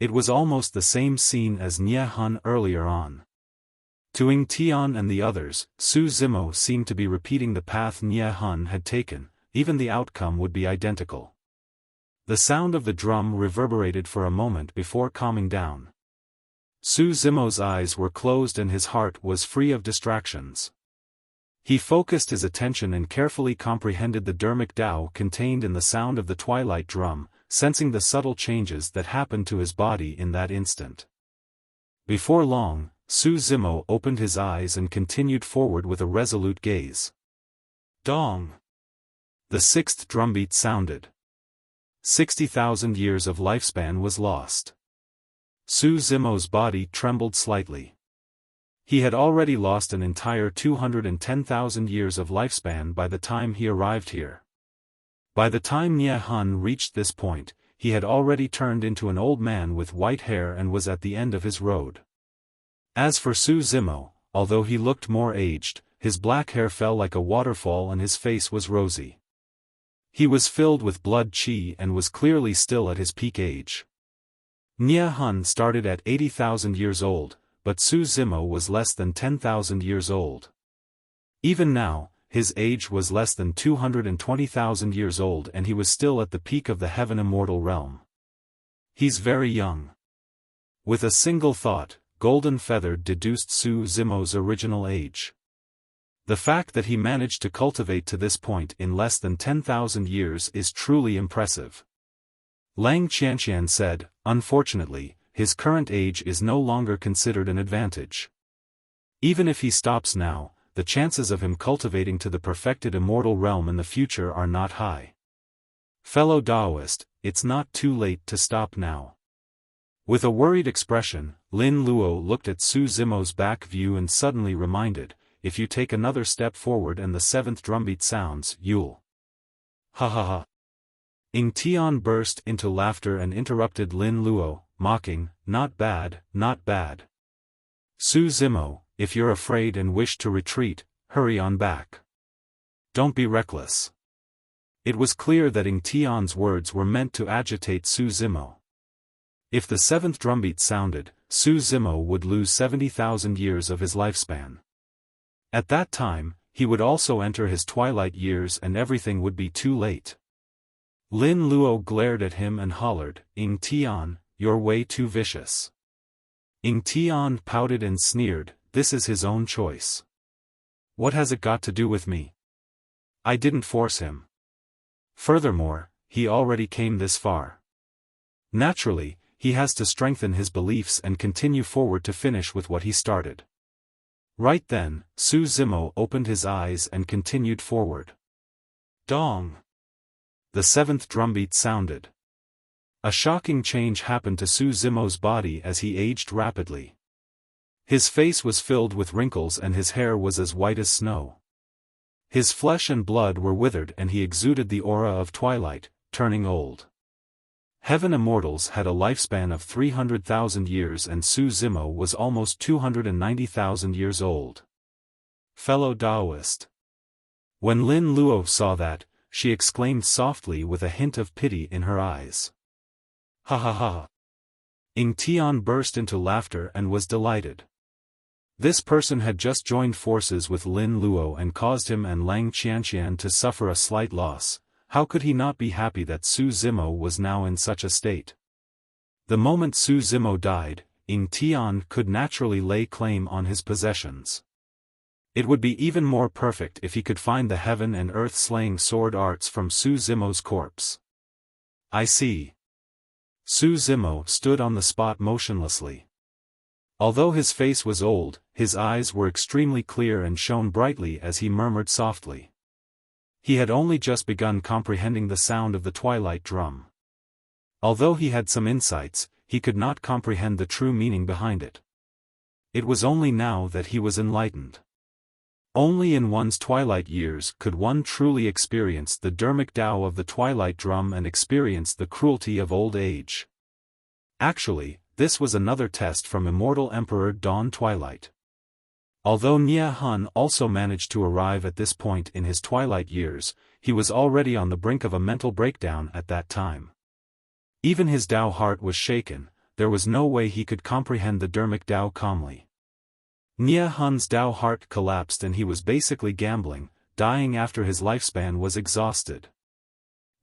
It was almost the same scene as Nie Hun earlier on. To Ying Tian and the others, Su Zimo seemed to be repeating the path Nie Hun had taken, even the outcome would be identical. The sound of the drum reverberated for a moment before calming down. Su Zimo's eyes were closed and his heart was free of distractions. He focused his attention and carefully comprehended the Dharmic Tao contained in the sound of the twilight drum, sensing the subtle changes that happened to his body in that instant. Before long, Su Zimo opened his eyes and continued forward with a resolute gaze. Dong! The 6th drumbeat sounded. 60,000 years of lifespan was lost. Su Zimo's body trembled slightly. He had already lost an entire 210,000 years of lifespan by the time he arrived here. By the time Nie Hun reached this point, he had already turned into an old man with white hair and was at the end of his road. As for Su Zimo, although he looked more aged, his black hair fell like a waterfall and his face was rosy. He was filled with blood qi and was clearly still at his peak age. Nie Hun started at 80,000 years old, but Su Zimo was less than 10,000 years old. Even now, his age was less than 220,000 years old and he was still at the peak of the Heaven Immortal realm. He's very young. With a single thought, Golden Feather deduced Su Zimo's original age. The fact that he managed to cultivate to this point in less than 10,000 years is truly impressive. Lang Qianqian said, unfortunately, his current age is no longer considered an advantage. Even if he stops now, the chances of him cultivating to the perfected immortal realm in the future are not high. Fellow Taoist, it's not too late to stop now. With a worried expression, Lin Luo looked at Su Zimo's back view and suddenly reminded, if you take another step forward and the 7th drumbeat sounds, you'll... Ha ha ha. Ying Tian burst into laughter and interrupted Lin Luo, mocking, not bad, not bad. Su Zimo, if you're afraid and wish to retreat, hurry on back. Don't be reckless. It was clear that Ying Tian's words were meant to agitate Su Zimo. If the seventh drumbeat sounded, Su Zimo would lose 70,000 years of his lifespan. At that time, he would also enter his twilight years and everything would be too late. Lin Luo glared at him and hollered, "Ing Tian, you're way too vicious." Ing Tian pouted and sneered, "This is his own choice. What has it got to do with me? I didn't force him. Furthermore, he already came this far. Naturally, he has to strengthen his beliefs and continue forward to finish with what he started." Right then, Su Zimo opened his eyes and continued forward. Dong! The seventh drumbeat sounded. A shocking change happened to Su Zimo's body as he aged rapidly. His face was filled with wrinkles and his hair was as white as snow. His flesh and blood were withered and he exuded the aura of twilight, turning old. Heaven Immortals had a lifespan of 300,000 years and Su Zimo was almost 290,000 years old. Fellow Taoist. When Lin Luo saw that, she exclaimed softly with a hint of pity in her eyes. Ha ha ha. Ing Tian burst into laughter and was delighted. This person had just joined forces with Lin Luo and caused him and Lang Qianqian to suffer a slight loss. How could he not be happy that Su Zimo was now in such a state? The moment Su Zimo died, Ing Tian could naturally lay claim on his possessions. It would be even more perfect if he could find the heaven and earth slaying sword arts from Su Zimo's corpse. I see. Su Zimo stood on the spot motionlessly. Although his face was old, his eyes were extremely clear and shone brightly as he murmured softly. He had only just begun comprehending the sound of the twilight drum. Although he had some insights, he could not comprehend the true meaning behind it. It was only now that he was enlightened. Only in one's twilight years could one truly experience the Dharmic Tao of the twilight drum and experience the cruelty of old age. Actually, this was another test from Immortal Emperor Dawn Twilight. Although Nia Han also managed to arrive at this point in his twilight years, he was already on the brink of a mental breakdown at that time. Even his Tao heart was shaken, there was no way he could comprehend the Dharmic Tao calmly. Nia Han's Tao heart collapsed and he was basically gambling, dying after his lifespan was exhausted.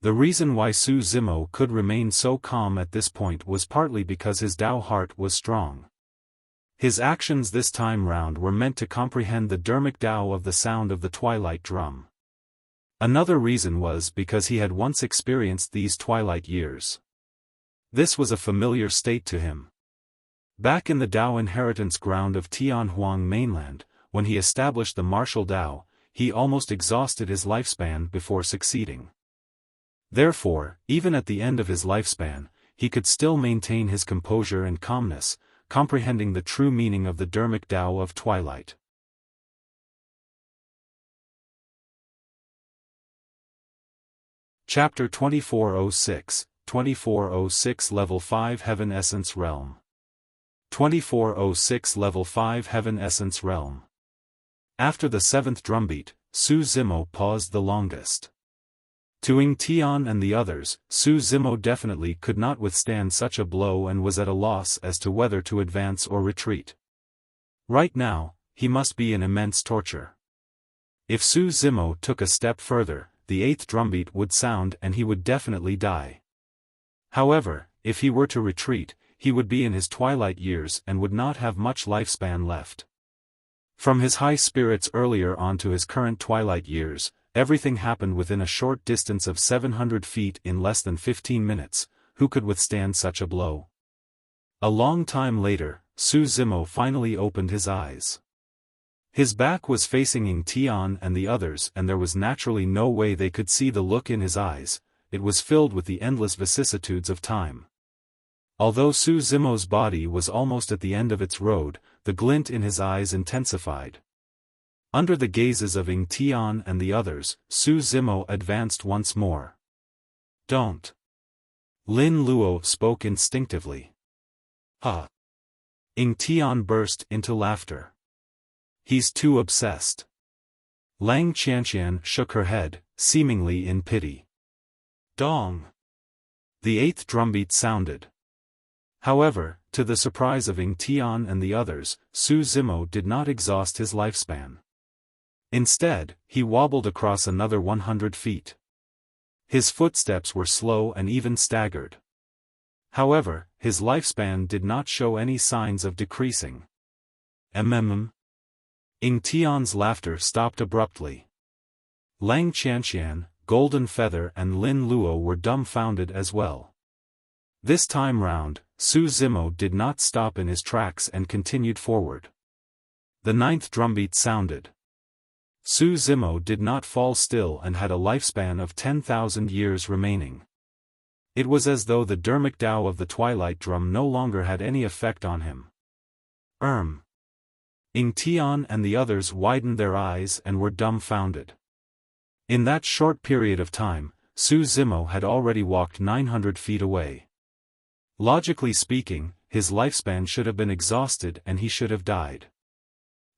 The reason why Su Zimo could remain so calm at this point was partly because his Tao heart was strong. His actions this time round were meant to comprehend the Dharmic Tao of the sound of the twilight drum. Another reason was because he had once experienced these twilight years. This was a familiar state to him. Back in the Tao inheritance ground of Tianhuang mainland, when he established the martial Tao, he almost exhausted his lifespan before succeeding. Therefore, even at the end of his lifespan, he could still maintain his composure and calmness, comprehending the true meaning of the Dharmic Tao of twilight. Chapter 2406, 2406 Level 5 Heaven Essence Realm. 2406 Level 5 Heaven Essence Realm. After the seventh drumbeat, Su Zimo paused the longest. To Ing Tian and the others, Su Zimo definitely could not withstand such a blow and was at a loss as to whether to advance or retreat. Right now, he must be in immense torture. If Su Zimo took a step further, the eighth drumbeat would sound and he would definitely die. However, if he were to retreat, he would be in his twilight years and would not have much lifespan left. From his high spirits earlier on to his current twilight years, everything happened within a short distance of 700 feet in less than 15 minutes, who could withstand such a blow? A long time later, Su Zimo finally opened his eyes. His back was facing Ing Tian and the others and there was naturally no way they could see the look in his eyes, it was filled with the endless vicissitudes of time. Although Su Zimo's body was almost at the end of its road, the glint in his eyes intensified. Under the gazes of Ing Tian and the others, Su Zimo advanced once more. Don't. Lin Luo spoke instinctively. Ha! Ing Tian burst into laughter. He's too obsessed. Lang Qianqian shook her head, seemingly in pity. Dong! The eighth drumbeat sounded. However, to the surprise of Ing Tian and the others, Su Zimo did not exhaust his lifespan. Instead, he wobbled across another 100 feet. His footsteps were slow and even staggered. However, his lifespan did not show any signs of decreasing. Ing Tian's laughter stopped abruptly. Lang Qianqian, Golden Feather and Lin Luo were dumbfounded as well. This time round, Su Zimo did not stop in his tracks and continued forward. The 9th drumbeat sounded. Su Zimo did not fall still and had a lifespan of 10,000 years remaining. It was as though the Dermic Tao of the Twilight Drum no longer had any effect on him. Ing Tian and the others widened their eyes and were dumbfounded. In that short period of time, Su Zimo had already walked 900 feet away. Logically speaking, his lifespan should have been exhausted and he should have died.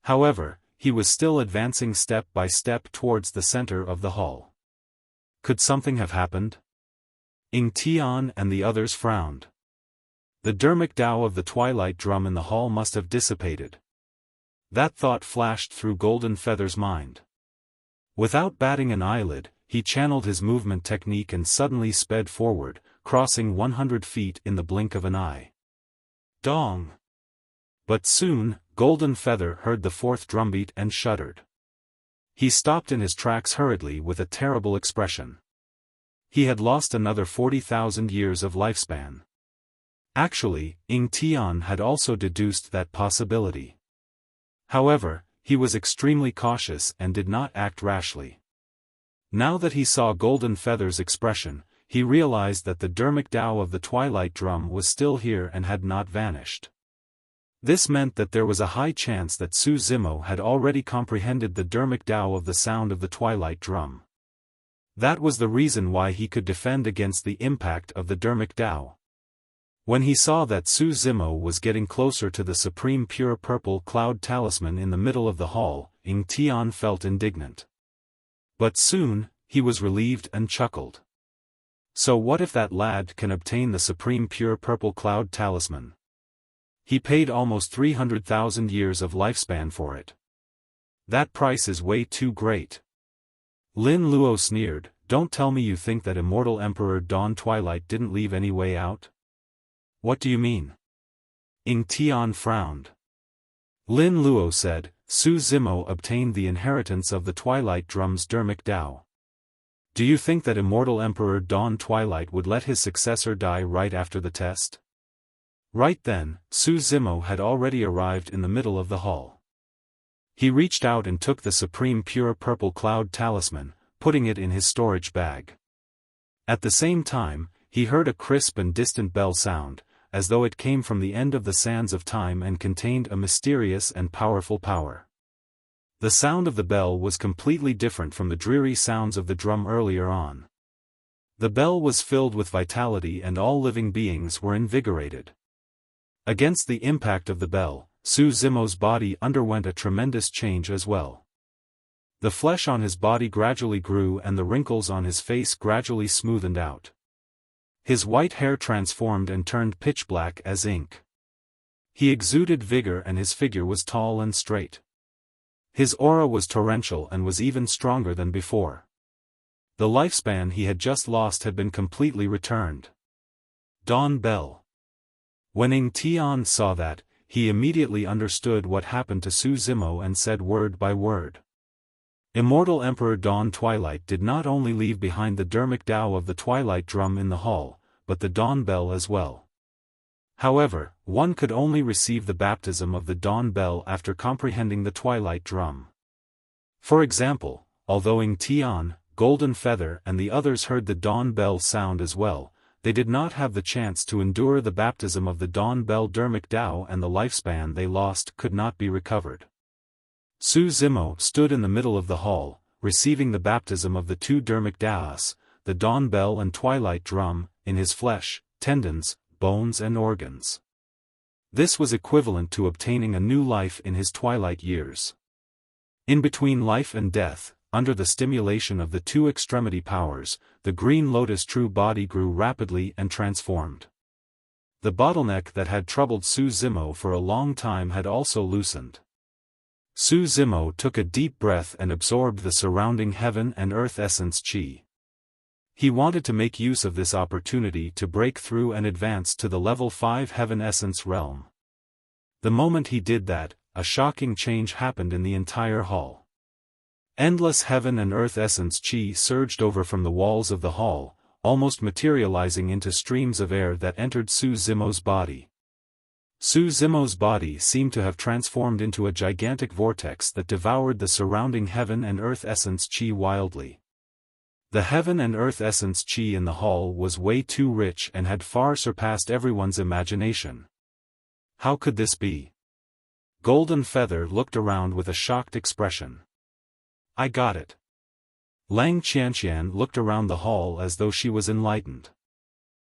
However, he was still advancing step by step towards the center of the hall. Could something have happened? Ing Tian and the others frowned. The Dermic Tao of the Twilight Drum in the hall must have dissipated. That thought flashed through Golden Feather's mind. Without batting an eyelid, he channeled his movement technique and suddenly sped forward, crossing 100 feet in the blink of an eye. Dong! But soon, Golden Feather heard the 4th drumbeat and shuddered. He stopped in his tracks hurriedly with a terrible expression. He had lost another 40,000 years of lifespan. Actually, Ing Tian had also deduced that possibility. However, he was extremely cautious and did not act rashly. Now that he saw Golden Feather's expression, he realized that the Dermic Tao of the Twilight Drum was still here and had not vanished. This meant that there was a high chance that Su Zimo had already comprehended the Dermic Tao of the sound of the Twilight Drum. That was the reason why he could defend against the impact of the Dermic Tao. When he saw that Su Zimo was getting closer to the supreme pure purple cloud talisman in the middle of the hall, Ing Tian felt indignant. But soon, he was relieved and chuckled. So what if that lad can obtain the supreme pure purple cloud talisman? He paid almost 300,000 years of lifespan for it. That price is way too great. Lin Luo sneered, "Don't tell me you think that Immortal Emperor Dawn Twilight didn't leave any way out?" "What do you mean?" Ing Tian frowned. Lin Luo said, "Su Zimo obtained the inheritance of the Twilight Drum's Dermic Tao. Do you think that Immortal Emperor Dawn Twilight would let his successor die right after the test?" Right then, Su Zimo had already arrived in the middle of the hall. He reached out and took the supreme pure purple cloud talisman, putting it in his storage bag. At the same time, he heard a crisp and distant bell sound, as though it came from the end of the sands of time and contained a mysterious and powerful power. The sound of the bell was completely different from the dreary sounds of the drum earlier on. The bell was filled with vitality and all living beings were invigorated. Against the impact of the bell, Su Zimo's body underwent a tremendous change as well. The flesh on his body gradually grew and the wrinkles on his face gradually smoothened out. His white hair transformed and turned pitch black as ink. He exuded vigor and his figure was tall and straight. His aura was torrential and was even stronger than before. The lifespan he had just lost had been completely returned. Dawn Bell. When Ing Tian saw that, he immediately understood what happened to Su Zimo and said word by word. Immortal Emperor Dawn Twilight did not only leave behind the Dermic Tao of the Twilight Drum in the hall, but the Dawn Bell as well. However, one could only receive the baptism of the Dawn Bell after comprehending the Twilight Drum. For example, although Ing Tian, Golden Feather and the others heard the Dawn Bell sound as well, they did not have the chance to endure the baptism of the Dawn Bell Dermic Tao and the lifespan they lost could not be recovered. Su Zimo stood in the middle of the hall, receiving the baptism of the two Dermic Taos, the Dawn Bell and Twilight Drum, in his flesh, tendons, bones and organs. This was equivalent to obtaining a new life in his twilight years. In between life and death, under the stimulation of the two extremity powers, the Green Lotus true body grew rapidly and transformed. The bottleneck that had troubled Su Zimo for a long time had also loosened. Su Zimo took a deep breath and absorbed the surrounding heaven and earth essence qi. He wanted to make use of this opportunity to break through and advance to the level 5 heaven essence realm. The moment he did that, a shocking change happened in the entire hall. Endless heaven and earth essence qi surged over from the walls of the hall, almost materializing into streams of air that entered Su Zimo's body. Su Zimo's body seemed to have transformed into a gigantic vortex that devoured the surrounding heaven and earth essence qi wildly. The heaven and earth essence qi in the hall was way too rich and had far surpassed everyone's imagination. How could this be? Golden Feather looked around with a shocked expression. I got it. Lang Qianqian looked around the hall as though she was enlightened.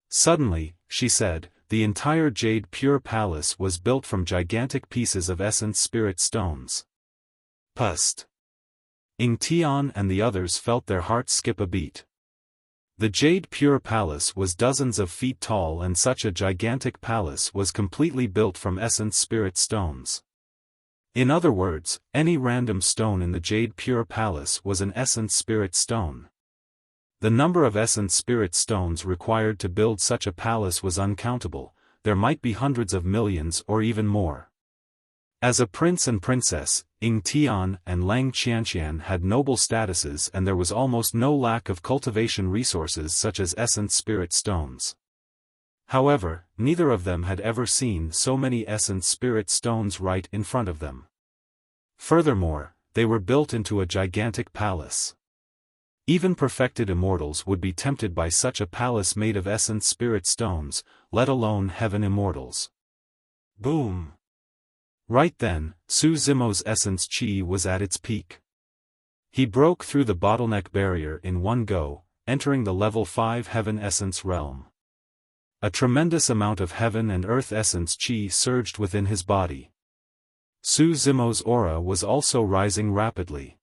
Suddenly, she said, the entire Jade Pure Palace was built from gigantic pieces of essence spirit stones. Pust. Ying Tian and the others felt their hearts skip a beat. The Jade Pure Palace was dozens of feet tall, and such a gigantic palace was completely built from essence spirit stones. In other words, any random stone in the Jade Pure Palace was an essence spirit stone. The number of essence spirit stones required to build such a palace was uncountable. There might be hundreds of millions or even more. As a prince and princess, Ying Tian and Lang Qianqian had noble statuses, and there was almost no lack of cultivation resources such as essence spirit stones. However, neither of them had ever seen so many essence spirit stones right in front of them. Furthermore, they were built into a gigantic palace. Even perfected immortals would be tempted by such a palace made of essence spirit stones, let alone heaven immortals. Boom! Right then, Su Zimo's essence qi was at its peak. He broke through the bottleneck barrier in one go, entering the level 5 heaven essence realm. A tremendous amount of heaven and earth essence qi surged within his body. Su Zimo's aura was also rising rapidly.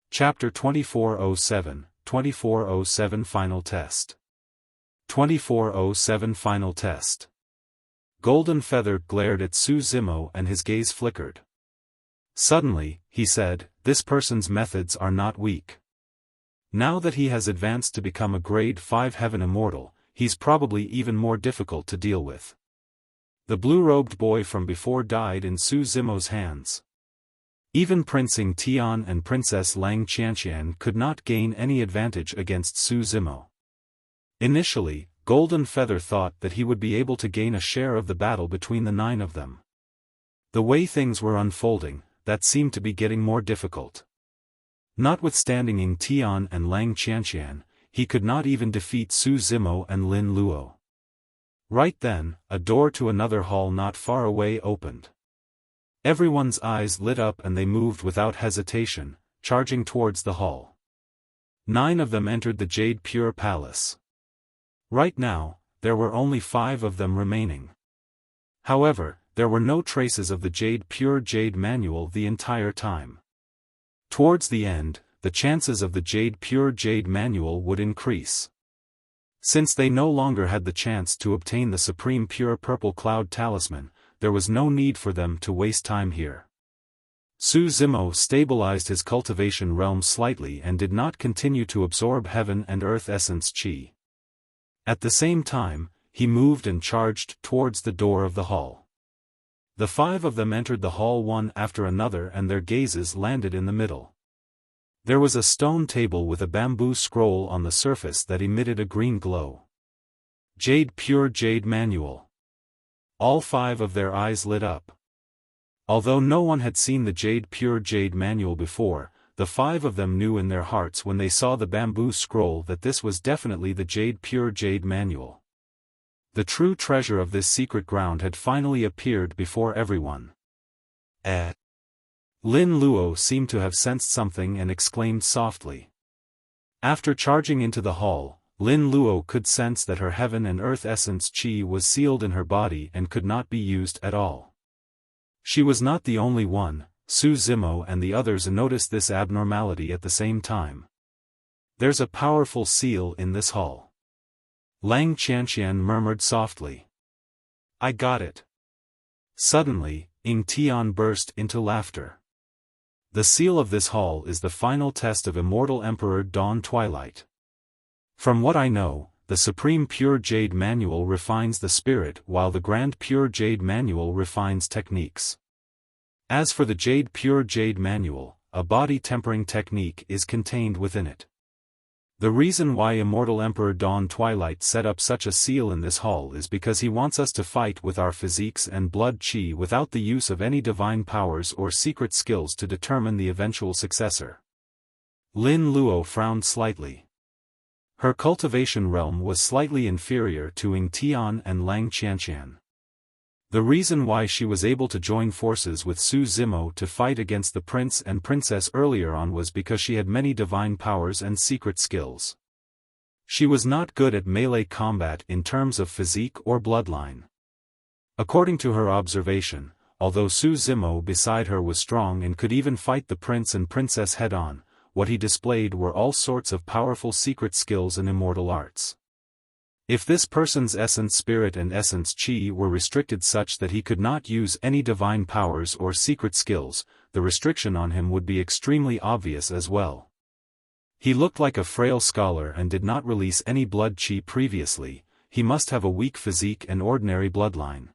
Chapter 2407, 2407 Final Test. 2407 Final Test. Golden Feather glared at Su Zimo and his gaze flickered. Suddenly, he said, "This person's methods are not weak. Now that he has advanced to become a grade 5 heaven immortal, he's probably even more difficult to deal with." The blue-robed boy from before died in Su Zimo's hands. Even Prince Ying Tian and Princess Lang Qianqian could not gain any advantage against Su Zimo. Initially, Golden Feather thought that he would be able to gain a share of the battle between the 9 of them. The way things were unfolding, that seemed to be getting more difficult. Notwithstanding Ying Tian and Lang Qianqian, he could not even defeat Su Zimo and Lin Luo. Right then, a door to another hall not far away opened. Everyone's eyes lit up and they moved without hesitation, charging towards the hall. 9 of them entered the Jade Pure Palace. Right now, there were only 5 of them remaining. However, there were no traces of the Jade Pure Jade Manual the entire time. Towards the end, the chances of the Jade Pure Jade Manual would increase. Since they no longer had the chance to obtain the Supreme Pure Purple Cloud Talisman, there was no need for them to waste time here. Su Zimo stabilized his cultivation realm slightly and did not continue to absorb heaven and earth essence qi. At the same time, he moved and charged towards the door of the hall. The 5 of them entered the hall one after another and their gazes landed in the middle. There was a stone table with a bamboo scroll on the surface that emitted a green glow. Jade Pure Jade Manual. All 5 of their eyes lit up. Although no one had seen the Jade Pure Jade Manual before, the 5 of them knew in their hearts when they saw the bamboo scroll that this was definitely the Jade Pure Jade Manual. The true treasure of this secret ground had finally appeared before everyone. Lin Luo seemed to have sensed something and exclaimed softly. After charging into the hall, Lin Luo could sense that her heaven and earth essence qi was sealed in her body and could not be used at all. She was not the only one. Su Zimo and the others noticed this abnormality at the same time. There's a powerful seal in this hall. Lang Qianqian murmured softly. I got it. Suddenly, Ying Tian burst into laughter. The seal of this hall is the final test of Immortal Emperor Dawn Twilight. From what I know, the Supreme Pure Jade Manual refines the spirit while the Grand Pure Jade Manual refines techniques. As for the Pure Jade Manual, a body tempering technique is contained within it. The reason why Immortal Emperor Dawn Twilight set up such a seal in this hall is because he wants us to fight with our physiques and blood qi without the use of any divine powers or secret skills to determine the eventual successor. Lin Luo frowned slightly. Her cultivation realm was slightly inferior to Ying Tian and Lang Qianqian. The reason why she was able to join forces with Su Zimo to fight against the prince and princess earlier on was because she had many divine powers and secret skills. She was not good at melee combat in terms of physique or bloodline. According to her observation, although Su Zimo beside her was strong and could even fight the prince and princess head-on, what he displayed were all sorts of powerful secret skills and immortal arts. If this person's essence spirit and essence qi were restricted such that he could not use any divine powers or secret skills, the restriction on him would be extremely obvious as well. He looked like a frail scholar and did not release any blood qi previously. He must have a weak physique and ordinary bloodline.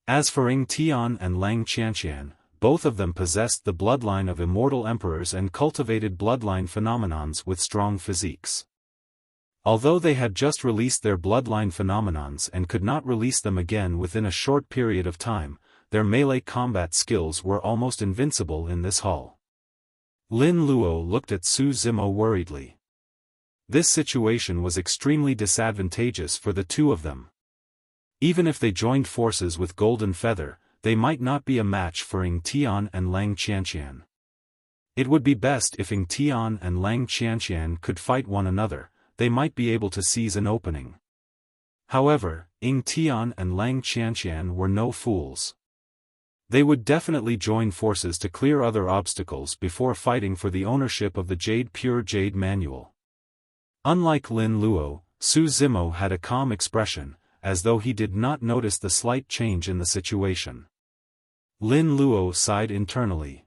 As for Ying Tian and Lang Qianqian, both of them possessed the bloodline of immortal emperors and cultivated bloodline phenomenons with strong physiques. Although they had just released their bloodline phenomenons and could not release them again within a short period of time, their melee combat skills were almost invincible in this hall. Lin Luo looked at Su Zimo worriedly. This situation was extremely disadvantageous for the two of them. Even if they joined forces with Golden Feather, they might not be a match for Ying Tian and Lang Qianqian. It would be best if Ying Tian and Lang Qianqian could fight one another. They might be able to seize an opening. However, Ying Tian and Lang Qianqian were no fools. They would definitely join forces to clear other obstacles before fighting for the ownership of the Pure Jade Manual. Unlike Lin Luo, Su Zimo had a calm expression, as though he did not notice the slight change in the situation. Lin Luo sighed internally.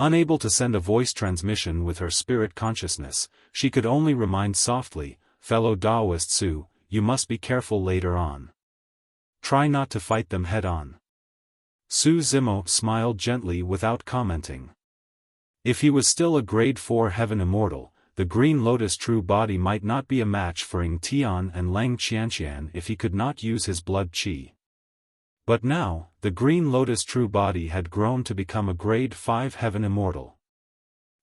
Unable to send a voice transmission with her spirit consciousness, she could only remind softly, fellow Daoist Su, you must be careful later on. Try not to fight them head-on. Su Zimo smiled gently without commenting. If he was still a grade 4 heaven immortal, the Green Lotus true body might not be a match for Ying Tian and Lang Qianqian if he could not use his blood qi. But now, the Green Lotus true body had grown to become a grade 5 heaven immortal.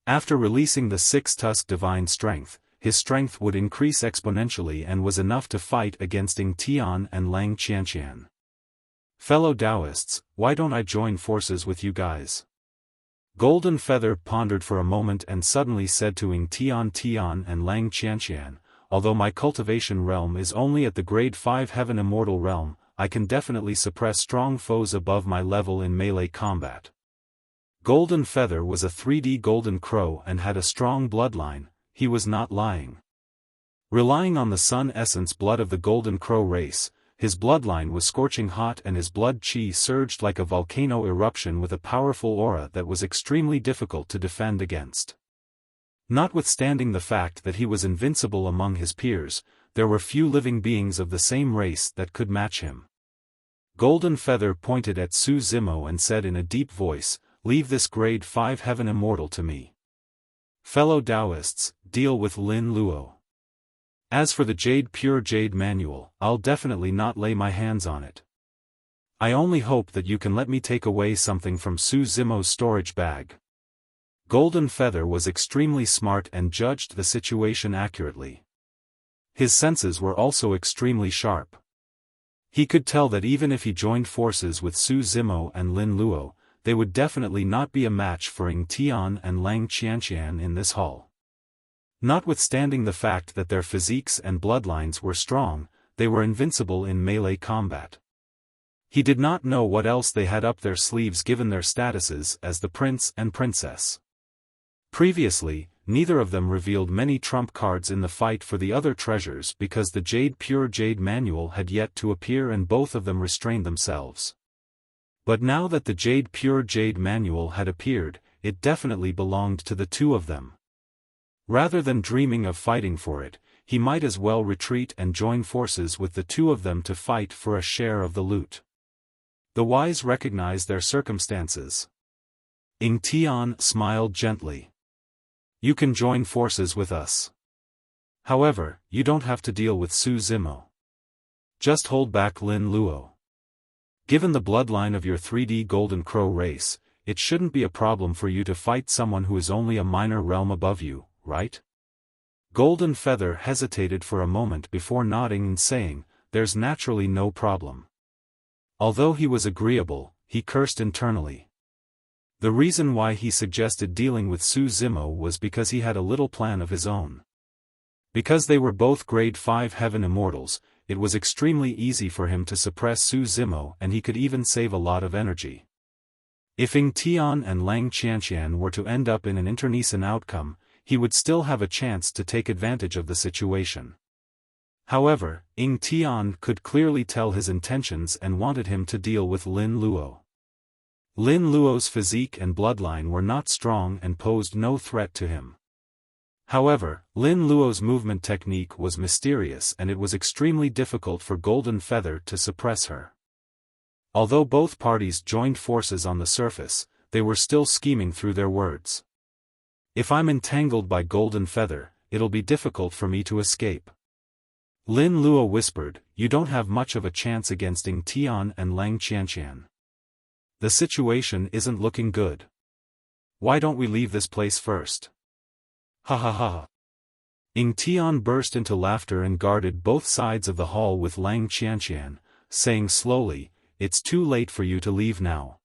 After releasing the six-tusk divine strength, his strength would increase exponentially and was enough to fight against Ying Tian and Lang Qianqian. Fellow Taoists, why don't I join forces with you guys? Golden Feather pondered for a moment and suddenly said to Ying Tian and Lang Qianqian, although my cultivation realm is only at the grade 5 heaven immortal realm, I can definitely suppress strong foes above my level in melee combat. Golden Feather was a 3D golden crow and had a strong bloodline. He was not lying. Relying on the sun essence blood of the golden crow race, his bloodline was scorching hot and his blood qi surged like a volcano eruption with a powerful aura that was extremely difficult to defend against. Notwithstanding the fact that he was invincible among his peers, there were few living beings of the same race that could match him. Golden Feather pointed at Su Zimo and said in a deep voice, leave this grade 5 heaven immortal to me. Fellow Taoists, deal with Lin Luo. As for the Pure Jade Manual, I'll definitely not lay my hands on it. I only hope that you can let me take away something from Su Zimo's storage bag. Golden Feather was extremely smart and judged the situation accurately. His senses were also extremely sharp. He could tell that even if he joined forces with Su Zimo and Lin Luo, they would definitely not be a match for Ying Tian and Lang Qianqian in this hall. Notwithstanding the fact that their physiques and bloodlines were strong, they were invincible in melee combat. He did not know what else they had up their sleeves given their statuses as the prince and princess. Previously, neither of them revealed many trump cards in the fight for the other treasures because the Pure Jade manual had yet to appear and both of them restrained themselves. But now that the Pure Jade manual had appeared, it definitely belonged to the two of them. Rather than dreaming of fighting for it, he might as well retreat and join forces with the two of them to fight for a share of the loot. The wise recognized their circumstances. Ying Tian smiled gently. You can join forces with us. However, you don't have to deal with Su Zimo. Just hold back Lin Luo. Given the bloodline of your 3D Golden Crow race, it shouldn't be a problem for you to fight someone who is only a minor realm above you, right? Golden Feather hesitated for a moment before nodding and saying, there's naturally no problem. Although he was agreeable, he cursed internally. The reason why he suggested dealing with Su Zimo was because he had a little plan of his own. Because they were both grade 5 heaven immortals, it was extremely easy for him to suppress Su Zimo and he could even save a lot of energy. If Ying Tian and Lang Qianqian were to end up in an internecine outcome, he would still have a chance to take advantage of the situation. However, Ying Tian could clearly tell his intentions and wanted him to deal with Lin Luo. Lin Luo's physique and bloodline were not strong and posed no threat to him. However, Lin Luo's movement technique was mysterious and it was extremely difficult for Golden Feather to suppress her. Although both parties joined forces on the surface, they were still scheming through their words. If I'm entangled by Golden Feather, it'll be difficult for me to escape. Lin Luo whispered, you don't have much of a chance against Ying Tian and Lang Qianqian. The situation isn't looking good. Why don't we leave this place first? Ha ha ha. Ying Tian burst into laughter and guarded both sides of the hall with Lang Qianqian, saying slowly, it's too late for you to leave now.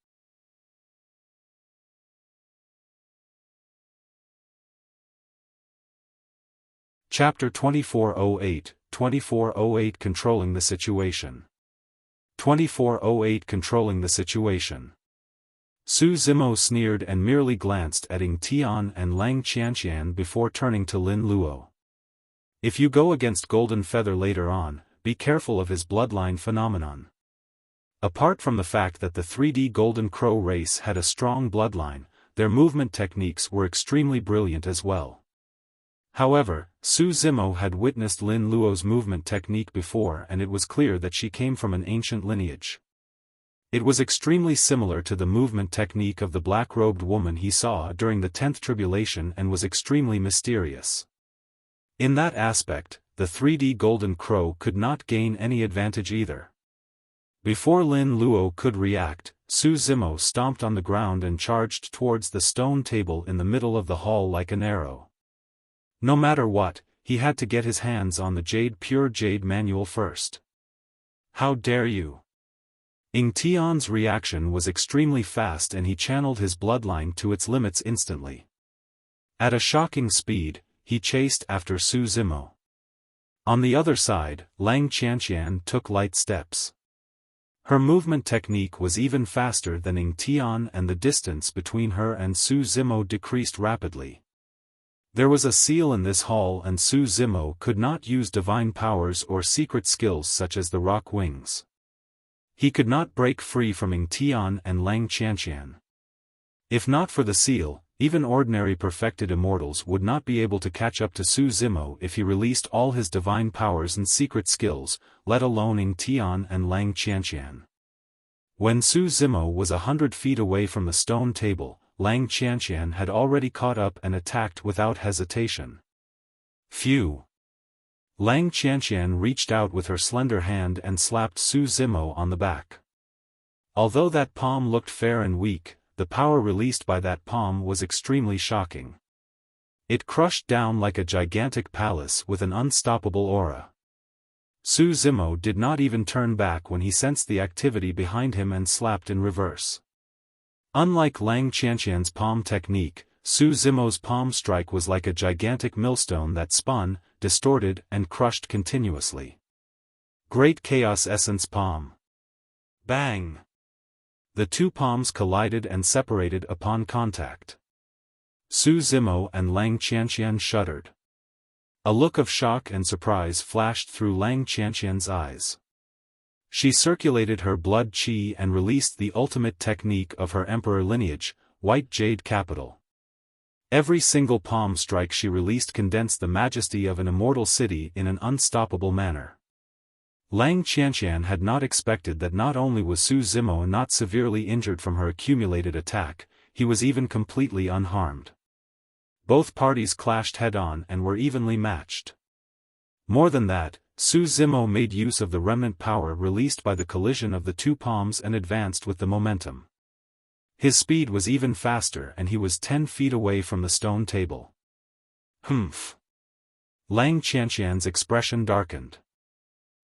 Chapter 2408, 2408 Controlling the Situation. 2408 Controlling the Situation. Su Zimo sneered and merely glanced at Ying Tian and Lang Qianqian before turning to Lin Luo. If you go against Golden Feather later on, be careful of his bloodline phenomenon. Apart from the fact that the 3D Golden Crow race had a strong bloodline, their movement techniques were extremely brilliant as well. However, Su Zimo had witnessed Lin Luo's movement technique before and it was clear that she came from an ancient lineage. It was extremely similar to the movement technique of the black-robed woman he saw during the 10th tribulation and was extremely mysterious. In that aspect, the 3D Golden Crow could not gain any advantage either. Before Lin Luo could react, Su Zimo stomped on the ground and charged towards the stone table in the middle of the hall like an arrow. No matter what, he had to get his hands on the Pure Jade manual first. How dare you! Ying Tian's reaction was extremely fast and he channeled his bloodline to its limits instantly. At a shocking speed, he chased after Su Zimo. On the other side, Lang Qianqian took light steps. Her movement technique was even faster than Ying Tian and the distance between her and Su Zimo decreased rapidly. There was a seal in this hall and Su Zimo could not use divine powers or secret skills such as the rock wings. He could not break free from Ying Tian and Lang Qianqian. If not for the seal, even ordinary perfected immortals would not be able to catch up to Su Zimo if he released all his divine powers and secret skills, let alone Ying Tian and Lang Qianqian. When Su Zimo was 100 feet away from the stone table, Lang Qianqian had already caught up and attacked without hesitation. Phew! Lang Qianqian reached out with her slender hand and slapped Su Zimo on the back. Although that palm looked fair and weak, the power released by that palm was extremely shocking. It crushed down like a gigantic palace with an unstoppable aura. Su Zimo did not even turn back when he sensed the activity behind him and slapped in reverse. Unlike Lang Qianqian's palm technique, Su Zimo's palm strike was like a gigantic millstone that spun, distorted and crushed continuously. Great Chaos Essence Palm. Bang! The two palms collided and separated upon contact. Su Zimo and Lang Qianqian shuddered. A look of shock and surprise flashed through Lang Qianqian's eyes. She circulated her blood qi and released the ultimate technique of her emperor lineage, White Jade Capital. Every single palm strike she released condensed the majesty of an immortal city in an unstoppable manner. Lang Qianqian had not expected that not only was Su Zimo not severely injured from her accumulated attack, he was even completely unharmed. Both parties clashed head-on and were evenly matched. More than that, Su Zimo made use of the remnant power released by the collision of the two palms and advanced with the momentum. His speed was even faster and he was 10 feet away from the stone table. Humph! Lang Qianqian's expression darkened.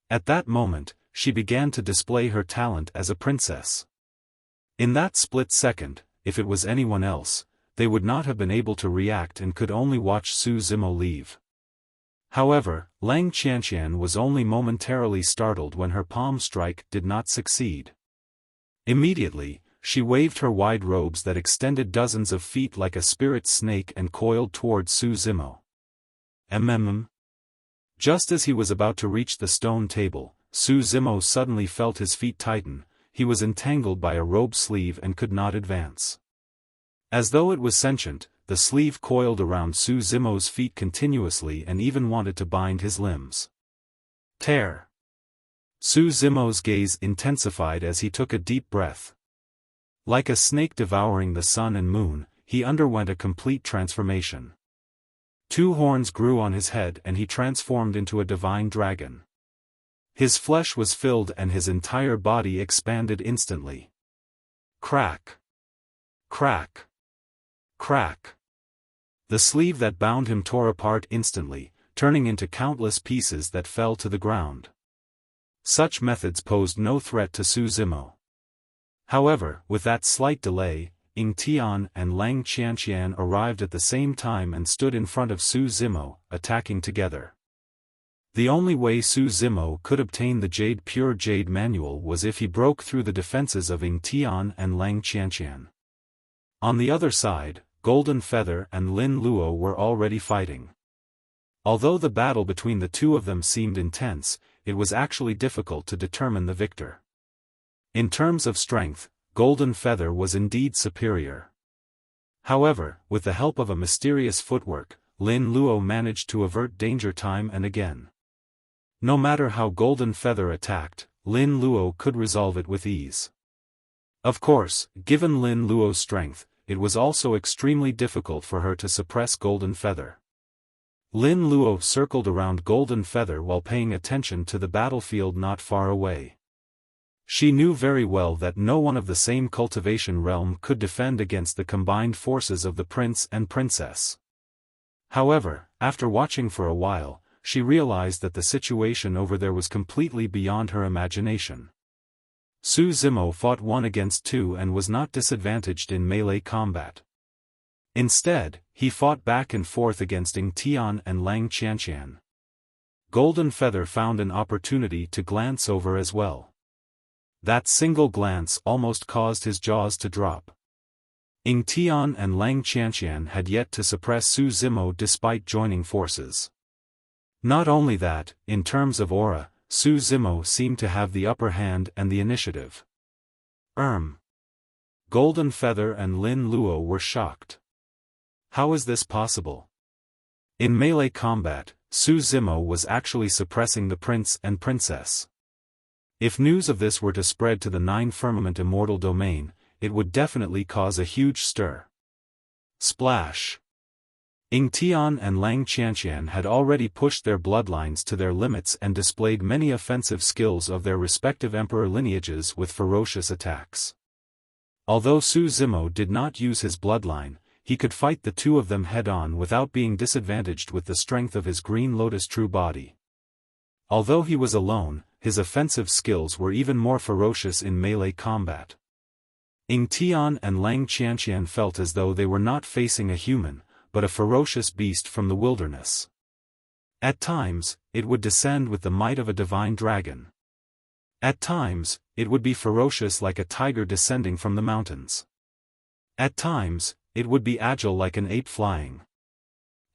At that moment, she began to display her talent as a princess. In that split second, if it was anyone else, they would not have been able to react and could only watch Su Zimo leave. However, Lang Qianqian was only momentarily startled when her palm strike did not succeed. Immediately, she waved her wide robes that extended dozens of feet like a spirit snake and coiled toward Su Zimo. Just as he was about to reach the stone table, Su Zimo suddenly felt his feet tighten. He was entangled by a robe sleeve and could not advance. As though it was sentient, the sleeve coiled around Su Zimo's feet continuously and even wanted to bind his limbs. Tear! Su Zimo's gaze intensified as he took a deep breath. Like a snake devouring the sun and moon, he underwent a complete transformation. Two horns grew on his head and he transformed into a divine dragon. His flesh was filled and his entire body expanded instantly. Crack! Crack! Crack! The sleeve that bound him tore apart instantly, turning into countless pieces that fell to the ground. Such methods posed no threat to Su Zimo. However, with that slight delay, Ying Tian and Lang Qianqian arrived at the same time and stood in front of Su Zimo, attacking together. The only way Su Zimo could obtain the Pure Jade Manual was if he broke through the defenses of Ying Tian and Lang Qianqian. On the other side, Golden Feather and Lin Luo were already fighting. Although the battle between the two of them seemed intense, it was actually difficult to determine the victor. In terms of strength, Golden Feather was indeed superior. However, with the help of a mysterious footwork, Lin Luo managed to avert danger time and again. No matter how Golden Feather attacked, Lin Luo could resolve it with ease. Of course, given Lin Luo's strength, it was also extremely difficult for her to suppress Golden Feather. Lin Luo circled around Golden Feather while paying attention to the battlefield not far away. She knew very well that no one of the same cultivation realm could defend against the combined forces of the prince and princess. However, after watching for a while, she realized that the situation over there was completely beyond her imagination. Su Zimo fought 1 against 2 and was not disadvantaged in melee combat. Instead, he fought back and forth against Ying Tian and Lang Qianqian. Golden Feather found an opportunity to glance over as well. That single glance almost caused his jaws to drop. Ying Tian and Lang Qianqian had yet to suppress Su Zimo despite joining forces. Not only that, in terms of aura, Su Zimo seemed to have the upper hand and the initiative. Golden Feather and Lin Luo were shocked. How is this possible? In melee combat, Su Zimo was actually suppressing the prince and princess. If news of this were to spread to the 9 Firmament Immortal domain, it would definitely cause a huge stir. Splash! Ying Tian and Lang Qianqian had already pushed their bloodlines to their limits and displayed many offensive skills of their respective emperor lineages with ferocious attacks. Although Su Zimo did not use his bloodline, he could fight the two of them head-on without being disadvantaged with the strength of his Green Lotus true body. Although he was alone, his offensive skills were even more ferocious in melee combat. Ying Tian and Lang Qianqian felt as though they were not facing a human, but a ferocious beast from the wilderness. At times, it would descend with the might of a divine dragon. At times, it would be ferocious like a tiger descending from the mountains. At times, it would be agile like an ape flying.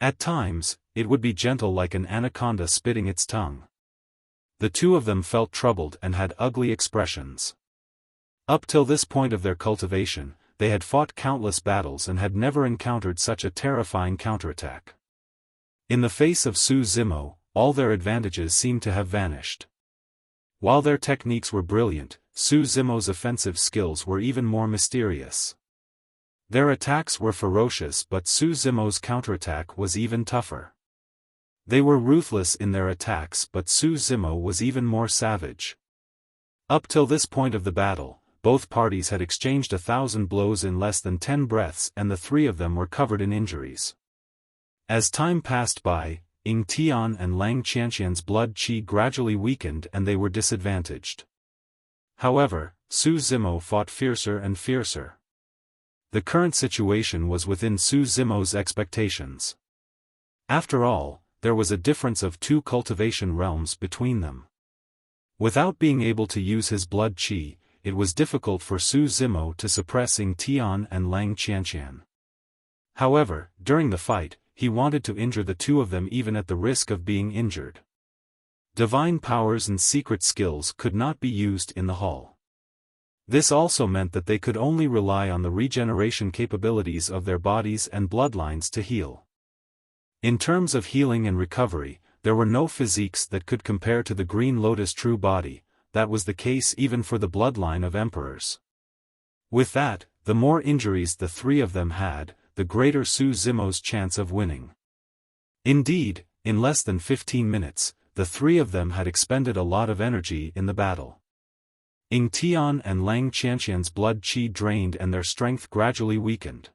At times, it would be gentle like an anaconda spitting its tongue. The two of them felt troubled and had ugly expressions. Up till this point of their cultivation, they had fought countless battles and had never encountered such a terrifying counterattack. In the face of Su Zimo, all their advantages seemed to have vanished. While their techniques were brilliant, Su Zimo's offensive skills were even more mysterious. Their attacks were ferocious, but Su Zimo's counterattack was even tougher. They were ruthless in their attacks, but Su Zimo was even more savage. Up till this point of the battle, both parties had exchanged 1,000 blows in less than 10 breaths, and the three of them were covered in injuries. As time passed by, Ying Tian and Lang Qianqian's blood qi gradually weakened and they were disadvantaged. However, Su Zimo fought fiercer and fiercer. The current situation was within Su Zimo's expectations. After all, there was a difference of 2 cultivation realms between them. Without being able to use his blood qi, it was difficult for Su Zimo to suppress Ying Tian and Lang Qianqian. However, during the fight, he wanted to injure the two of them even at the risk of being injured. Divine powers and secret skills could not be used in the hall. This also meant that they could only rely on the regeneration capabilities of their bodies and bloodlines to heal. In terms of healing and recovery, there were no physiques that could compare to the Green Lotus true body. That was the case even for the bloodline of emperors. With that, the more injuries the three of them had, the greater Su Zimo's chance of winning. Indeed, in less than 15 minutes, the three of them had expended a lot of energy in the battle. Ying Tian and Lang Qianqian's blood qi drained and their strength gradually weakened.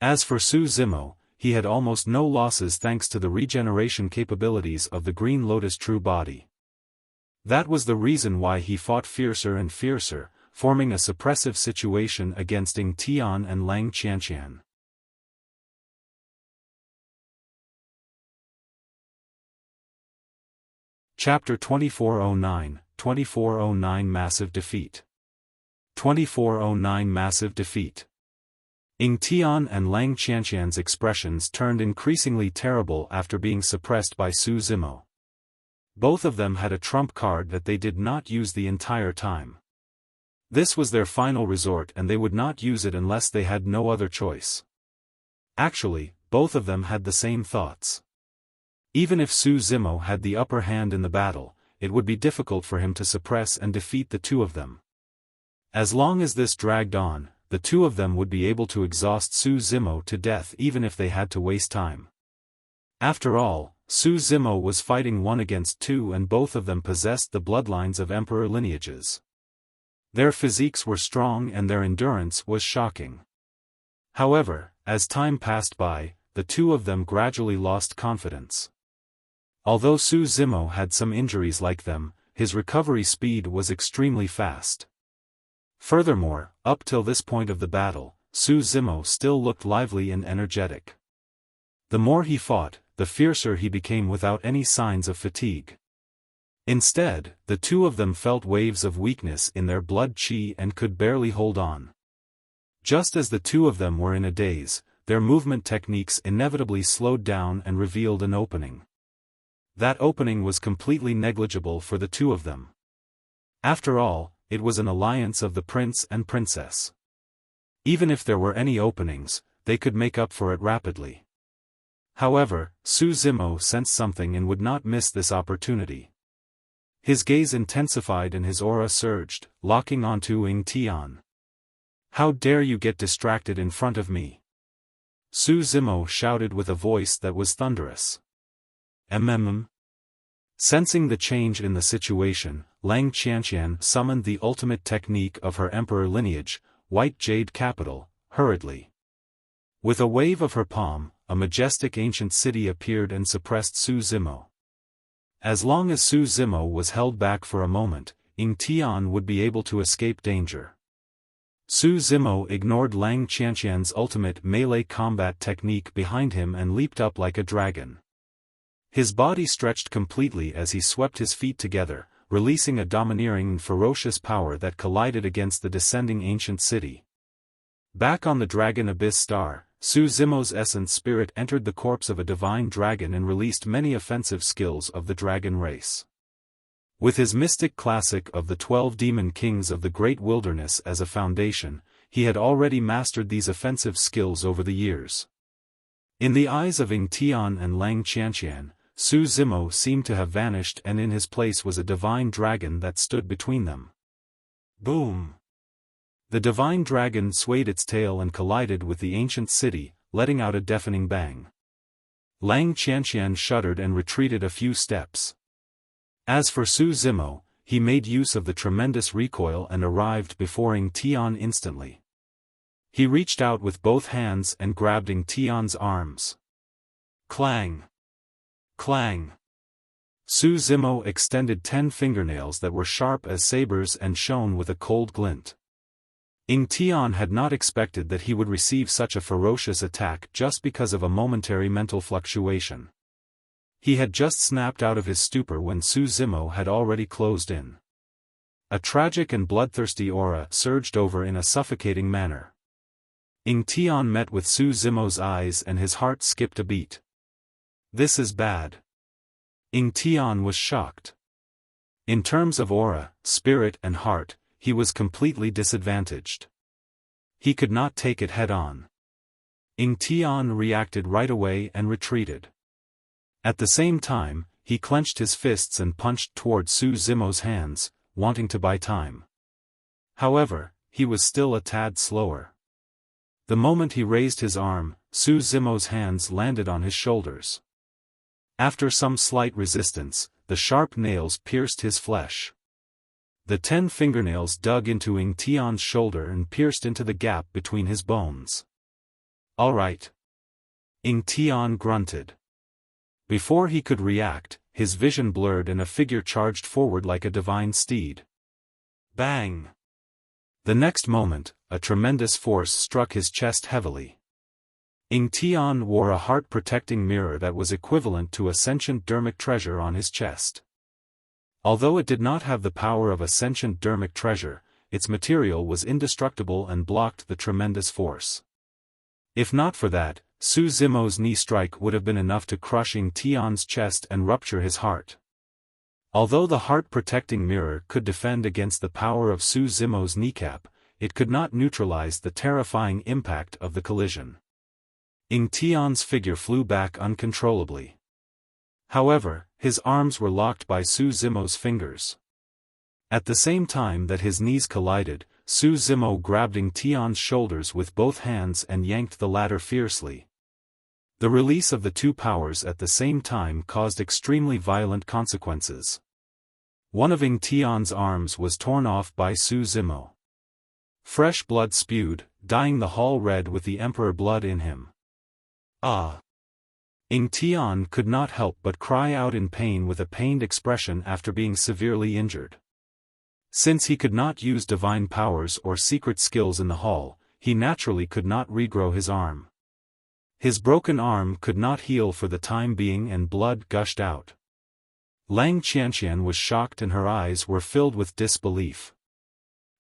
As for Su Zimo, he had almost no losses thanks to the regeneration capabilities of the Green Lotus true body. That was the reason why he fought fiercer and fiercer, forming a suppressive situation against Ying Tian and Lang Qianqian. Chapter 2409, 2409 Massive Defeat. 2409 Massive Defeat. Ying Tian and Lang Qianqian's expressions turned increasingly terrible after being suppressed by Su Zimo. Both of them had a trump card that they did not use the entire time. This was their final resort and they would not use it unless they had no other choice. Actually, both of them had the same thoughts. Even if Su Zimo had the upper hand in the battle, it would be difficult for him to suppress and defeat the two of them. As long as this dragged on, the two of them would be able to exhaust Su Zimo to death even if they had to waste time. After all, Su Zimo was fighting 1 against 2 and both of them possessed the bloodlines of emperor lineages. Their physiques were strong and their endurance was shocking. However, as time passed by, the two of them gradually lost confidence. Although Su Zimo had some injuries like them, his recovery speed was extremely fast. Furthermore, up till this point of the battle, Su Zimo still looked lively and energetic. The more he fought, the fiercer he became without any signs of fatigue. Instead, the two of them felt waves of weakness in their blood qi and could barely hold on. Just as the two of them were in a daze, their movement techniques inevitably slowed down and revealed an opening. That opening was completely negligible for the two of them. After all, it was an alliance of the prince and princess. Even if there were any openings, they could make up for it rapidly. However, Su Zimo sensed something and would not miss this opportunity. His gaze intensified and his aura surged, locking onto Ying Tian. "How dare you get distracted in front of me?" Su Zimo shouted with a voice that was thunderous. Sensing the change in the situation, Lang Qianqian summoned the ultimate technique of her emperor lineage, White Jade Capital, hurriedly. With a wave of her palm, a majestic ancient city appeared and suppressed Su Zimo. As long as Su Zimo was held back for a moment, Ying Tian would be able to escape danger. Su Zimo ignored Lang Qianqian's ultimate melee combat technique behind him and leaped up like a dragon. His body stretched completely as he swept his feet together, releasing a domineering and ferocious power that collided against the descending ancient city. Back on the Dragon Abyss Star, Su Zimo's essence spirit entered the corpse of a divine dragon and released many offensive skills of the dragon race. With his mystic classic of the 12 demon kings of the great wilderness as a foundation, he had already mastered these offensive skills over the years. In the eyes of Ying Tian and Lang Qianqian, Su Zimo seemed to have vanished, and in his place was a divine dragon that stood between them. Boom! The divine dragon swayed its tail and collided with the ancient city, letting out a deafening bang. Lang Qianqian shuddered and retreated a few steps. As for Su Zimo, he made use of the tremendous recoil and arrived before Ying Tian instantly. He reached out with both hands and grabbed Ying Tian's arms. Clang! Clang! Su Zimo extended 10 fingernails that were sharp as sabers and shone with a cold glint. Ying Tian had not expected that he would receive such a ferocious attack just because of a momentary mental fluctuation. He had just snapped out of his stupor when Su Zimo had already closed in. A tragic and bloodthirsty aura surged over in a suffocating manner. Ying Tian met with Su Zimo's eyes and his heart skipped a beat. This is bad. Ying Tian was shocked. In terms of aura, spirit and heart, he was completely disadvantaged. He could not take it head-on. Ying Tian reacted right away and retreated. At the same time, he clenched his fists and punched toward Su Zimo's hands, wanting to buy time. However, he was still a tad slower. The moment he raised his arm, Su Zimo's hands landed on his shoulders. After some slight resistance, the sharp nails pierced his flesh. The 10 fingernails dug into Ying Tian's shoulder and pierced into the gap between his bones. All right. Ying Tian grunted. Before he could react, his vision blurred and a figure charged forward like a divine steed. Bang! The next moment, a tremendous force struck his chest heavily. Ying Tian wore a heart-protecting mirror that was equivalent to a sentient dermic treasure on his chest. Although it did not have the power of a sentient dermic treasure, its material was indestructible and blocked the tremendous force. If not for that, Su Zimo's knee strike would have been enough to crush Ying Tian's chest and rupture his heart. Although the heart-protecting mirror could defend against the power of Su Zimo's kneecap, it could not neutralize the terrifying impact of the collision. Ying Tian's figure flew back uncontrollably. However, his arms were locked by Su Zimo's fingers. At the same time that his knees collided, Su Zimo grabbed Ying Tian's shoulders with both hands and yanked the latter fiercely. The release of the two powers at the same time caused extremely violent consequences. One of Ying Tian's arms was torn off by Su Zimo. Fresh blood spewed, dyeing the hall red with the emperor blood in him. Ah! Ying Tian could not help but cry out in pain with a pained expression after being severely injured. Since he could not use divine powers or secret skills in the hall, he naturally could not regrow his arm. His broken arm could not heal for the time being and blood gushed out. Lang Qianqian was shocked and her eyes were filled with disbelief.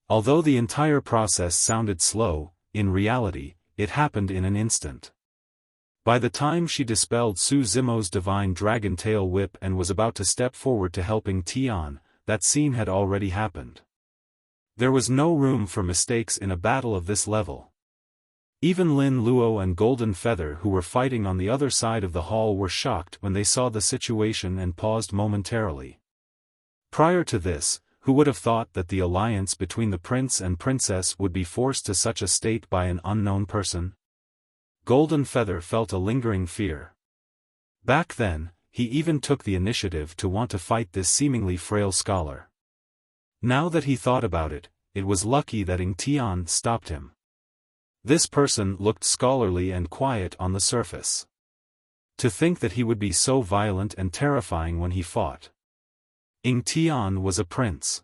Although the entire process sounded slow, in reality, it happened in an instant. By the time she dispelled Su Zimo's divine dragon tail whip and was about to step forward to help Ying Tian, that scene had already happened. There was no room for mistakes in a battle of this level. Even Lin Luo and Golden Feather, who were fighting on the other side of the hall, were shocked when they saw the situation and paused momentarily. Prior to this, who would have thought that the alliance between the prince and princess would be forced to such a state by an unknown person? Golden Feather felt a lingering fear. Back then, he even took the initiative to want to fight this seemingly frail scholar. Now that he thought about it, it was lucky that Ying Tian stopped him. This person looked scholarly and quiet on the surface. To think that he would be so violent and terrifying when he fought. Ying Tian was a prince.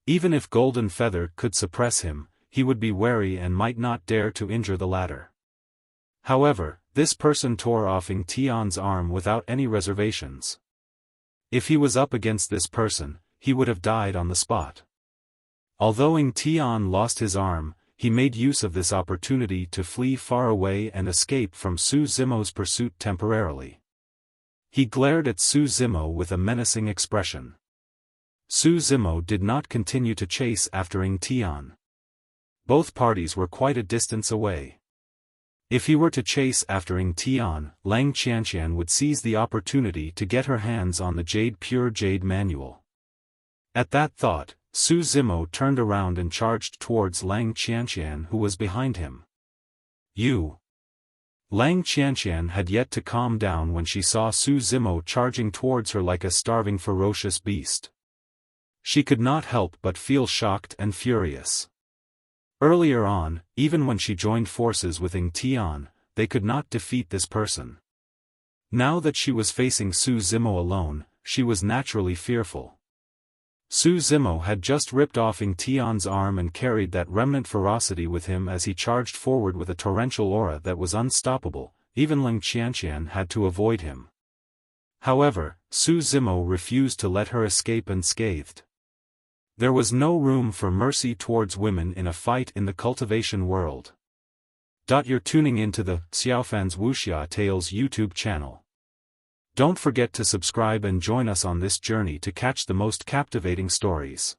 Even if Golden Feather could suppress him, he would be wary and might not dare to injure the latter. However, this person tore off Ying Tian's arm without any reservations. If he was up against this person, he would have died on the spot. Although Ying Tian lost his arm, he made use of this opportunity to flee far away and escape from Su Zimo's pursuit temporarily. He glared at Su Zimo with a menacing expression. Su Zimo did not continue to chase after Ng Tian. Both parties were quite a distance away. If he were to chase after Ng Tian, Lang Qianqian would seize the opportunity to get her hands on the pure jade manual. At that thought, Su Zimo turned around and charged towards Lang Qianqian, who was behind him. You! Lang Qianqian had yet to calm down when she saw Su Zimo charging towards her like a starving ferocious beast. She could not help but feel shocked and furious. Earlier on, even when she joined forces with Ng Tian, they could not defeat this person. Now that she was facing Su Zimo alone, she was naturally fearful. Su Zimo had just ripped off Ng Tian's arm and carried that remnant ferocity with him as he charged forward with a torrential aura that was unstoppable. Even Lang Qianqian had to avoid him. However, Su Zimo refused to let her escape unscathed. There was no room for mercy towards women in a fight in the cultivation world. You're tuning into the Xiaofan's Wuxia Tales YouTube channel. Don't forget to subscribe and join us on this journey to catch the most captivating stories.